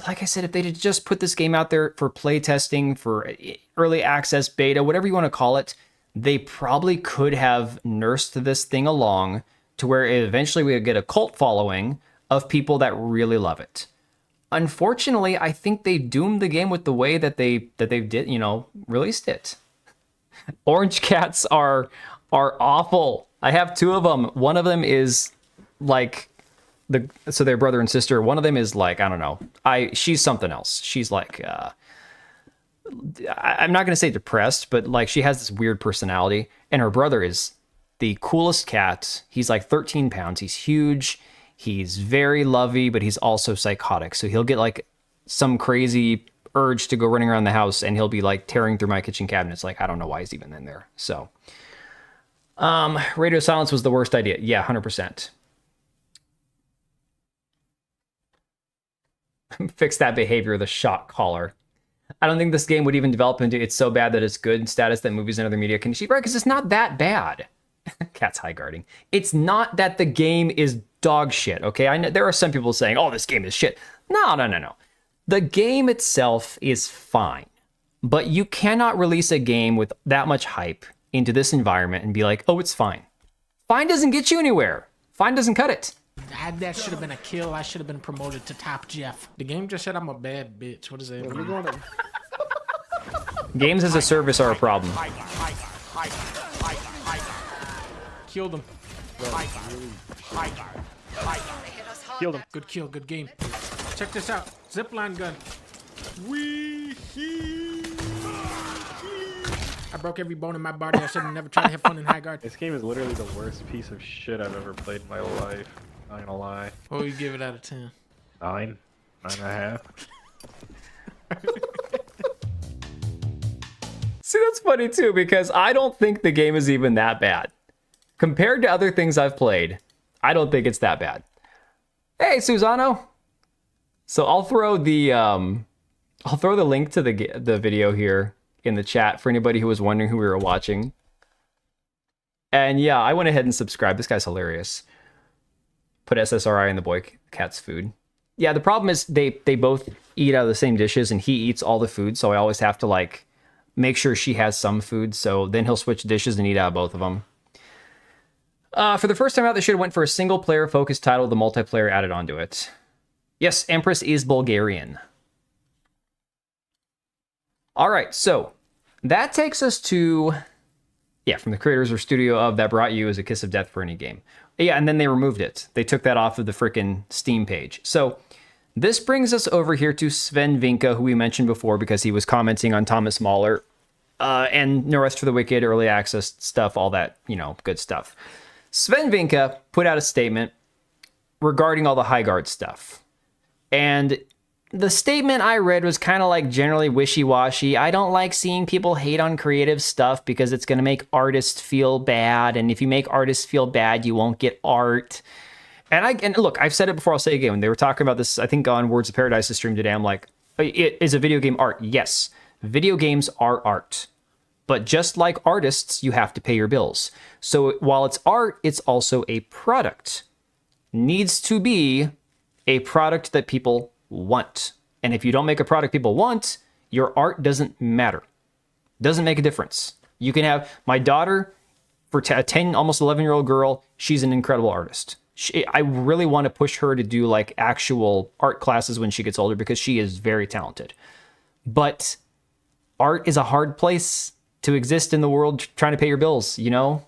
like I said, if they had just put this game out there for play testing, for early access, beta, whatever you want to call it, they probably could have nursed this thing along to where eventually we would get a cult following of people that really love it. Unfortunately, I think they doomed the game with the way that they did, you know, released it. Orange cats are awful. I have two of them. One of them is like so they're brother and sister. One of them is like, I don't know. She's something else. She's like I'm not going to say depressed, but like she has this weird personality, and her brother is the coolest cat. He's like 13 pounds. He's huge. He's very lovey, but he's also psychotic. So he'll get like some crazy urge to go running around the house, and he'll be like tearing through my kitchen cabinets. Like, I don't know why he's even in there. So, radio silence was the worst idea. Yeah, 100%. Fix that behavior of the shot caller. I don't think this game would even develop into it's so bad that it's good status that movies and other media can achieve, right? Because it's not that bad. Cat's high guarding. It's not that the game is dog shit, okay? I know there are some people saying, oh, this game is shit. No. The game itself is fine, but you cannot release a game with that much hype into this environment and be like, oh, it's fine. Fine doesn't get you anywhere. Fine doesn't cut it. That should have been a kill. I should have been promoted to Top Jeff. The game just said I'm a bad bitch. What does that mean? Games as a service are a problem. Killed him. Killed him. Good kill, good game. Check this out. Zipline gun. Wee hee. I broke every bone in my body. I should have never tried to have fun in Highguard. This game is literally the worst piece of shit I've ever played in my life. Not gonna lie. What would you give it out of 10? 9. 9.5. See, that's funny too, because I don't think the game is even that bad. Compared to other things I've played, I don't think it's that bad. Hey, Susano. So I'll throw the link to the video here in the chat for anybody who was wondering who we were watching. And yeah, I went ahead and subscribed. This guy's hilarious. Put SSRI in the boy cat's food. Yeah, the problem is they both eat out of the same dishes, and he eats all the food, so I always have to like make sure she has some food. So then he'll switch dishes and eat out of both of them. For the first time out, they should have went for a single-player focused title, the multiplayer added onto it. Yes, Empress is Bulgarian. All right, so that takes us to, yeah, from the creators or studio of that brought you as a kiss of death for any game. Yeah, and then they removed it. They took that off of the frickin' Steam page. So this brings us over here to Sven Vinka, who we mentioned before because he was commenting on Thomas Mahler and No Rest for the Wicked, early access stuff, all that, you know, good stuff. Sven Vinka put out a statement regarding all the Highguard stuff. And the statement I read was kind of like generally wishy-washy. I don't like seeing people hate on creative stuff because it's going to make artists feel bad. And if you make artists feel bad, you won't get art. And look, I've said it before, I'll say it again. When they were talking about this, I think on Words of Paradise's stream today, I'm like, is a video game art? Yes, video games are art. But just like artists, you have to pay your bills. So while it's art, it's also a product. Needs to be a product that people want. And if you don't make a product people want, your art doesn't matter. Doesn't make a difference. You can have my daughter, for a 10, almost 11-year-old girl, she's an incredible artist. I really want to push her to do like actual art classes when she gets older because she is very talented. But art is a hard place to exist in the world trying to pay your bills, you know?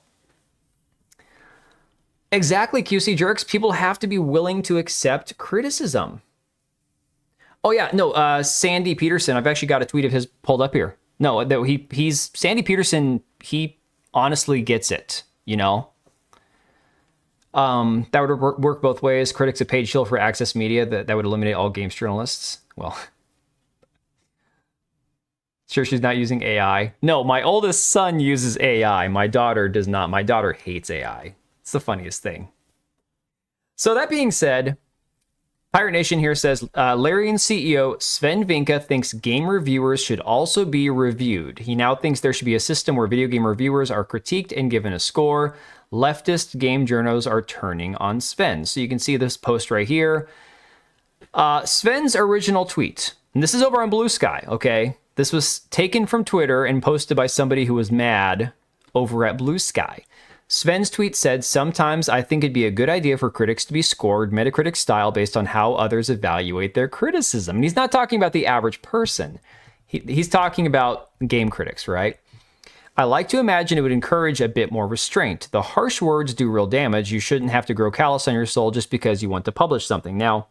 Exactly, QC Jerks. People have to be willing to accept criticism. Oh yeah, no, Sandy Peterson. I've actually got a tweet of his pulled up here. No, he's Sandy Peterson. He honestly gets it. You know, that would work both ways. Critics a paid shield for access media. That would eliminate all games journalists. Well, sure, she's not using AI. No, my oldest son uses AI. My daughter does not. My daughter hates AI. It's the funniest thing. So that being said, Pirate Nation here says, Larian CEO Sven Vinka thinks game reviewers should also be reviewed. He now thinks there should be a system where video game reviewers are critiqued and given a score. Leftist game journos are turning on Sven. So you can see this post right here. Sven's original tweet, and this is over on Blue Sky, okay? This was taken from Twitter and posted by somebody who was mad over at Blue Sky. Sven's tweet said, sometimes I think it'd be a good idea for critics to be scored Metacritic style based on how others evaluate their criticism. And he's not talking about the average person. He's talking about game critics, right? I like to imagine it would encourage a bit more restraint. The harsh words do real damage. You shouldn't have to grow callous on your soul just because you want to publish something. Now,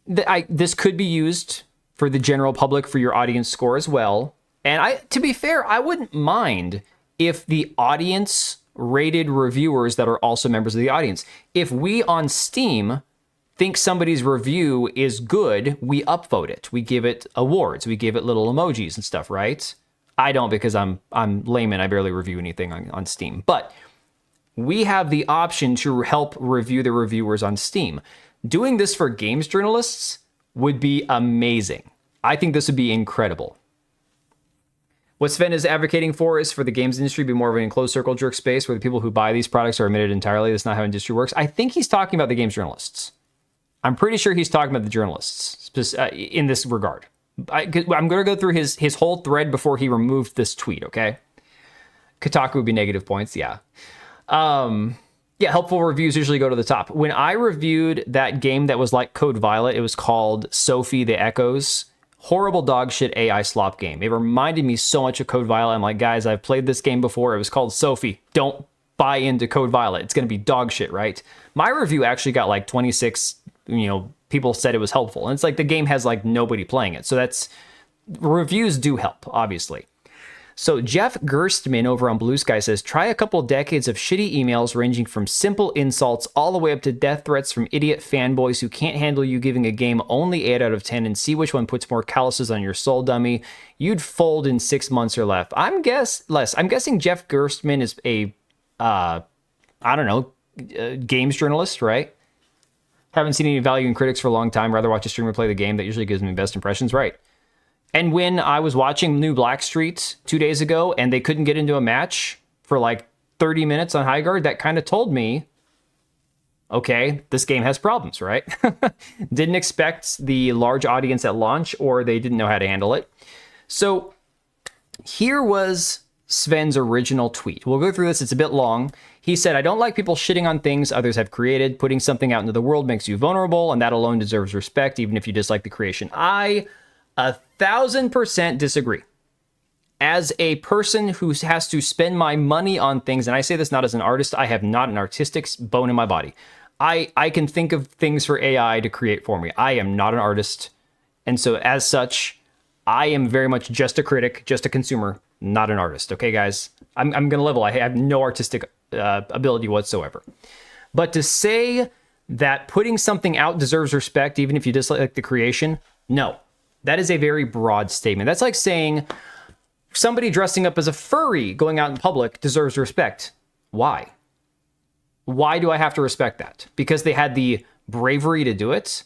this could be used for the general public for your audience score as well. And to be fair, I wouldn't mind if the audience rated reviewers that are also members of the audience. If we on Steam think somebody's review is good, we upvote it. We give it awards. We give it little emojis and stuff, right? I don't, because I'm layman. I barely review anything on Steam. But we have the option to help review the reviewers on Steam. Doing this for games journalists would be amazing. I think this would be incredible. What Sven is advocating for is for the games industry to be more of an enclosed circle jerk space where the people who buy these products are omitted entirely. That's not how industry works. I think he's talking about the games journalists. I'm pretty sure he's talking about the journalists in this regard. I'm going to go through his whole thread before he removed this tweet, okay? Kotaku would be negative points, yeah. Yeah, helpful reviews usually go to the top. When I reviewed that game that was like Code Violet, it was called Sophie the Echoes. Horrible dog shit AI slop game. It reminded me so much of Code Violet. I'm like, guys, I've played this game before. It was called Sophie. Don't buy into Code Violet. It's going to be dog shit, right? My review actually got like 26, people said it was helpful. And it's like the game has like nobody playing it. So reviews do help, obviously. So Jeff Gerstmann over on Blue Sky says, try a couple decades of shitty emails ranging from simple insults all the way up to death threats from idiot fanboys who can't handle you giving a game only 8 out of 10 and see which one puts more calluses on your soul, dummy. You'd fold in 6 months or less. I'm guessing Jeff Gerstmann is a, games journalist, right? Haven't seen any value in critics for a long time. Rather watch a streamer play the game. That usually gives me best impressions, right? And when I was watching New Blackstreet 2 days ago and they couldn't get into a match for like 30 minutes on Highguard, that kind of told me, okay, this game has problems, right? Didn't expect the large audience at launch, or they didn't know how to handle it. So here was Sven's original tweet. We'll go through this. It's a bit long. He said, I don't like people shitting on things others have created. Putting something out into the world makes you vulnerable, and that alone deserves respect, even if you dislike the creation. I 1,000% disagree. As a person who has to spend my money on things, and I say this not as an artist, I have not an artistic bone in my body. I can think of things for AI to create for me. I am not an artist. And so as such, I am very much just a critic, just a consumer, not an artist. Okay, guys? I'm going to level. I have no artistic ability whatsoever. But to say that putting something out deserves respect, even if you dislike the creation, no. That is a very broad statement. That's like saying somebody dressing up as a furry going out in public deserves respect. Why? Why do I have to respect that? Because they had the bravery to do it?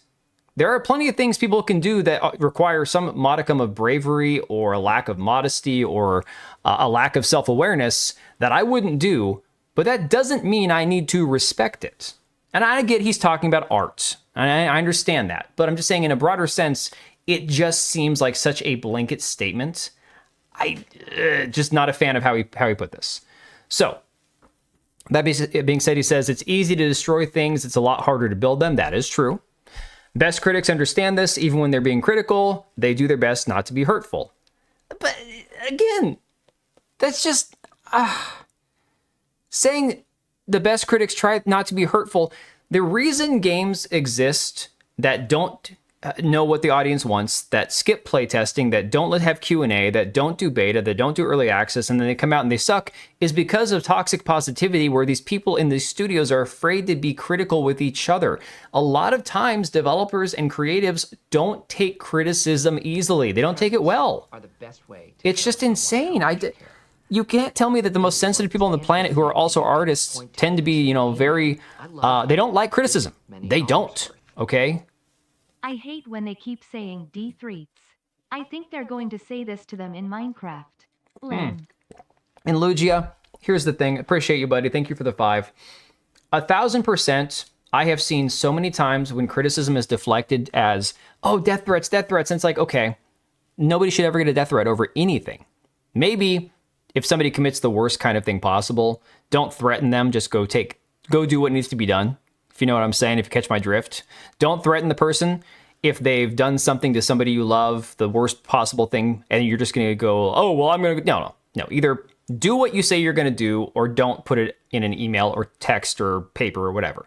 There are plenty of things people can do that require some modicum of bravery or a lack of modesty or a lack of self-awareness that I wouldn't do, but that doesn't mean I need to respect it. And I get he's talking about art, and I understand that, but I'm just saying in a broader sense, it just seems like such a blanket statement. I just not a fan of how he put this. So that being said, he says it's easy to destroy things. It's a lot harder to build them. That is true. Best critics understand this. Even when they're being critical, they do their best not to be hurtful. But again, that's just saying the best critics try not to be hurtful. The reason games exist that don't know what the audience wants, that skip playtesting, that don't have Q&A, that don't do beta, that don't do early access, and then they come out and they suck, is because of toxic positivity, where these people in these studios are afraid to be critical with each other. A lot of times, developers and creatives don't take criticism easily. They don't take it well. It's just insane. You can't tell me that the most sensitive people on the planet who are also artists tend to be, very, they don't like criticism. They don't, okay? I hate when they keep saying D3s. I think they're going to say this to them in Minecraft. Lame. And Lugia, here's the thing. Appreciate you, buddy. Thank you for the 5. 1000%, I have seen so many times when criticism is deflected as, oh, death threats. And it's like, okay, nobody should ever get a death threat over anything. Maybe if somebody commits the worst kind of thing possible, don't threaten them. Just go do what needs to be done. If you know what I'm saying, if you catch my drift. Don't threaten the person if they've done something to somebody you love, the worst possible thing, and you're just going to go, oh, well, I'm going to... No. Either do what you say you're going to do, or don't put it in an email or text or paper or whatever.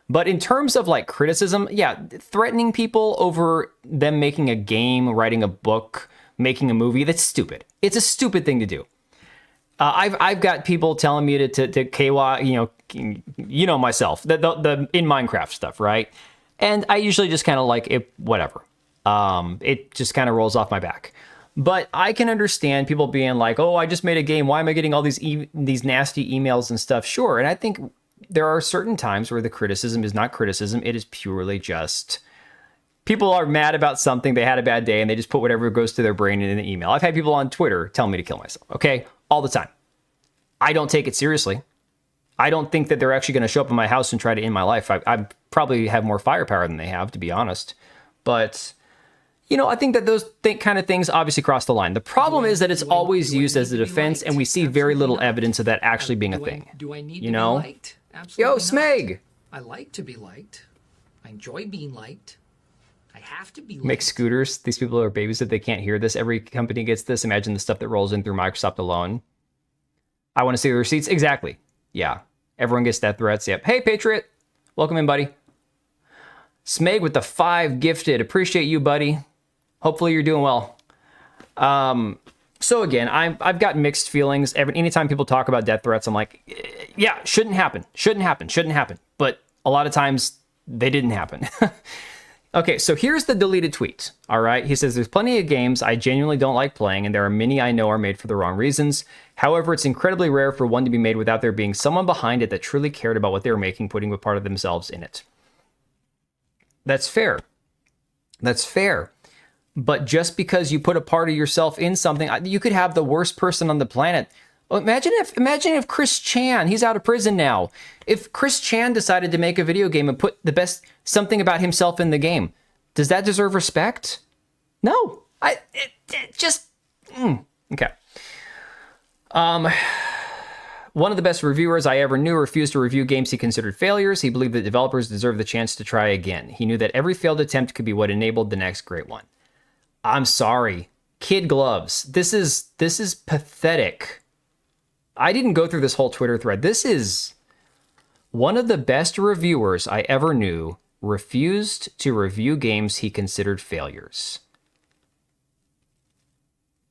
But in terms of like criticism, yeah, threatening people over them making a game, writing a book, making a movie, that's stupid. It's a stupid thing to do. I've got people telling me to KY, myself, the in Minecraft stuff, right? And I usually just kind of like it, whatever. It just kind of rolls off my back. But I can understand people being like, oh, I just made a game. Why am I getting all these nasty emails and stuff? Sure. And I think there are certain times where the criticism is not criticism. It is purely just people are mad about something. They had a bad day and they just put whatever goes to their brain in an email. I've had people on Twitter tell me to kill myself. Okay. All the time. I don't take it seriously. I don't think that they're actually going to show up in my house and try to end my life. I probably have more firepower than they have, to be honest. But, I think that those kind of things obviously cross the line. The problem is that it's always used as a defense, and we see very little evidence of that actually being a thing. Do I need to be liked? Absolutely Yo, Smeg! I like to be liked. I enjoy being liked. I have to be liked. Make scooters. These people are babies that they can't hear this. Every company gets this. Imagine the stuff that rolls in through Microsoft alone. I want to see the receipts. Exactly. Yeah. Everyone gets death threats. Yep. Hey, Patriot. Welcome in, buddy. Smeg with the 5 gifted. Appreciate you, buddy. Hopefully you're doing well. So again, I've got mixed feelings. Anytime people talk about death threats, I'm like, yeah, shouldn't happen. But a lot of times they didn't happen. Okay, so here's the deleted tweet, all right? He says, there's plenty of games I genuinely don't like playing, and there are many I know are made for the wrong reasons. However, it's incredibly rare for one to be made without there being someone behind it that truly cared about what they were making, putting a part of themselves in it. That's fair. But just because you put a part of yourself in something, you could have the worst person on the planet. Imagine if Chris Chan, he's out of prison now. If Chris Chan decided to make a video game and put something about himself in the game, does that deserve respect? No. Okay. One of the best reviewers I ever knew refused to review games he considered failures. He believed that developers deserve the chance to try again. He knew that every failed attempt could be what enabled the next great one. I'm sorry. Kid gloves. This is pathetic. I didn't go through this whole Twitter thread. This is one of the best reviewers I ever knew refused to review games he considered failures.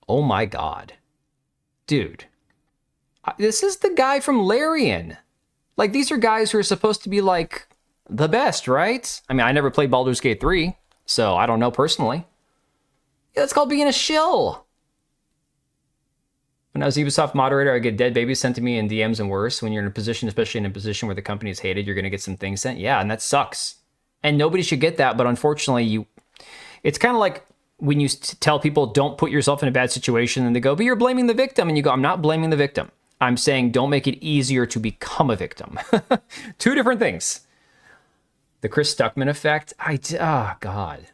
Oh my God. Dude. This is the guy from Larian. Like, these are guys who are supposed to be, like, the best, right? I mean, I never played Baldur's Gate 3, so I don't know personally. Yeah, that's called being a shill. When I was Ubisoft moderator, I get dead babies sent to me in DMs and worse. When you're in a position, especially in a position where the company is hated, you're going to get some things sent. Yeah, and that sucks. And nobody should get that, but unfortunately, it's kind of like when you tell people don't put yourself in a bad situation, and they go, but you're blaming the victim. And you go, I'm not blaming the victim. I'm saying don't make it easier to become a victim. Two different things. The Chris Stuckman effect. Oh, God.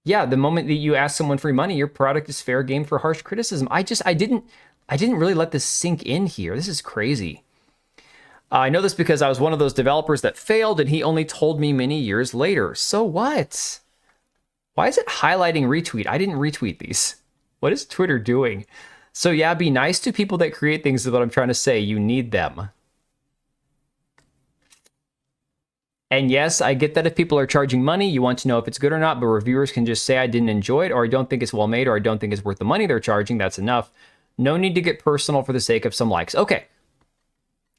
Yeah, the moment that you ask someone for money, your product is fair game for harsh criticism. I didn't really let this sink in here. This is crazy. I know this because I was one of those developers that failed, and he only told me many years later. So what? Why is it highlighting retweet? I didn't retweet these. What is Twitter doing? So yeah, be nice to people that create things is what I'm trying to say. You need them. And yes, I get that if people are charging money, you want to know if it's good or not, but reviewers can just say I didn't enjoy it, or I don't think it's well made, or I don't think it's worth the money they're charging. That's enough. No need to get personal for the sake of some likes. Okay.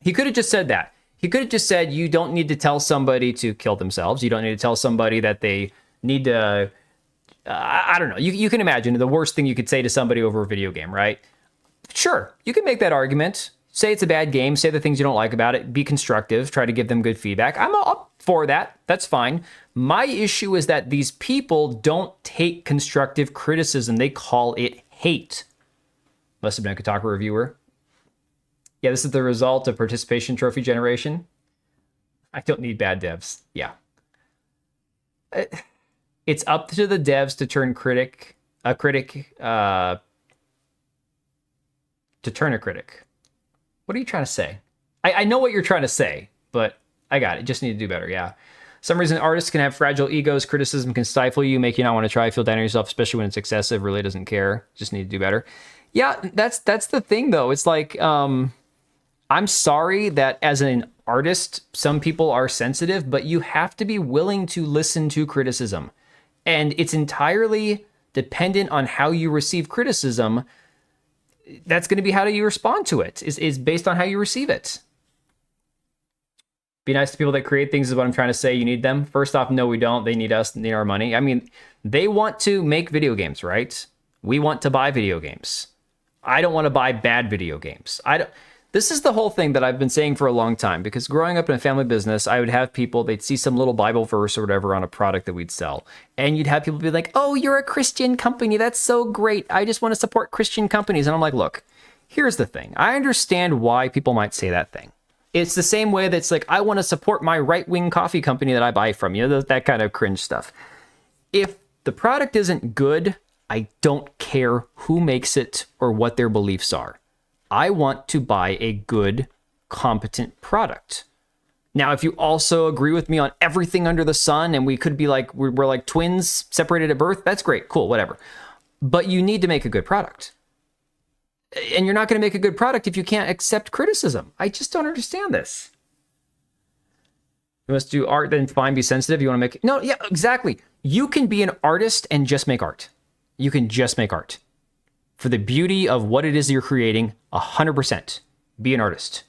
He could have just said that. He could have just said, you don't need to tell somebody to kill themselves. You don't need to tell somebody that they need to, I don't know. You can imagine the worst thing you could say to somebody over a video game, right? Sure, you can make that argument. Say it's a bad game. Say the things you don't like about it. Be constructive. Try to give them good feedback. I'm up for that. That's fine. My issue is that these people don't take constructive criticism. They call it hate. Must have been a Kotaku reviewer. Yeah, this is the result of participation trophy generation. I don't need bad devs. Yeah. It's up to the devs to turn a critic. What are you trying to say? I know what you're trying to say, but I got it. Just need to do better. Yeah. Some reason artists can have fragile egos. Criticism can stifle you, make you not want to try, feel down on yourself, especially when it's excessive. Really doesn't care. Just need to do better. Yeah, that's the thing though. It's like, I'm sorry that as an artist, some people are sensitive, but you have to be willing to listen to criticism. And it's entirely dependent on how you receive criticism. That's going to be how do you respond to it is based on how you receive it. Be nice to people that create things is what I'm trying to say. You need them. First off, no, we don't. They need us, need our money. I mean, they want to make video games, right? We want to buy video games. I don't want to buy bad video games. This is the whole thing that I've been saying for a long time, because growing up in a family business, I would have people, they'd see some little Bible verse or whatever on a product that we'd sell. And you'd have people be like, oh, you're a Christian company. That's so great. I just want to support Christian companies. And I'm like, look, here's the thing. I understand why people might say that thing. It's the same way that's like, I want to support my right-wing coffee company that I buy from. You know, that kind of cringe stuff. If the product isn't good, I don't care who makes it or what their beliefs are. I want to buy a good, competent product. Now, if you also agree with me on everything under the sun and we could be like, we're like twins separated at birth, that's great, cool, whatever. But you need to make a good product. And you're not going to make a good product if you can't accept criticism. I just don't understand this. You must do art, then fine, be sensitive. You want to make... No, yeah, exactly. You can be an artist and just make art. You can just make art. For the beauty of what it is you're creating, 100%. Be an artist,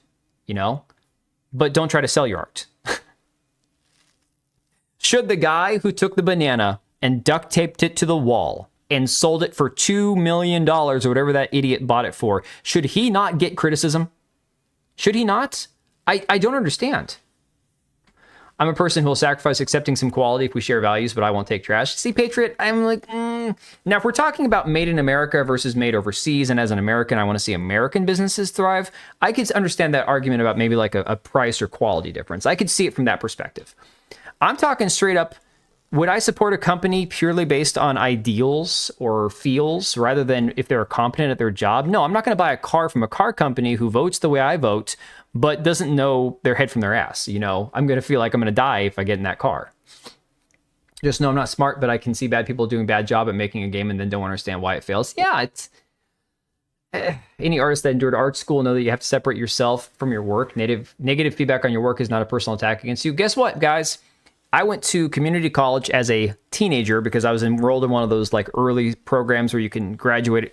you know? But don't try to sell your art. Should the guy who took the banana and duct taped it to the wall and sold it for $2 million or whatever that idiot bought it for, should he not get criticism? Should he not? I don't understand. I'm a person who will sacrifice accepting some quality if we share values, but I won't take trash. See, Patriot, I'm like, Now, if we're talking about made in America versus made overseas, and as an American, I want to see American businesses thrive, I could understand that argument about maybe like a price or quality difference. I could see it from that perspective. I'm talking straight up, would I support a company purely based on ideals or feels rather than if they're competent at their job? No, I'm not going to buy a car from a car company who votes the way I vote, but doesn't know their head from their ass. You know, I'm going to feel like I'm going to die if I get in that car. Just know I'm not smart, but I can see bad people doing a bad job at making a game and then don't understand why it fails. Yeah, it's... Any artist that endured art school know that you have to separate yourself from your work. Negative feedback on your work is not a personal attack against you. Guess what, guys? I went to community college as a teenager because I was enrolled in one of those like early programs where you can graduate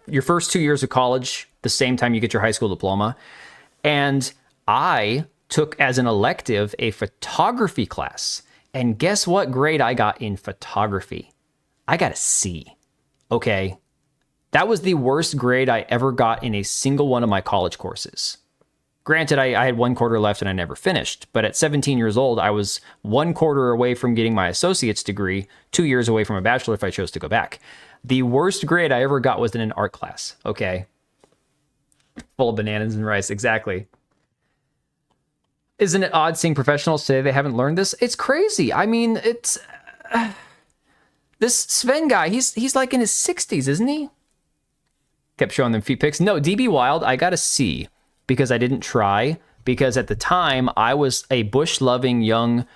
your first 2 years of college the same time you get your high school diploma. And I took as an elective a photography class. And guess what grade I got in photography? I got a C. Okay. That was the worst grade I ever got in a single one of my college courses. Granted, I had 1 quarter left and I never finished, but at 17 years old, I was 1 quarter away from getting my associate's degree, 2 years away from a bachelor if I chose to go back. The worst grade I ever got was in an art class. Okay. Full of bananas and rice, exactly. Isn't it odd seeing professionals say they haven't learned this? It's crazy. I mean, it's... this Sven guy, he's like in his 60s, isn't he? Kept showing them feet pics. No, DB Wild, I got a C because I didn't try. Because at the time, I was a Bush-loving young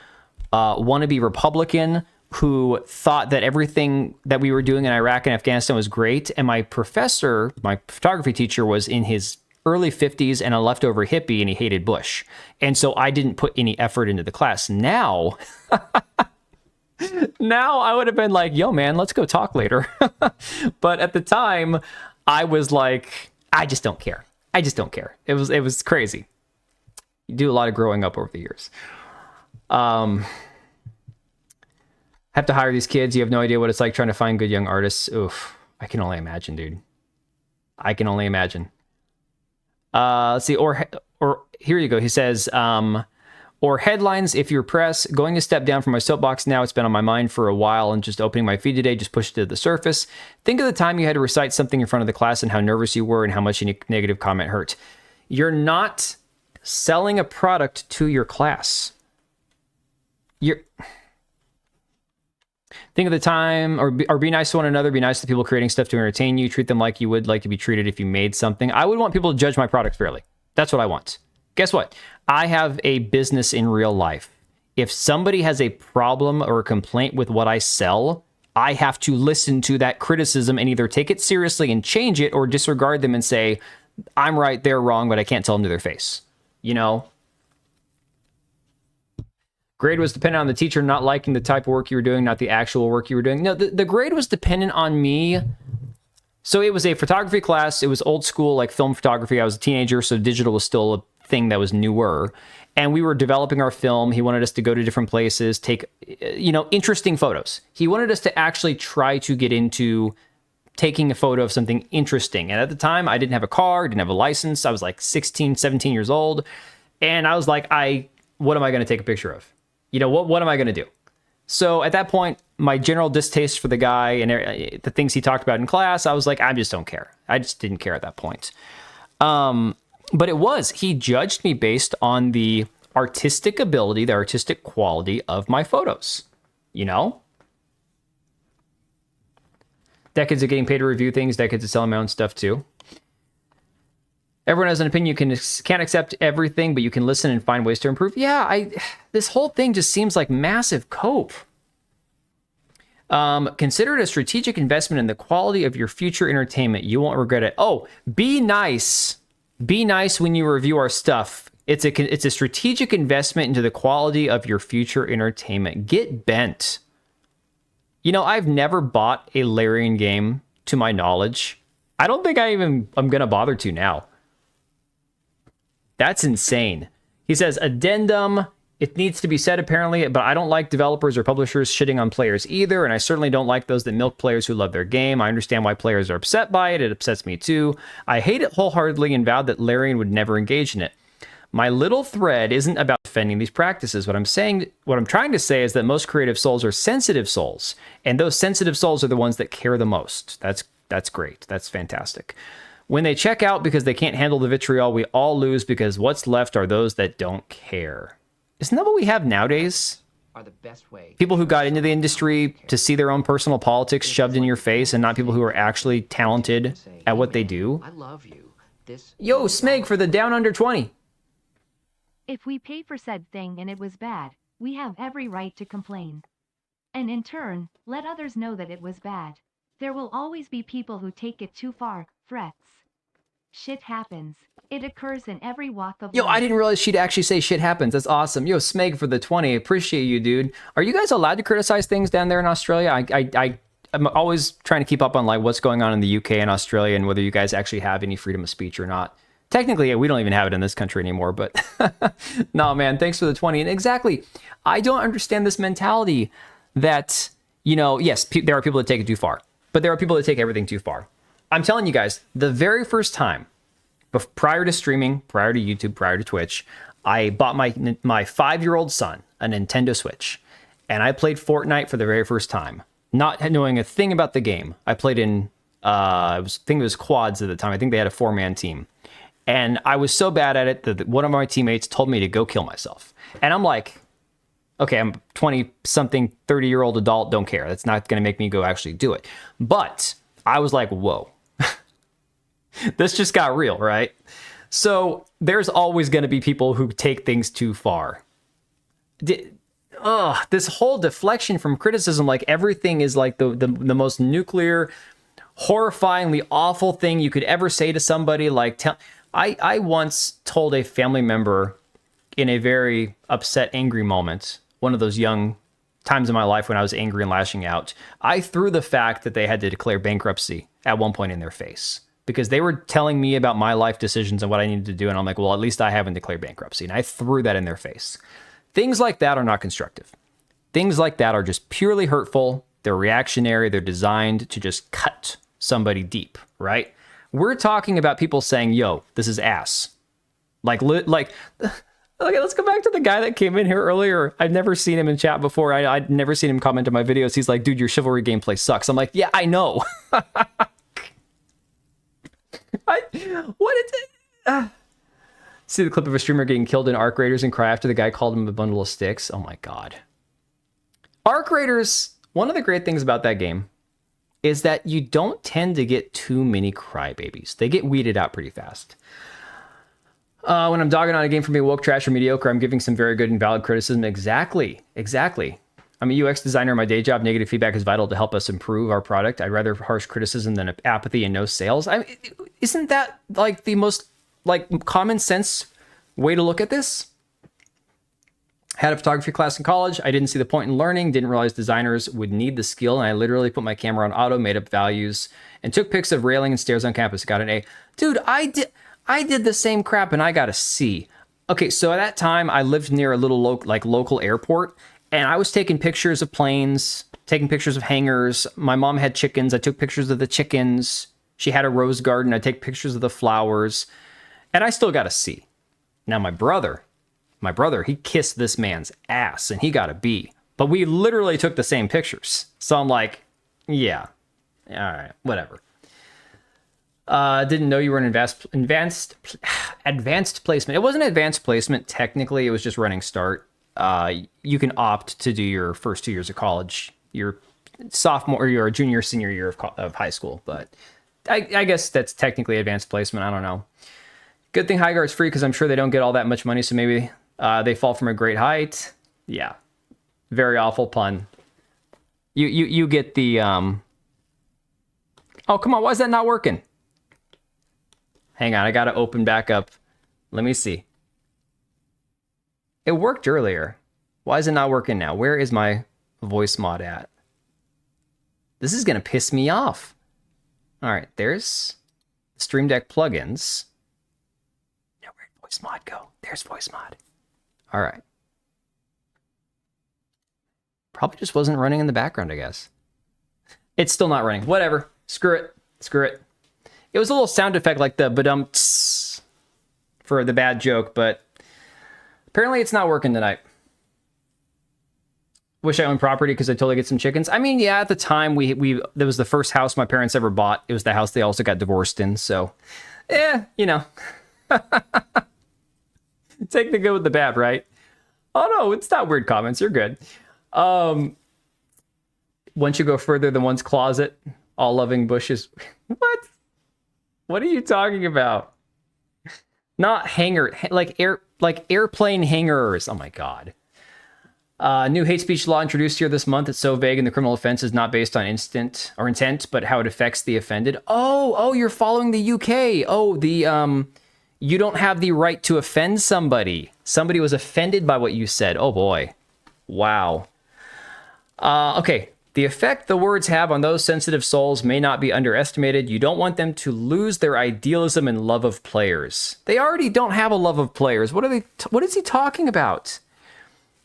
wannabe Republican who thought that everything that we were doing in Iraq and Afghanistan was great. And my professor, my photography teacher, was in his early 50s and a leftover hippie, and he hated Bush. And so I didn't put any effort into the class. Now, now I would have been like, yo, man, let's go talk later. But at the time, I was like, I just don't care. I just don't care. It was crazy. You do a lot of growing up over the years. Have to hire these kids. You have no idea what it's like trying to find good young artists. Oof. I can only imagine, dude. I can only imagine. Let's see. Or here you go. He says, or headlines, if you're press, going a step down from my soapbox now. It's been on my mind for a while, and just opening my feed today just pushed it to the surface. Think of the time you had to recite something in front of the class and how nervous you were and how much any negative comment hurt. You're not selling a product to your class. Think of the time, or be nice to one another, be nice to people creating stuff to entertain you, treat them like you would like to be treated if you made something. I would want people to judge my product fairly. That's what I want. Guess what? I have a business in real life. If somebody has a problem or a complaint with what I sell, I have to listen to that criticism and either take it seriously and change it or disregard them and say, I'm right, they're wrong, but I can't tell them to their face. You know? Grade was dependent on the teacher not liking the type of work you were doing, not the actual work you were doing. No, the grade was dependent on me. So it was a photography class. It was old school, like film photography. I was a teenager, so digital was still a thing that was newer. And we were developing our film. He wanted us to go to different places, take, interesting photos. He wanted us to actually try to get into taking a photo of something interesting. And at the time, I didn't have a car, didn't have a license. I was like 16, 17 years old. And I was like, what am I going to take a picture of? What am I going to do? So at that point, my general distaste for the guy and the things he talked about in class, I was like, I just don't care. I just didn't care at that point. But he judged me based on the artistic ability, the artistic quality of my photos, Decades of getting paid to review things, decades of selling my own stuff too. Everyone has an opinion. You can't accept everything, but you can listen and find ways to improve. Yeah, this whole thing just seems like massive cope. Consider it a strategic investment in the quality of your future entertainment. You won't regret it. Oh, be nice. Be nice when you review our stuff. It's a strategic investment into the quality of your future entertainment. Get bent. I've never bought a Larian game to my knowledge. I don't think I'm going to bother to now. That's insane. He says, addendum, it needs to be said apparently, but I don't like developers or publishers shitting on players either, and I certainly don't like those that milk players who love their game. I understand why players are upset by it. It upsets me too. I hate it wholeheartedly and vowed that Larian would never engage in it. My little thread isn't about defending these practices. What I'm trying to say is that most creative souls are sensitive souls, and those sensitive souls are the ones that care the most. That's great. That's fantastic. When they check out because they can't handle the vitriol, we all lose because what's left are those that don't care. Isn't that what we have nowadays? Are the best way. People who got into the industry to see their own personal politics shoved in your face and not people who are actually talented at what they do. I love you. Yo, Smeg for the down under 20. If we pay for said thing and it was bad, we have every right to complain. And in turn, let others know that it was bad. There will always be people who take it too far, threats. Shit happens. It occurs in every walk of life. Yo, I didn't realize she'd actually say shit happens. That's awesome. Yo, Smeg for the 20. Appreciate you, dude. Are you guys allowed to criticize things down there in Australia? I'm always trying to keep up on like what's going on in the UK and Australia and whether you guys actually have any freedom of speech or not. Technically, we don't even have it in this country anymore, but no, man, thanks for the 20. And exactly, I don't understand this mentality that, yes, there are people that take it too far, but there are people that take everything too far. I'm telling you guys, the very first time, prior to streaming, prior to YouTube, prior to Twitch, I bought my 5-year-old son a Nintendo Switch, and I played Fortnite for the very first time, not knowing a thing about the game. I played in, I think it was quads at the time. I think they had a 4-man team. And I was so bad at it that one of my teammates told me to go kill myself. And I'm like, okay, I'm 20-something, 30-year-old adult, don't care. That's not going to make me go actually do it. But I was like, whoa. This just got real, right? So there's always going to be people who take things too far. This whole deflection from criticism, like everything is like the most nuclear, horrifyingly awful thing you could ever say to somebody. Like, I once told a family member in a very upset, angry moment, one of those young times in my life when I was angry and lashing out, I threw the fact that they had to declare bankruptcy at one point in their face because they were telling me about my life decisions and what I needed to do. And I'm like, well, at least I haven't declared bankruptcy. And I threw that in their face. Things like that are not constructive. Things like that are just purely hurtful. They're reactionary. They're designed to just cut somebody deep, right? We're talking about people saying, yo, this is ass. Okay, let's go back to the guy that came in here earlier. I'd never seen him in chat before. I'd never seen him comment on my videos. He's like, dude, your chivalry gameplay sucks. I'm like, yeah, I know. See the clip of a streamer getting killed in Arc Raiders and cry after the guy called him a bundle of sticks? Oh my God. Arc Raiders, one of the great things about that game is that you don't tend to get too many crybabies. They get weeded out pretty fast. When I'm dogging on a game for being woke, trash, or mediocre, I'm giving some very good and valid criticism. Exactly. I'm a UX designer in my day job. Negative feedback is vital to help us improve our product. I'd rather harsh criticism than apathy and no sales. Isn't that like the most common sense way to look at this? Had a photography class in college. I didn't see the point in learning. Didn't realize designers would need the skill. And I literally put my camera on auto, made up values, and took pics of railing and stairs on campus. Got an A. Dude, I did the same crap and I got a C. Okay, so at that time, I lived near a little local airport, and I was taking pictures of planes, taking pictures of hangars. My mom had chickens. I took pictures of the chickens. She had a rose garden. I take pictures of the flowers, and I still got a C. Now my brother, he kissed this man's ass, and he got a B. But we literally took the same pictures. So I'm like, yeah, all right, whatever. Didn't know you were an advanced placement. It wasn't advanced placement technically. It was just running start. You can opt to do your first 2 years of college, your sophomore or your junior, senior year of high school. But I guess that's technically advanced placement. I don't know. Good thing Highguard's free because I'm sure they don't get all that much money. So maybe they fall from a great height. Yeah, very awful pun. You get the Oh, come on! Why is that not working? Hang on, I gotta open back up. Let me see. It worked earlier. Why is it not working now? Where is my voice mod at? This is gonna piss me off. All right, there's Stream Deck plugins. Now where'd voice mod go? There's voice mod. All right. Probably just wasn't running in the background, I guess. It's still not running. Whatever. Screw it. It was a little sound effect like the ba-dum-tss for the bad joke, but apparently it's not working tonight. Wish I owned property because I totally get some chickens. I mean, yeah, at the time that was the first house my parents ever bought. It was the house they also got divorced in, so you know. Take the good with the bad, right? Oh no, it's not weird comments. You're good. Once you go further than one's closet, all loving bushes. What? What are you talking about? Not hanger, like airplane hangers. Oh my God. New hate speech law introduced here this month. It's so vague, and the criminal offense is not based on intent, but how it affects the offended. Oh, you're following the UK. Oh, you don't have the right to offend somebody. Somebody was offended by what you said. Oh boy. Wow. Okay. The effect the words have on those sensitive souls may not be underestimated. You don't want them to lose their idealism and love of players. They already don't have a love of players. What is he talking about?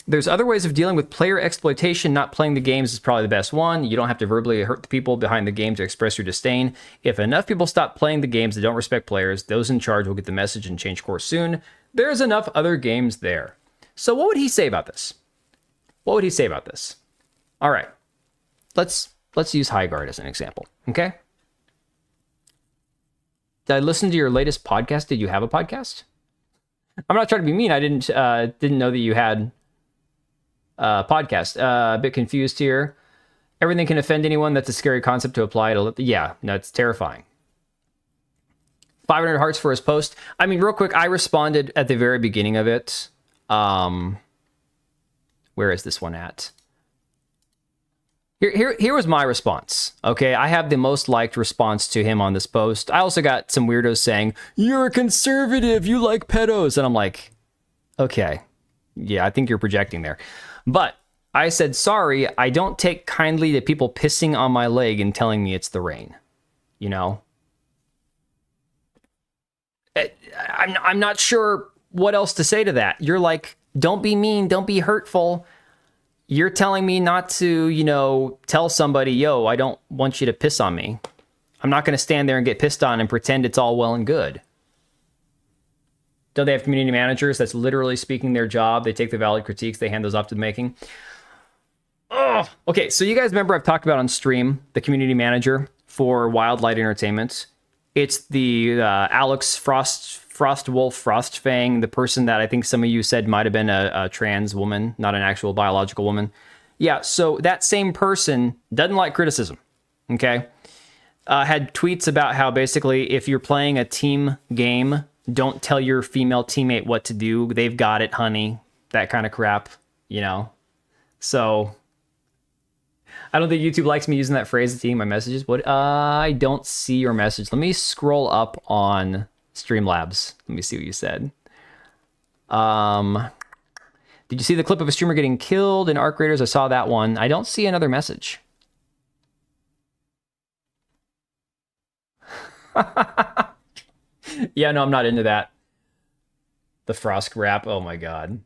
There's other ways of dealing with player exploitation. Not playing the games is probably the best one. You don't have to verbally hurt the people behind the game to express your disdain. If enough people stop playing the games that don't respect players, those in charge will get the message and change course soon. There's enough other games there. So what would he say about this? All right. Let's use Highguard as an example, okay? Did I listen to your latest podcast? Did you have a podcast? I'm not trying to be mean. I didn't know that you had a podcast. A bit confused here. Everything can offend anyone. That's a scary concept to apply to. Yeah, no, it's terrifying. 500 hearts for his post. I mean, real quick, I responded at the very beginning of it. Where is this one at? Here was my response. Okay, I have the most liked response to him on this post. I also got some weirdos saying, "You're a conservative, you like pedos," and I'm like, okay, yeah, I think you're projecting there. But I said, sorry, I don't take kindly to people pissing on my leg and telling me it's the rain. You know, I'm not sure what else to say to that. You're like, don't be mean, don't be hurtful. You're telling me not to, you know, tell somebody, yo, I don't want you to piss on me. I'm not going to stand there and get pissed on and pretend it's all well and good. Don't they have community managers? That's literally speaking their job. They take the valid critiques, they hand those off to the making. Oh, okay, so you guys remember I've talked about on stream the community manager for Wildlight Entertainment. It's the Alex Frostfang, the person that I think some of you said might have been a trans woman, not an actual biological woman. Yeah, so that same person doesn't like criticism, okay? Had tweets about how basically if you're playing a team game, don't tell your female teammate what to do. They've got it, honey. That kind of crap, you know? So I don't think YouTube likes me using that phrase in my messages. What? I don't see your message. Let me scroll up on Streamlabs. Let me see what you said. Did you see the clip of a streamer getting killed in Arc Raiders? I saw that one. I don't see another message. Yeah, no, I'm not into that. The Frost rap. Oh my god.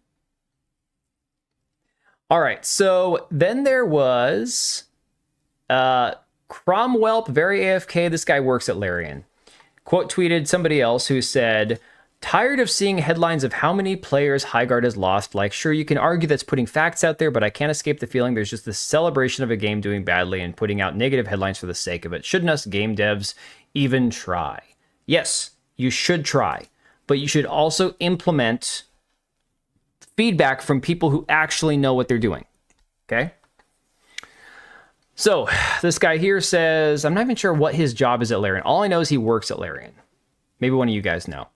All right, so then there was Cromwelp, very AFK. This guy works at Larian. Quote tweeted somebody else who said, tired of seeing headlines of how many players Highguard has lost. Like, sure, you can argue that's putting facts out there, but I can't escape the feeling there's just this celebration of a game doing badly and putting out negative headlines for the sake of it. Shouldn't us game devs even try? Yes, you should try, but you should also implement feedback from people who actually know what they're doing. Okay? So this guy here says, I'm not even sure what his job is at Larian. All I know is he works at Larian. Maybe one of you guys know.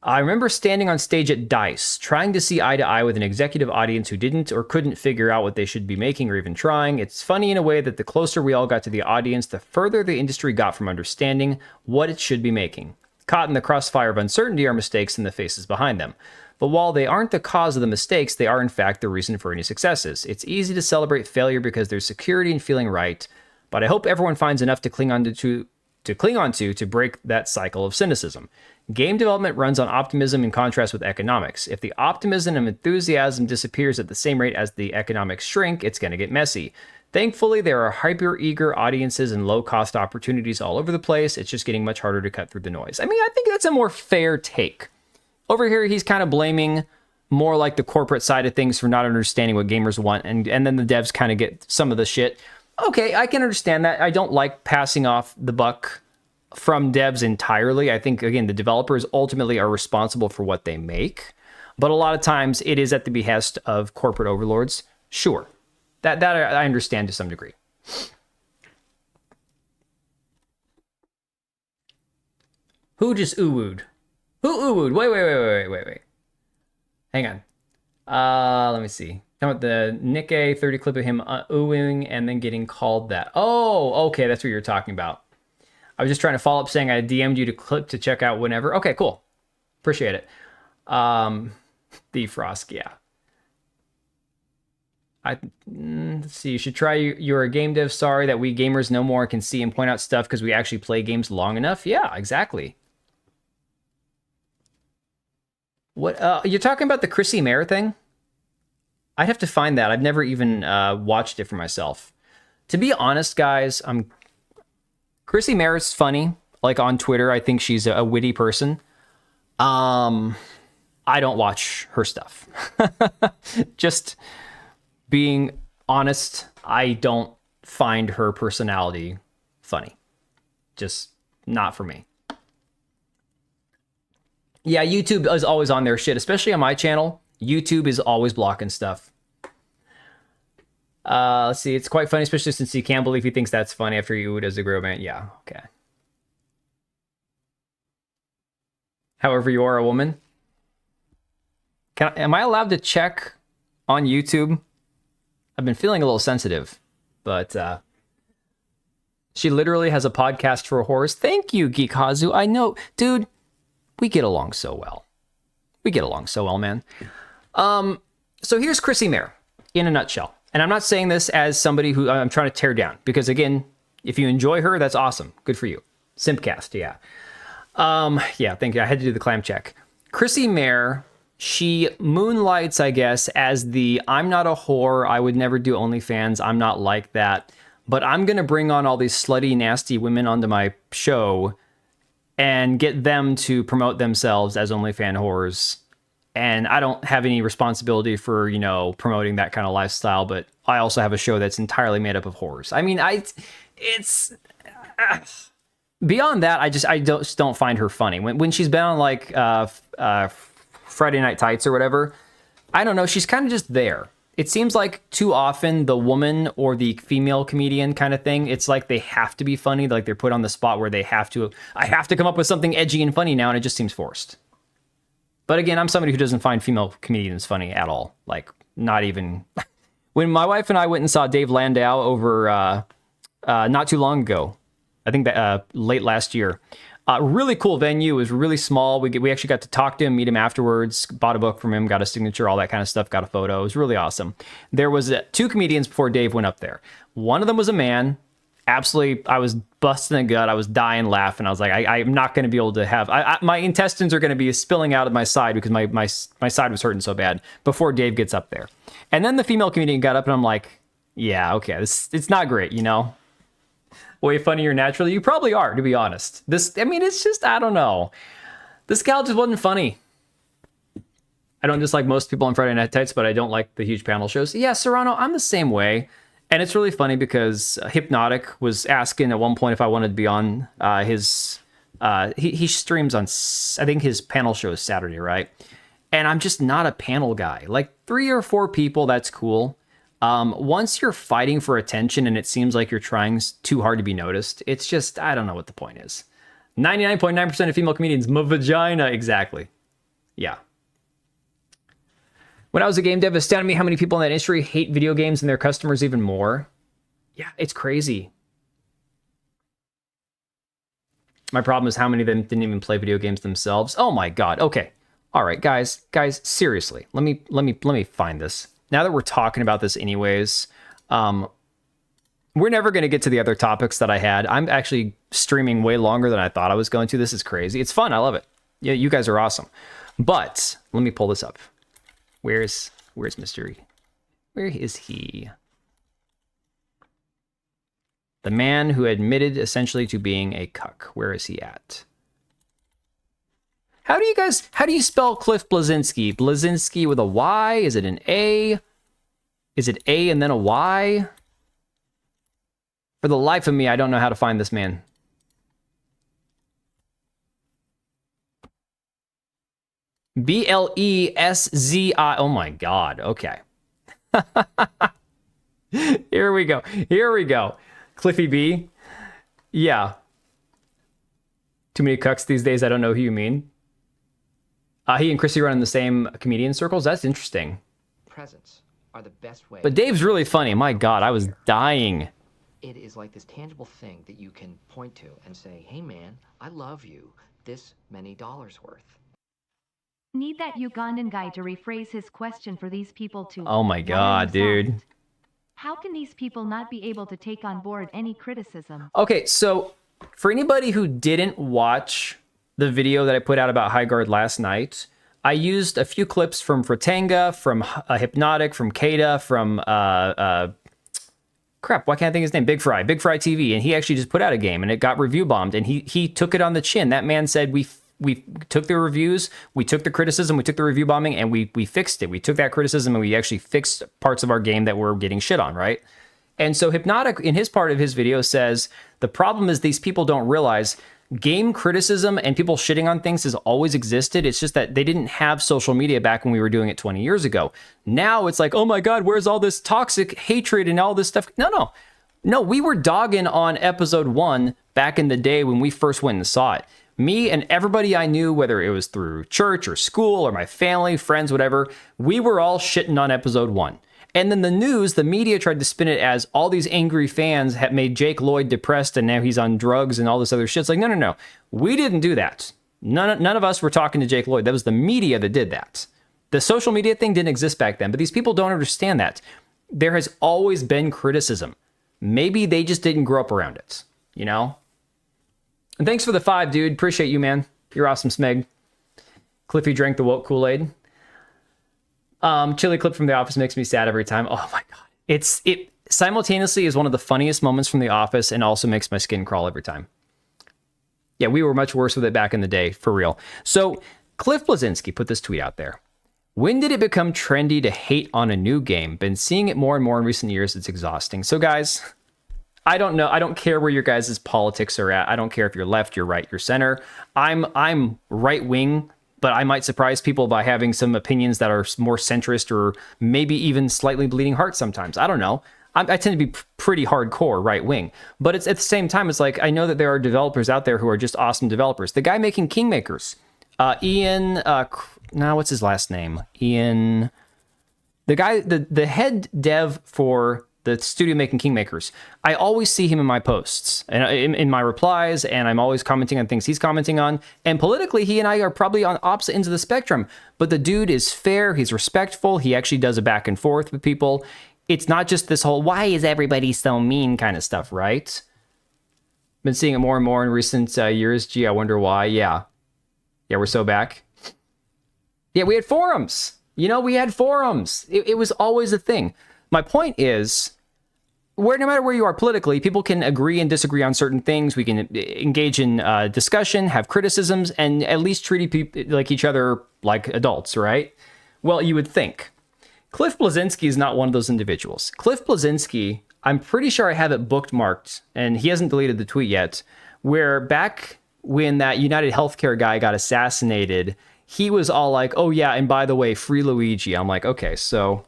I remember standing on stage at DICE, trying to see eye to eye with an executive audience who didn't or couldn't figure out what they should be making or even trying. It's funny in a way that the closer we all got to the audience, the further the industry got from understanding what it should be making. Caught in the crossfire of uncertainty are mistakes and the faces behind them. But while they aren't the cause of the mistakes, they are in fact the reason for any successes. It's easy to celebrate failure because there's security in feeling right, but I hope everyone finds enough to cling on to break that cycle of cynicism. Game development runs on optimism in contrast with economics. If the optimism and enthusiasm disappears at the same rate as the economics shrink, it's going to get messy. Thankfully, there are hyper-eager audiences and low-cost opportunities all over the place. It's just getting much harder to cut through the noise. I mean, I think that's a more fair take. Over here, he's kind of blaming more like the corporate side of things for not understanding what gamers want, and then the devs kind of get some of the shit. Okay, I can understand that. I don't like passing off the buck from devs entirely. I think, again, the developers ultimately are responsible for what they make, but a lot of times it is at the behest of corporate overlords. Sure, that I understand to some degree. Who just ooh-wooed? Who ooh-wooed? Wait. Hang on. Let me see. Talking about the Nick A 30 clip of him oohing and then getting called that. Oh, okay, that's what you're talking about. I was just trying to follow up saying I DM'd you to clip to check out whenever. Okay, cool. Appreciate it. The Frost, yeah. Let's see, you should try you're a game dev. Sorry that we gamers know more and can see and point out stuff because we actually play games long enough. Yeah, exactly. What, you're talking about the Chrissy Mare thing? I'd have to find that. I've never even watched it for myself. To be honest, guys, Chrissy Mare is funny. Like on Twitter, I think she's a witty person. I don't watch her stuff. Just being honest, I don't find her personality funny. Just not for me. Yeah, YouTube is always on their shit, especially on my channel. YouTube is always blocking stuff. Let's see, it's quite funny, especially since he can't believe he thinks that's funny after you as a grow man. Yeah, okay. However, you are a woman. Am I allowed to check on YouTube? I've been feeling a little sensitive. But she literally has a podcast for horrors. Thank you, Geekhazu. I know, dude, we get along so well. We get along so well, man. So here's Chrissy Mayer in a nutshell. And I'm not saying this as somebody who I'm trying to tear down, because again, if you enjoy her, that's awesome. Good for you. Simpcast, yeah. Yeah, thank you. I had to do the clam check. Chrissy Mayer, she moonlights, I guess, as the I'm not a whore, I would never do OnlyFans, I'm not like that, but I'm going to bring on all these slutty, nasty women onto my show and get them to promote themselves as OnlyFans whores. And I don't have any responsibility for, you know, promoting that kind of lifestyle, but I also have a show that's entirely made up of whores. I mean, it's beyond that. I just don't find her funny. When she's been on like Friday Night Tights or whatever, I don't know. She's kind of just there. It seems like too often the woman or the female comedian kind of thing, it's like they have to be funny. Like they're put on the spot where I have to come up with something edgy and funny now, and it just seems forced. But again, I'm somebody who doesn't find female comedians funny at all. Like, not even. When my wife and I went and saw Dave Landau over not too long ago, I think that late last year, really cool venue. It was really small. We actually got to talk to him, meet him afterwards, bought a book from him, got a signature, all that kind of stuff, got a photo. It was really awesome. There was 2 comedians before Dave went up there. One of them was a man. Absolutely, I was busting a gut. I was dying laughing. I was like, I'm not going to be able to have... my intestines are going to be spilling out of my side because my side was hurting so bad before Dave gets up there. And then the female comedian got up and I'm like, yeah, okay, it's not great, you know? Way funnier naturally. You probably are, to be honest. It's just, I don't know. This gal just wasn't funny. I don't dislike most people on Friday Night Tights, but I don't like the huge panel shows. Yeah, Serrano, I'm the same way. And it's really funny because Hypnotic was asking at one point if I wanted to be on his... he streams on, I think his panel show is Saturday, right? And I'm just not a panel guy. Like 3 or 4 people, that's cool. Once you're fighting for attention and it seems like you're trying too hard to be noticed, it's just, I don't know what the point is. 99.9% of female comedians, my vagina, exactly. Yeah. When I was a game dev, it astounded me how many people in that industry hate video games and their customers even more. Yeah, it's crazy. My problem is how many of them didn't even play video games themselves. Oh my god. Okay. All right, guys, seriously. Let me find this. Now that we're talking about this anyways, we're never going to get to the other topics that I had. I'm actually streaming way longer than I thought I was going to. This is crazy. It's fun. I love it. Yeah, you guys are awesome. But let me pull this up. Where's Mystery? Where is he? The man who admitted essentially to being a cuck. Where is he at? How do you spell Cliff Blazinski? Blazinski with a Y? Is it an A? Is it A and then a Y? For the life of me, I don't know how to find this man. Bleszi. Oh my god. Okay. Here we go. Cliffy B. Yeah. Too many cucks these days. I don't know who you mean. He and Chrissy run in the same comedian circles. That's interesting. Presents are the best way. But Dave's really funny. My god, I was dying. It is like this tangible thing that you can point to and say, hey man, I love you. This many dollars worth. Need that Ugandan guy to rephrase his question for these people to... Oh my god, dude. How can these people not be able to take on board any criticism? Okay, so for anybody who didn't watch the video that I put out about Highguard last night, I used a few clips from Fratanga, from Hypnotic, from Kada, from crap, why can't I think his name? Big Fry TV, and he actually just put out a game and it got review bombed, and he took it on the chin. That man said we took the reviews, we took the criticism, we took the review bombing, and we fixed it. We took that criticism and we actually fixed parts of our game that were getting shit on, right? And so Hypnotic, in his part of his video, says the problem is these people don't realize game criticism and people shitting on things has always existed. It's just that they didn't have social media back when we were doing it 20 years ago. Now it's like, oh my God, where's all this toxic hatred and all this stuff? No, we were dogging on episode 1 back in the day when we first went and saw it. Me and everybody I knew, whether it was through church or school or my family, friends, whatever, we were all shitting on episode 1. And then the news, the media tried to spin it as all these angry fans had made Jake Lloyd depressed and now he's on drugs and all this other shit. It's like, no. We didn't do that. None of us were talking to Jake Lloyd. That was the media that did that. The social media thing didn't exist back then, but these people don't understand that. There has always been criticism. Maybe they just didn't grow up around it, you know? And thanks for the 5, dude. Appreciate you, man. You're awesome, Smeg. Cliffy drank the woke Kool-Aid. Chili clip from The Office makes me sad every time. Oh my God. It simultaneously is one of the funniest moments from The Office and also makes my skin crawl every time. Yeah, we were much worse with it back in the day, for real. So Cliff Blazinski put this tweet out there. When did it become trendy to hate on a new game? Been seeing it more and more in recent years. It's exhausting. So guys, I don't know. I don't care where your guys' politics are at. I don't care if you're left, you're right, you're center. I'm right wing, but I might surprise people by having some opinions that are more centrist or maybe even slightly bleeding heart sometimes. I don't know. I tend to be pretty hardcore right wing, but it's at the same time, it's like, I know that there are developers out there who are just awesome developers. The guy making Kingmakers, Ian, what's his last name? Ian, the guy, the head dev for the studio making Kingmakers. I always see him in my posts and in my replies, and I'm always commenting on things he's commenting on. And politically, he and I are probably on opposite ends of the spectrum, but the dude is fair. He's respectful. He actually does a back and forth with people. It's not just this whole, why is everybody so mean kind of stuff, right? Been seeing it more and more in recent years. Gee, I wonder why. Yeah, we're so back. Yeah, we had forums. You know, we had forums. It was always a thing. My point is, no matter where you are politically, people can agree and disagree on certain things. We can engage in discussion, have criticisms, and at least treat people like each other like adults, right? Well, you would think. Cliff Blazinski is not one of those individuals. Cliff Blazinski, I'm pretty sure I have it bookmarked, and he hasn't deleted the tweet yet, where back when that United Healthcare guy got assassinated, he was all like, oh yeah, and by the way, free Luigi. I'm like, okay, so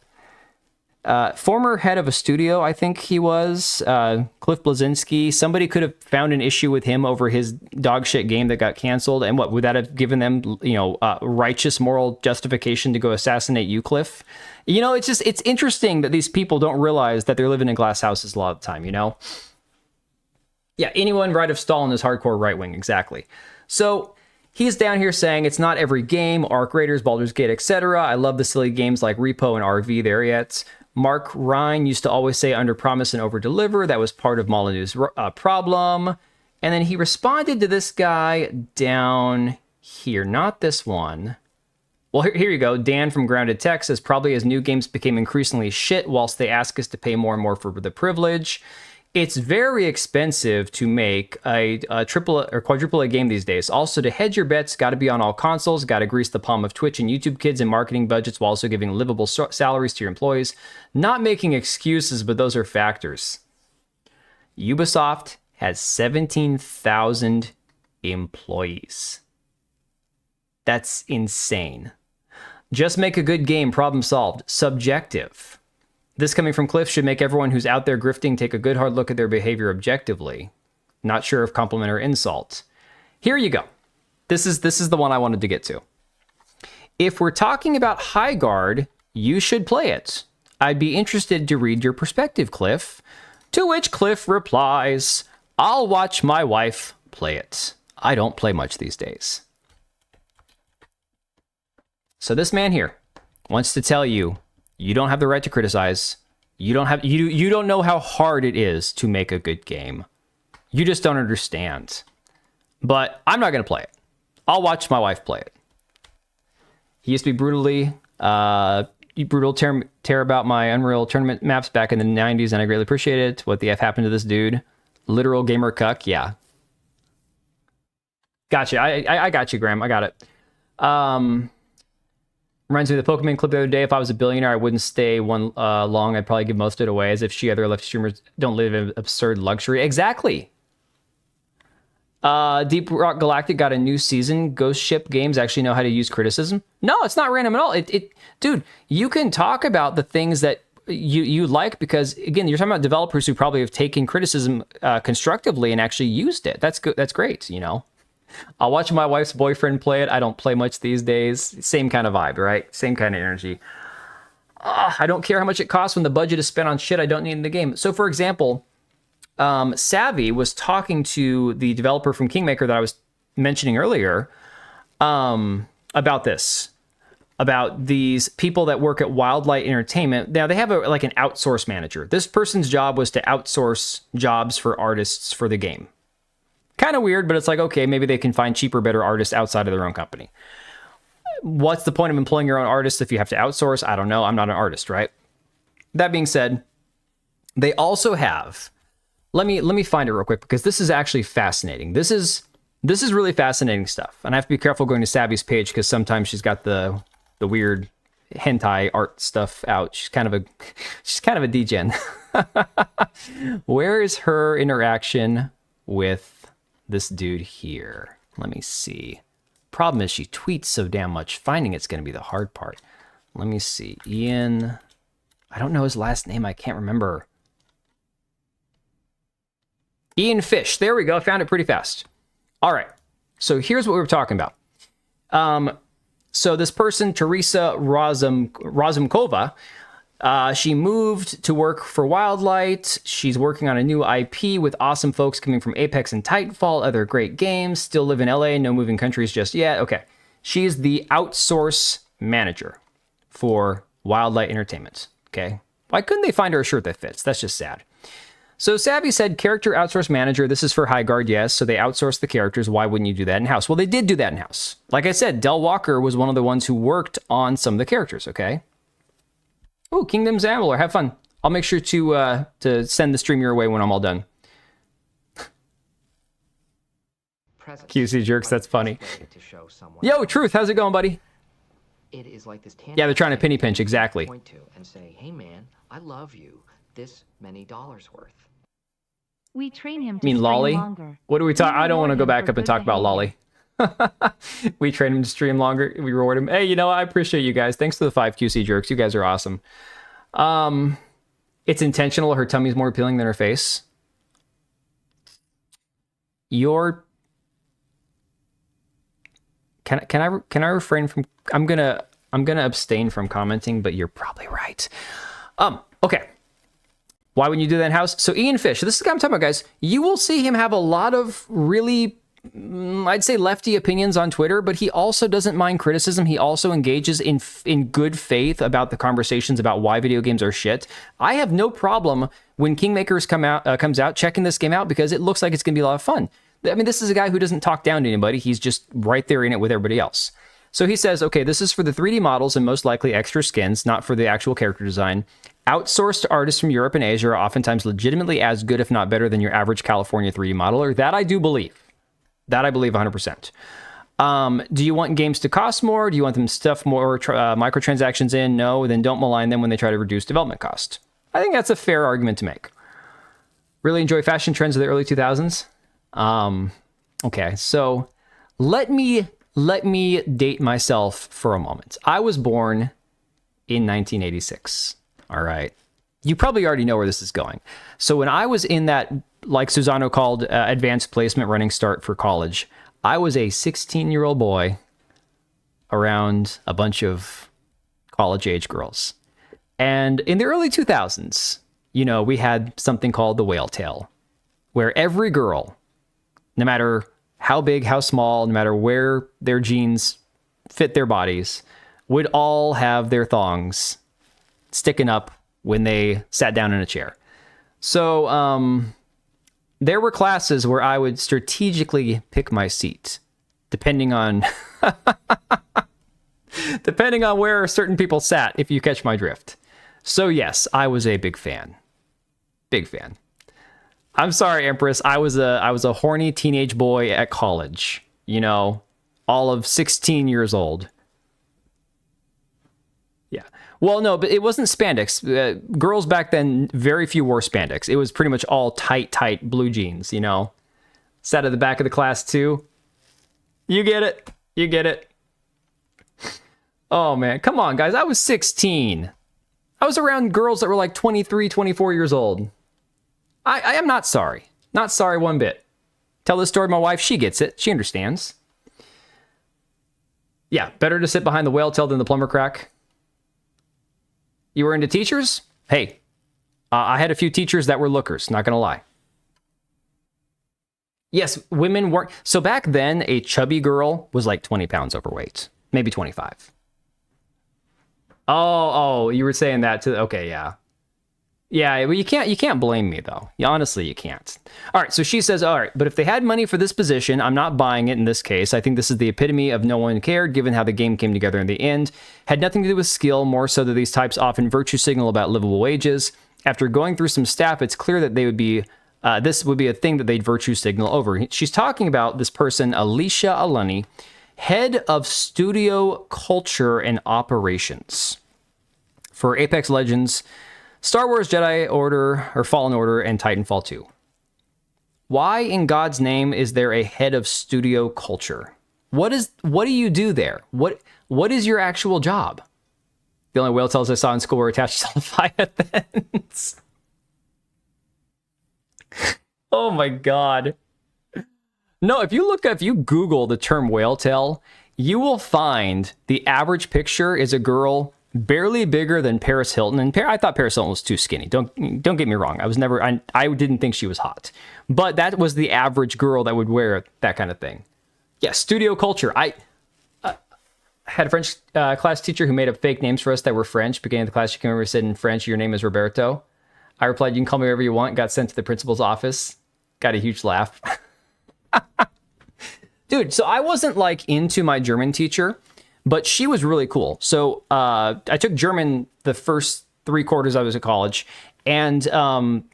former head of a studio, I think he was, Cliff Blazinski. Somebody could have found an issue with him over his dog shit game that got canceled. And what would that have given them, righteous moral justification to go assassinate you, Cliff? You know, it's interesting that these people don't realize that they're living in glass houses a lot of the time, you know? Yeah, anyone right of Stalin is hardcore right wing, exactly. So he's down here saying it's not every game, Arc Raiders, Baldur's Gate, etc. I love the silly games like Repo and RV there yet. Mark Ryan used to always say under promise and over deliver. That was part of Molyneux's problem. And then he responded to this guy down here, not this one. Well, here you go. Dan from Grounded Tech says probably as new games became increasingly shit whilst they ask us to pay more and more for the privilege. It's very expensive to make a triple or quadruple A game these days. Also, to hedge your bets, got to be on all consoles, got to grease the palm of Twitch and YouTube kids and marketing budgets while also giving livable salaries to your employees. Not making excuses, but those are factors. Ubisoft has 17,000 employees. That's insane. Just make a good game, problem solved. Subjective. This coming from Cliff should make everyone who's out there grifting take a good hard look at their behavior objectively. Not sure if compliment or insult. Here you go. This is the one I wanted to get to. If we're talking about Highguard, you should play it. I'd be interested to read your perspective, Cliff. To which Cliff replies, I'll watch my wife play it. I don't play much these days. So this man here wants to tell you, you don't have the right to criticize. You don't know how hard it is to make a good game. You just don't understand. But I'm not going to play it. I'll watch my wife play it. He used to be brutally tear about my Unreal Tournament maps back in the 90s, and I greatly appreciate it. What the F happened to this dude? Literal gamer cuck, yeah. Gotcha. I got you, Graham. I got it. Reminds me of the Pokemon clip the other day. If I was a billionaire, I wouldn't stay one long. I'd probably give most of it away, as if other left streamers don't live in absurd luxury. Exactly. Deep Rock Galactic got a new season. Ghost Ship Games actually know how to use criticism. No, it's not random at all. Dude, you can talk about the things that you like because, again, you're talking about developers who probably have taken criticism constructively and actually used it. That's good. That's great, you know. I'll watch my wife's boyfriend play it. I don't play much these days. Same kind of vibe, right? Same kind of energy. I don't care how much it costs when the budget is spent on shit I don't need in the game. So, for example, Savvy was talking to the developer from Kingmaker that I was mentioning earlier about this, about these people that work at Wildlight Entertainment. Now, they have like an outsource manager. This person's job was to outsource jobs for artists for the game. Kind of weird, but it's like, okay, maybe they can find cheaper, better artists outside of their own company. What's the point of employing your own artists if you have to outsource? I don't know. I'm not an artist, right? That being said, they also have, let me find it real quick because this is actually fascinating. This is really fascinating stuff. And I have to be careful going to Savvy's page because sometimes she's got the weird hentai art stuff out. She's kind of a degen. Where is her interaction with this dude here? Let me see. Problem is she tweets so damn much. Finding it's going to be the hard part. Let me see. Ian. I don't know his last name. I can't remember. Ian Fish. There we go. I found it pretty fast. All right. So here's what we were talking about. So this person, Teresa Razumkova, she moved to work for Wildlight. She's working on a new IP with awesome folks coming from Apex and Titanfall, other great games. Still live in LA, no moving countries just yet. Okay. She's the outsource manager for Wildlight Entertainment. Okay. Why couldn't they find her a shirt that fits? That's just sad. So Savvy said, character outsource manager. This is for Highguard, yes. So they outsource the characters. Why wouldn't you do that in-house? Well, they did do that in-house. Like I said, Del Walker was one of the ones who worked on some of the characters, okay? Oh, Kingdom's Ambler, have fun. I'll make sure to send the stream your way when I'm all done. QC jerks, that's funny. Yo, Truth, how's it going, buddy? It is like this Yeah, they're trying to penny pinch, exactly. Point to and say, hey man, I love you. This many dollars worth. We train him to mean stream Lolly? longer. What do we talk? We I don't want to reward go him back for up and good talk about Lolly. We train him to stream longer. We reward him. Hey, you know, I appreciate you guys. Thanks for the 5 QC jerks. You guys are awesome. It's intentional. Her tummy's more appealing than her face. Can I refrain from? I'm gonna abstain from commenting, but you're probably right. Okay. Why wouldn't you do that in-house? So Ian Fish, this is the guy I'm talking about, guys. You will see him have a lot of really, I'd say, lefty opinions on Twitter, but he also doesn't mind criticism. He also engages in good faith about the conversations about why video games are shit. I have no problem when Kingmakers comes out checking this game out because it looks like it's going to be a lot of fun. I mean, this is a guy who doesn't talk down to anybody. He's just right there in it with everybody else. So he says, okay, this is for the 3D models and most likely extra skins, not for the actual character design. Outsourced artists from Europe and Asia are oftentimes legitimately as good, if not better, than your average California 3D modeler. That I do believe. That I believe 100%. Do you want games to cost more? Do you want them to stuff more microtransactions in? No, then don't malign them when they try to reduce development cost. I think that's a fair argument to make. Really enjoy fashion trends of the early 2000s. Okay, so let me date myself for a moment. I was born in 1986. All right. You probably already know where this is going. So when I was in that, like Susano called, advanced placement running start for college, I was a 16-year-old boy around a bunch of college-age girls. And in the early 2000s, you know, we had something called the whale tail, where every girl, no matter how big, how small, no matter where their jeans fit their bodies, would all have their thongs sticking up when they sat down in a chair. So there were classes where I would strategically pick my seat, depending on where certain people sat, if you catch my drift. So yes, I was a big fan. Big fan. I'm sorry, Empress. I was a horny teenage boy at college. You know, all of 16 years old. Yeah. Well, no, but it wasn't spandex. Girls back then, very few wore spandex. It was pretty much all tight blue jeans, you know. Sat at the back of the class, too. You get it. You get it. Oh, man. Come on, guys. I was 16. I was around girls that were like 23, 24 years old. I am not sorry. Not sorry one bit. Tell this story to my wife. She gets it. She understands. Yeah, better to sit behind the whale tail than the plumber crack. You were into teachers? Hey, I had a few teachers that were lookers, not gonna lie. Yes, women weren't. So back then, a chubby girl was like 20 pounds overweight, maybe 25. Oh, you were saying that too. Okay, yeah. Yeah, well, you can't blame me though. Honestly, you can't. All right, so she says, all right, but if they had money for this position, I'm not buying it in this case. I think this is the epitome of no one cared, given how the game came together in the end. Had nothing to do with skill, more so that these types often virtue signal about livable wages. After going through some staff, it's clear that they would be, this would be a thing that they'd virtue signal over. She's talking about this person, Alicia Alani, head of studio culture and operations for Apex Legends, Star Wars Jedi Order, or Fallen Order, and Titanfall 2. Why in God's name is there a head of studio culture? What do you do there? What is your actual job? The only whale tails I saw in school were attached to Leviathans. Oh my God. No, if you Google the term whale tail, you will find the average picture is a girl barely bigger than Paris Hilton. And I thought Paris Hilton was too skinny. Don't get me wrong. I didn't think she was hot. But that was the average girl that would wear that kind of thing. Yeah, studio culture. I had a French class teacher who made up fake names for us that were French. Beginning of the class, she came over and said in French, "Your name is Roberto." I replied, "You can call me whatever you want." Got sent to the principal's office. Got a huge laugh. Dude, so I wasn't like into my German teacher, but she was really cool. So I took German the first 3 quarters I was at college, and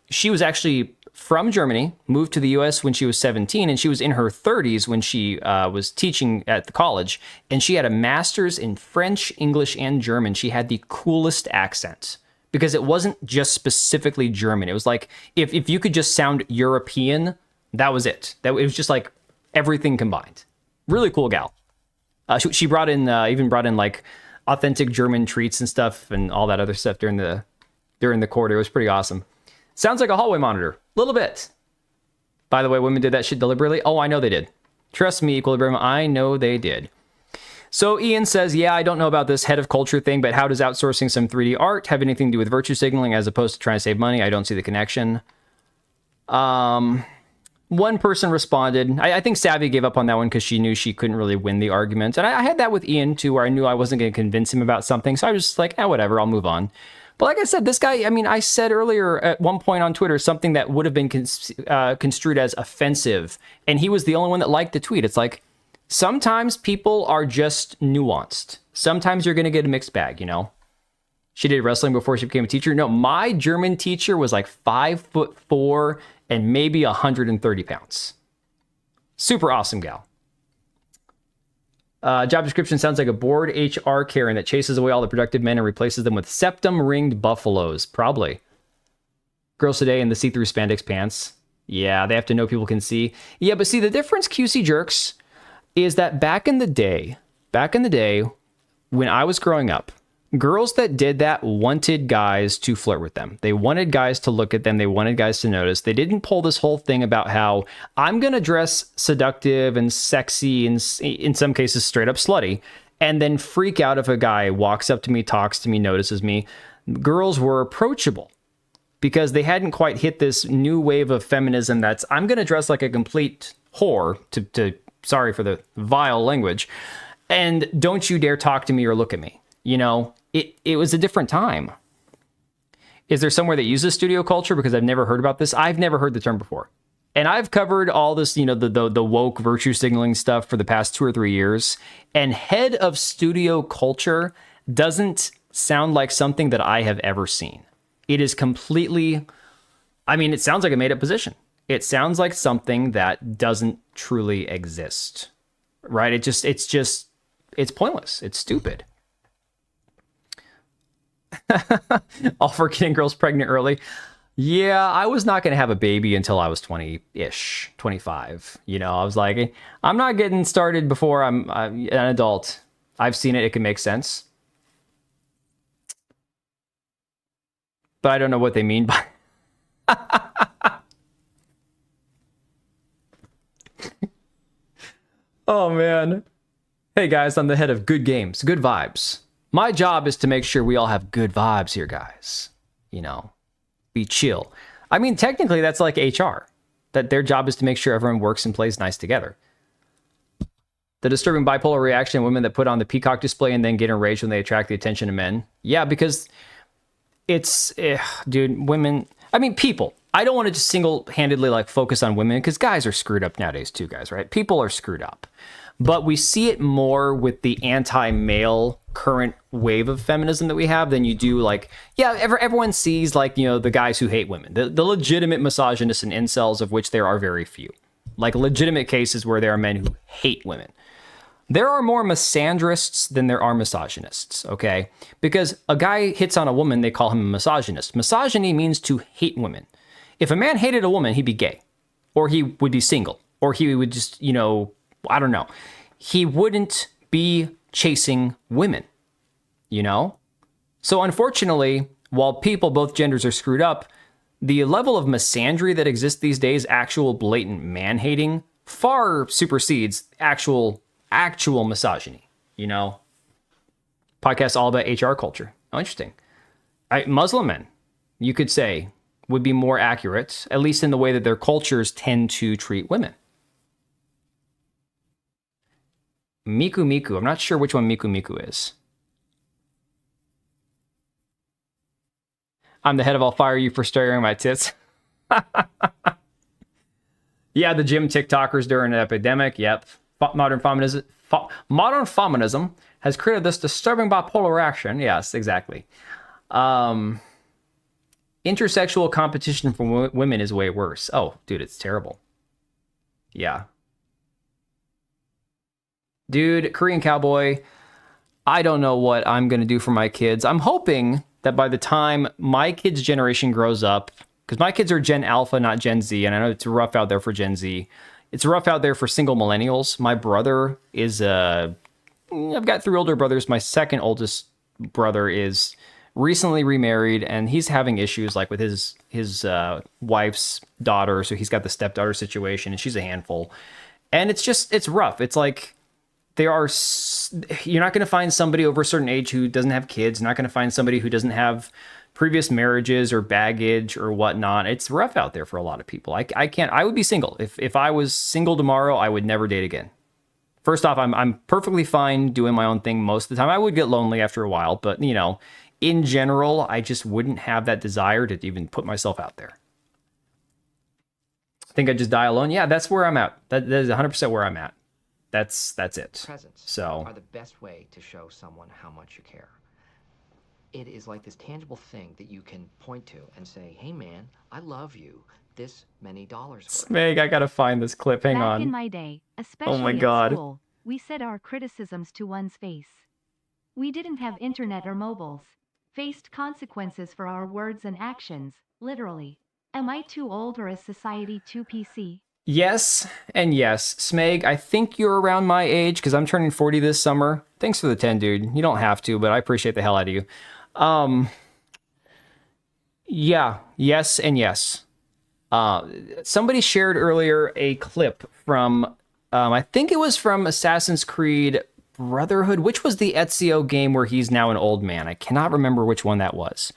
she was actually from Germany, moved to the US when she was 17, and she was in her 30s when she was teaching at the college, and she had a master's in French, English, and German. She had the coolest accent because it wasn't just specifically German. It was like, if you could just sound European, that was it. It was just like everything combined. Really cool gal. She brought in, even brought in like authentic German treats and stuff and all that other stuff during the quarter. It was pretty awesome. Sounds like a hallway monitor. A little bit. By the way, women did that shit deliberately. Oh, I know they did. Trust me, Equilibrium, I know they did. So Ian says, yeah, I don't know about this head of culture thing, but how does outsourcing some 3D art have anything to do with virtue signaling as opposed to trying to save money? I don't see the connection. One person responded. I think Savvy gave up on that one because she knew she couldn't really win the argument. And I had that with Ian too, where I knew I wasn't going to convince him about something. So I was just like, whatever, I'll move on. But like I said, this guy, I mean, I said earlier at one point on Twitter something that would have been construed as offensive, and he was the only one that liked the tweet. It's like, sometimes people are just nuanced. Sometimes you're going to get a mixed bag, you know? She did wrestling before she became a teacher. No, my German teacher was like 5'4" and maybe 130 pounds. Super awesome gal. Job description sounds like a bored HR Karen that chases away all the productive men and replaces them with septum-ringed buffaloes. Probably. Girls today in the see-through spandex pants. Yeah, they have to know people can see. Yeah, but see, the difference, QC jerks, is that back in the day, when I was growing up, girls that did that wanted guys to flirt with them. They wanted guys to look at them. They wanted guys to notice. They didn't pull this whole thing about how I'm going to dress seductive and sexy and in some cases straight up slutty and then freak out if a guy walks up to me, talks to me, notices me. Girls were approachable because they hadn't quite hit this new wave of feminism that's I'm going to dress like a complete whore to sorry for the vile language, and don't you dare talk to me or look at me. You know, it was a different time. Is there somewhere that uses studio culture? Because I've never heard about this. I've never heard the term before. And I've covered all this, you know, the woke virtue signaling stuff for the past 2 or 3 years. And head of studio culture doesn't sound like something that I have ever seen. It is completely, I mean, it sounds like a made up position. It sounds like something that doesn't truly exist, right? It's pointless. It's stupid. All for getting girls pregnant early. Yeah, I was not going to have a baby until I was 20-ish, 25. You know, I was like, I'm not getting started before I'm an adult. I've seen it. It can make sense. But I don't know what they mean by... Oh, man. Hey, guys, I'm the head of good games, good vibes. My job is to make sure we all have good vibes here, guys. You know, be chill. I mean, technically, that's like HR. That their job is to make sure everyone works and plays nice together. The disturbing bipolar reaction in women that put on the peacock display and then get enraged when they attract the attention of men. Yeah, because it's, dude, women, I mean, people. I don't want to just single-handedly like focus on women because guys are screwed up nowadays too, guys, right? People are screwed up. But we see it more with the anti-male current wave of feminism that we have than you do like, yeah, everyone sees like, you know, the guys who hate women, the legitimate misogynists and incels, of which there are very few. Like legitimate cases where there are men who hate women. There are more misandrists than there are misogynists, okay? Because a guy hits on a woman, they call him a misogynist. Misogyny means to hate women. If a man hated a woman, he'd be gay. Or he would be single. Or he would just, you know, I don't know. He wouldn't be chasing women, you know? So unfortunately, while people, both genders, are screwed up, the level of misandry that exists these days, actual blatant man-hating, far supersedes actual misogyny, you know? Podcast all about HR culture. Oh, interesting. Muslim men, you could say, would be more accurate, at least in the way that their cultures tend to treat women. Miku Miku. I'm not sure which one Miku Miku is. I'm the head of I'll fire you for staring my tits. Yeah, the gym TikTokers during an epidemic. Yep. Modern feminism has created this disturbing bipolar reaction. Yes, exactly. Intersexual competition for women is way worse. Oh, dude, it's terrible. Yeah. Dude, Korean Cowboy, I don't know what I'm going to do for my kids. I'm hoping that by the time my kids' generation grows up, because my kids are Gen Alpha, not Gen Z, and I know it's rough out there for Gen Z. It's rough out there for single millennials. My brother is, I've got 3 older brothers. My second oldest brother is recently remarried, and he's having issues like with his wife's daughter. So he's got the stepdaughter situation, and she's a handful. And it's rough. It's like, you're not going to find somebody over a certain age who doesn't have kids. You're not going to find somebody who doesn't have previous marriages or baggage or whatnot. It's rough out there for a lot of people. I would be single. If I was single tomorrow, I would never date again. First off, I'm perfectly fine doing my own thing most of the time. I would get lonely after a while, but you know, in general, I just wouldn't have that desire to even put myself out there. I think I'd just die alone. Yeah, that's where I'm at. That is 100% where I'm at. That's it. Presents So are the best way to show someone how much you care. It is like this tangible thing that you can point to and say, hey man, I love you. This many dollars worth. Smeg, I gotta find this clip. Hang on. Back in my day, especially Oh my at God. school, we said our criticisms to one's face. We didn't have internet or mobiles. Faced consequences for our words and actions, literally. Am I too old or is society too PC? Yes and yes. Smeg, I think you're around my age because I'm turning 40 this summer. Thanks for the 10, dude. You don't have to, but I appreciate the hell out of you. Yeah, yes and yes. Somebody shared earlier a clip from, I think it was from Assassin's Creed Brotherhood, which was the Ezio game where he's now an old man. I cannot remember which one that was.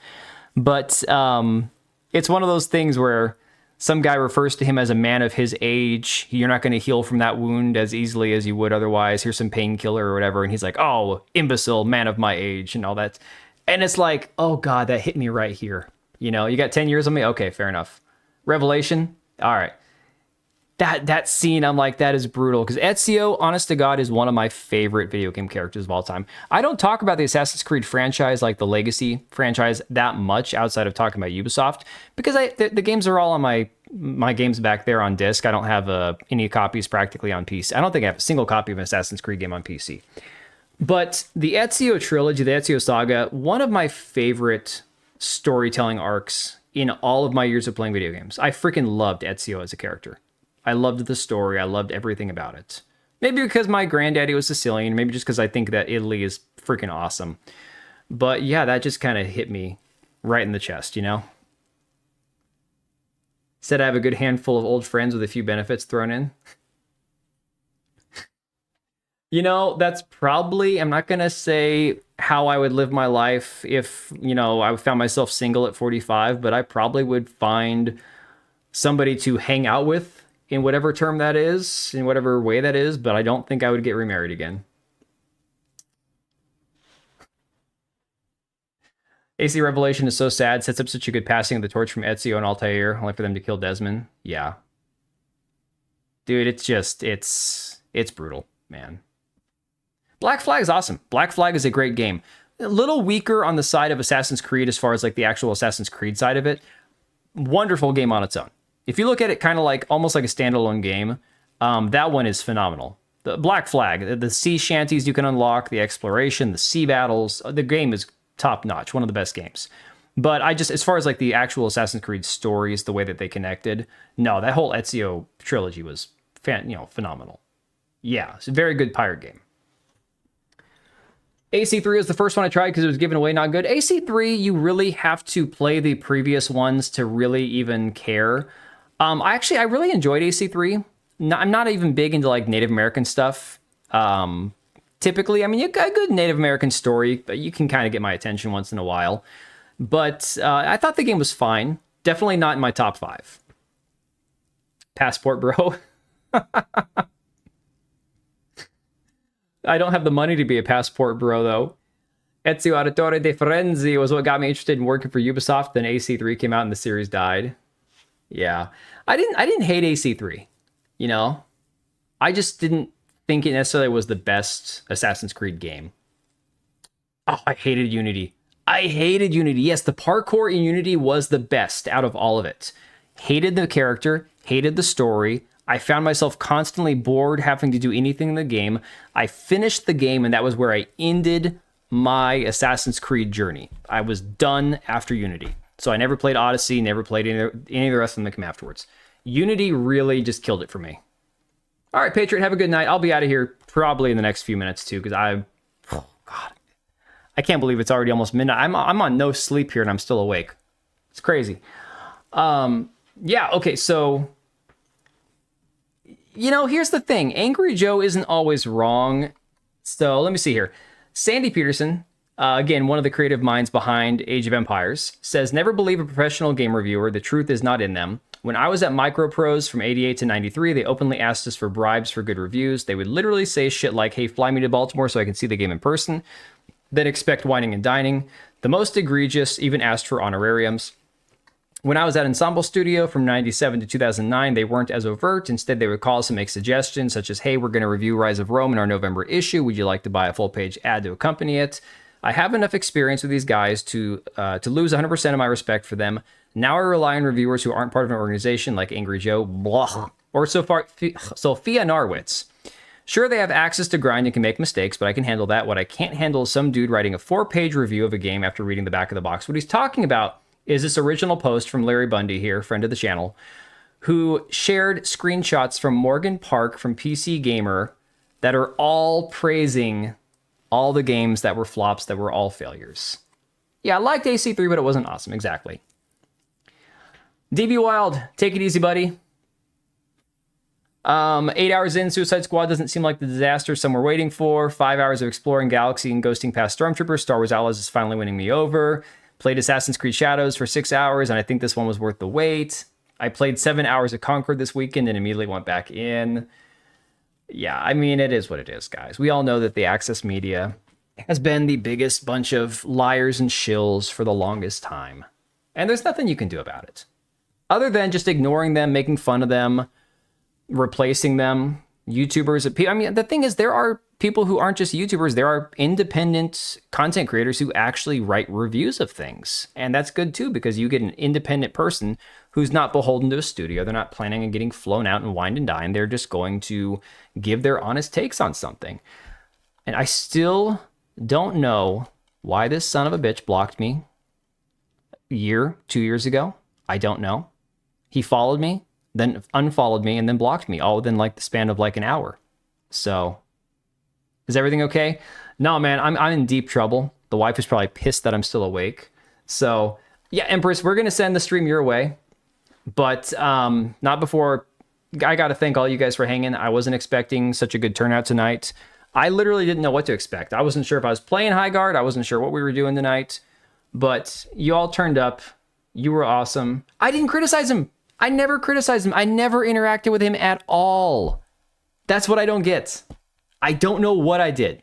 But it's one of those things where some guy refers to him as a man of his age. You're not going to heal from that wound as easily as you would otherwise. Here's some painkiller or whatever. And he's like, oh, imbecile, man of my age and all that. And it's like, oh God, that hit me right here. You know, you got 10 years on me? Okay, fair enough. Revelation? All right. That scene, I'm like, that is brutal. Because Ezio, honest to God, is one of my favorite video game characters of all time. I don't talk about the Assassin's Creed franchise, like the Legacy franchise, that much outside of talking about Ubisoft. Because the games are all on my games back there on disc. I don't have any copies practically on PC. I don't think I have a single copy of an Assassin's Creed game on PC. But the Ezio trilogy, the Ezio saga, one of my favorite storytelling arcs in all of my years of playing video games. I freaking loved Ezio as a character. I loved the story. I loved everything about it. Maybe because my granddaddy was Sicilian. Maybe just because I think that Italy is freaking awesome. But yeah, that just kind of hit me right in the chest, you know? Said I have a good handful of old friends with a few benefits thrown in. You know, that's probably, I'm not going to say how I would live my life if, you know, I found myself single at 45, but I probably would find somebody to hang out with in whatever term that is, in whatever way that is, but I don't think I would get remarried again. AC Revelation is so sad. Sets up such a good passing of the torch from Ezio and Altair, only for them to kill Desmond. Yeah. Dude, it's just, it's brutal, man. Black Flag is awesome. Black Flag is a great game. A little weaker on the side of Assassin's Creed as far as like the actual Assassin's Creed side of it. Wonderful game on its own. If you look at it kind of like, almost like a standalone game, that one is phenomenal. The Black Flag, the sea shanties you can unlock, the exploration, the sea battles, the game is top notch, one of the best games. But I just, as far as like the actual Assassin's Creed stories, the way that they connected, no, that whole Ezio trilogy was phenomenal. Yeah, it's a very good pirate game. AC3 is the first one I tried because it was given away, not good. AC3, you really have to play the previous ones to really even care. I really enjoyed AC3. I'm not even big into like Native American stuff. Typically, I mean, you got a good Native American story, but you can kind of get my attention once in a while. But I thought the game was fine. Definitely not in my top 5. Passport, bro. I don't have the money to be a passport bro, though. Ezio Auditore de Firenze was what got me interested in working for Ubisoft. Then AC3 came out and the series died. Yeah. I didn't hate AC3, you know? I just didn't think it necessarily was the best Assassin's Creed game. Oh, I hated Unity. Yes, the parkour in Unity was the best out of all of it. Hated the character, hated the story. I found myself constantly bored having to do anything in the game. I finished the game, and that was where I ended my Assassin's Creed journey. I was done after Unity. So I never played Odyssey, never played any of the rest of them that came afterwards. Unity really just killed it for me. All right, Patriot, have a good night. I'll be out of here probably in the next few minutes, too, because oh, God. I can't believe it's already almost midnight. I'm on no sleep here, and I'm still awake. It's crazy. Yeah, okay, so... You know, here's the thing. Angry Joe isn't always wrong. So let me see here. Sandy Peterson, again, one of the creative minds behind Age of Empires, says, never believe a professional game reviewer. The truth is not in them. When I was at Microprose from 88 to 93, they openly asked us for bribes for good reviews. They would literally say shit like, hey, fly me to Baltimore so I can see the game in person. Then expect whining and dining. The most egregious even asked for honorariums. When I was at Ensemble Studio from 97 to 2009, they weren't as overt. Instead, they would call us and make suggestions such as, hey, we're going to review Rise of Rome in our November issue. Would you like to buy a full-page ad to accompany it? I have enough experience with these guys to lose 100% of my respect for them. Now I rely on reviewers who aren't part of an organization like Angry Joe, blah, or Sophia Narwitz. Sure, they have access to grind and can make mistakes, but I can handle that. What I can't handle is some dude writing a 4-page review of a game after reading the back of the box. What he's talking about is this original post from Larry Bundy here, friend of the channel, who shared screenshots from Morgan Park from PC Gamer that are all praising all the games that were flops, that were all failures. Yeah, I liked AC3, but it wasn't awesome. Exactly. DB Wild, take it easy, buddy. 8 hours in, Suicide Squad doesn't seem like the disaster some were waiting for. 5 hours of exploring Galaxy and ghosting past Stormtroopers. Star Wars Outlaws is finally winning me over. Played Assassin's Creed Shadows for 6 hours, and I think this one was worth the wait. I played 7 hours of Concord this weekend and immediately went back in. Yeah, I mean, it is what it is, guys. We all know that the Access Media has been the biggest bunch of liars and shills for the longest time. And there's nothing you can do about it. Other than just ignoring them, making fun of them, replacing them. YouTubers, I mean, the thing is, there are people who aren't just YouTubers. There are independent content creators who actually write reviews of things. And that's good too, because you get an independent person who's not beholden to a studio. They're not planning on getting flown out and wined and dined. They're just going to give their honest takes on something. And I still don't know why this son of a bitch blocked me a year, 2 years ago. I don't know. He followed me, then unfollowed me, and then blocked me, all within like the span of like an hour. So, is everything okay? No, man, I'm in deep trouble. The wife is probably pissed that I'm still awake. So, yeah, Empress, we're going to send the stream your way. But not before. I got to thank all you guys for hanging. I wasn't expecting such a good turnout tonight. I literally didn't know what to expect. I wasn't sure if I was playing Highguard. I wasn't sure what we were doing tonight. But you all turned up. You were awesome. I didn't criticize him. I never criticized him. I never interacted with him at all. That's what I don't get. I don't know what I did.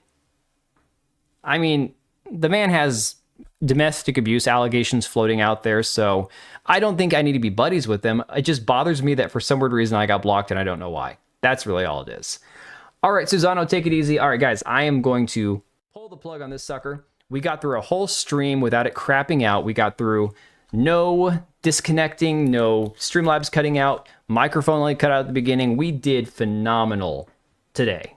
I mean, the man has domestic abuse allegations floating out there, so I don't think I need to be buddies with him. It just bothers me that for some weird reason I got blocked and I don't know why. That's really all it is. All right, Susano, take it easy. All right, guys, I am going to pull the plug on this sucker. We got through a whole stream without it crapping out. We got through no disconnecting, no Streamlabs cutting out, microphone only cut out at the beginning. We did phenomenal today.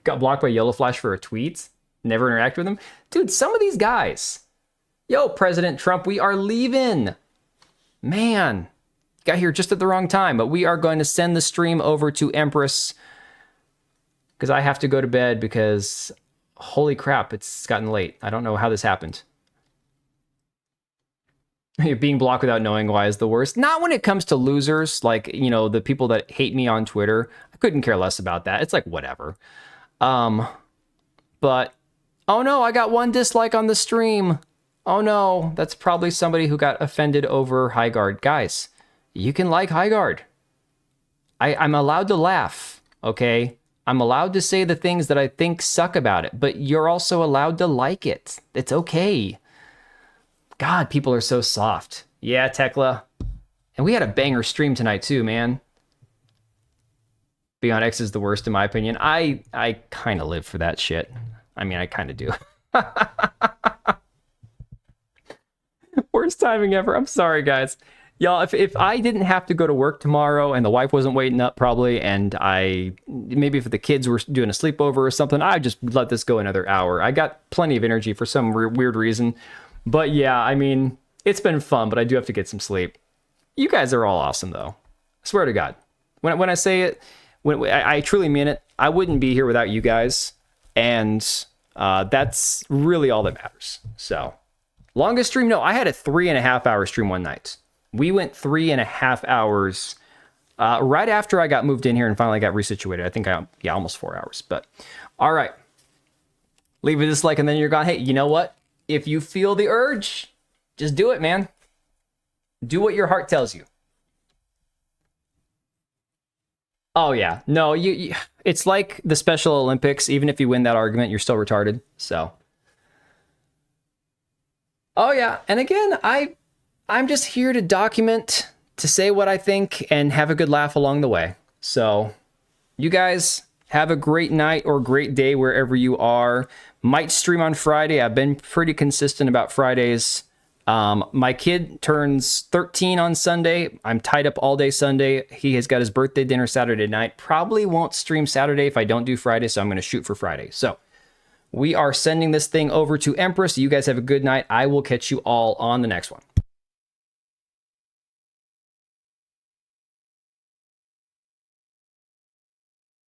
Got blocked by Yellow Flash for a tweet. Never interact with him. Dude, some of these guys. Yo, President Trump, we are leaving. Man, got here just at the wrong time, but we are going to send the stream over to Empress because I have to go to bed because holy crap, it's gotten late. I don't know how this happened. Being blocked without knowing why is the worst. Not when it comes to losers, like, you know, the people that hate me on Twitter. I couldn't care less about that. It's like, whatever. But, oh no, I got one dislike on the stream. Oh no, that's probably somebody who got offended over Highguard. Guys, you can like Highguard. I'm allowed to laugh, okay? I'm allowed to say the things that I think suck about it, but you're also allowed to like it. It's okay. God, people are so soft. Yeah, Tekla. And we had a banger stream tonight too, man. Beyond X is the worst in my opinion. I kind of live for that shit. I mean, I kind of do. Worst timing ever. I'm sorry, guys. Y'all, if I didn't have to go to work tomorrow and the wife wasn't waiting up probably, and maybe if the kids were doing a sleepover or something, I'd just let this go another hour. I got plenty of energy for some weird reason. But yeah, I mean, it's been fun, but I do have to get some sleep. You guys are all awesome, though. I swear to God. When I say it, I truly mean it. I wouldn't be here without you guys. And that's really all that matters. So, longest stream? No, I had a 3.5 hour stream one night. We went 3.5 hours right after I got moved in here and finally got resituated. I think almost 4 hours. But, all right. Leave a dislike and then you're gone. Hey, you know what? If you feel the urge, just do it, man. Do what your heart tells you. Oh, yeah. No, you it's like the Special Olympics. Even if you win that argument, you're still retarded. So. Oh, yeah. And again, I'm just here to document, to say what I think, and have a good laugh along the way. So, you guys have a great night or great day wherever you are. Might stream on Friday. I've been pretty consistent about Fridays. My kid turns 13 on Sunday. I'm tied up all day Sunday. He has got his birthday dinner Saturday night. Probably won't stream Saturday if I don't do Friday, so I'm going to shoot for Friday. So we are sending this thing over to Empress. You guys have a good night. I will catch you all on the next one.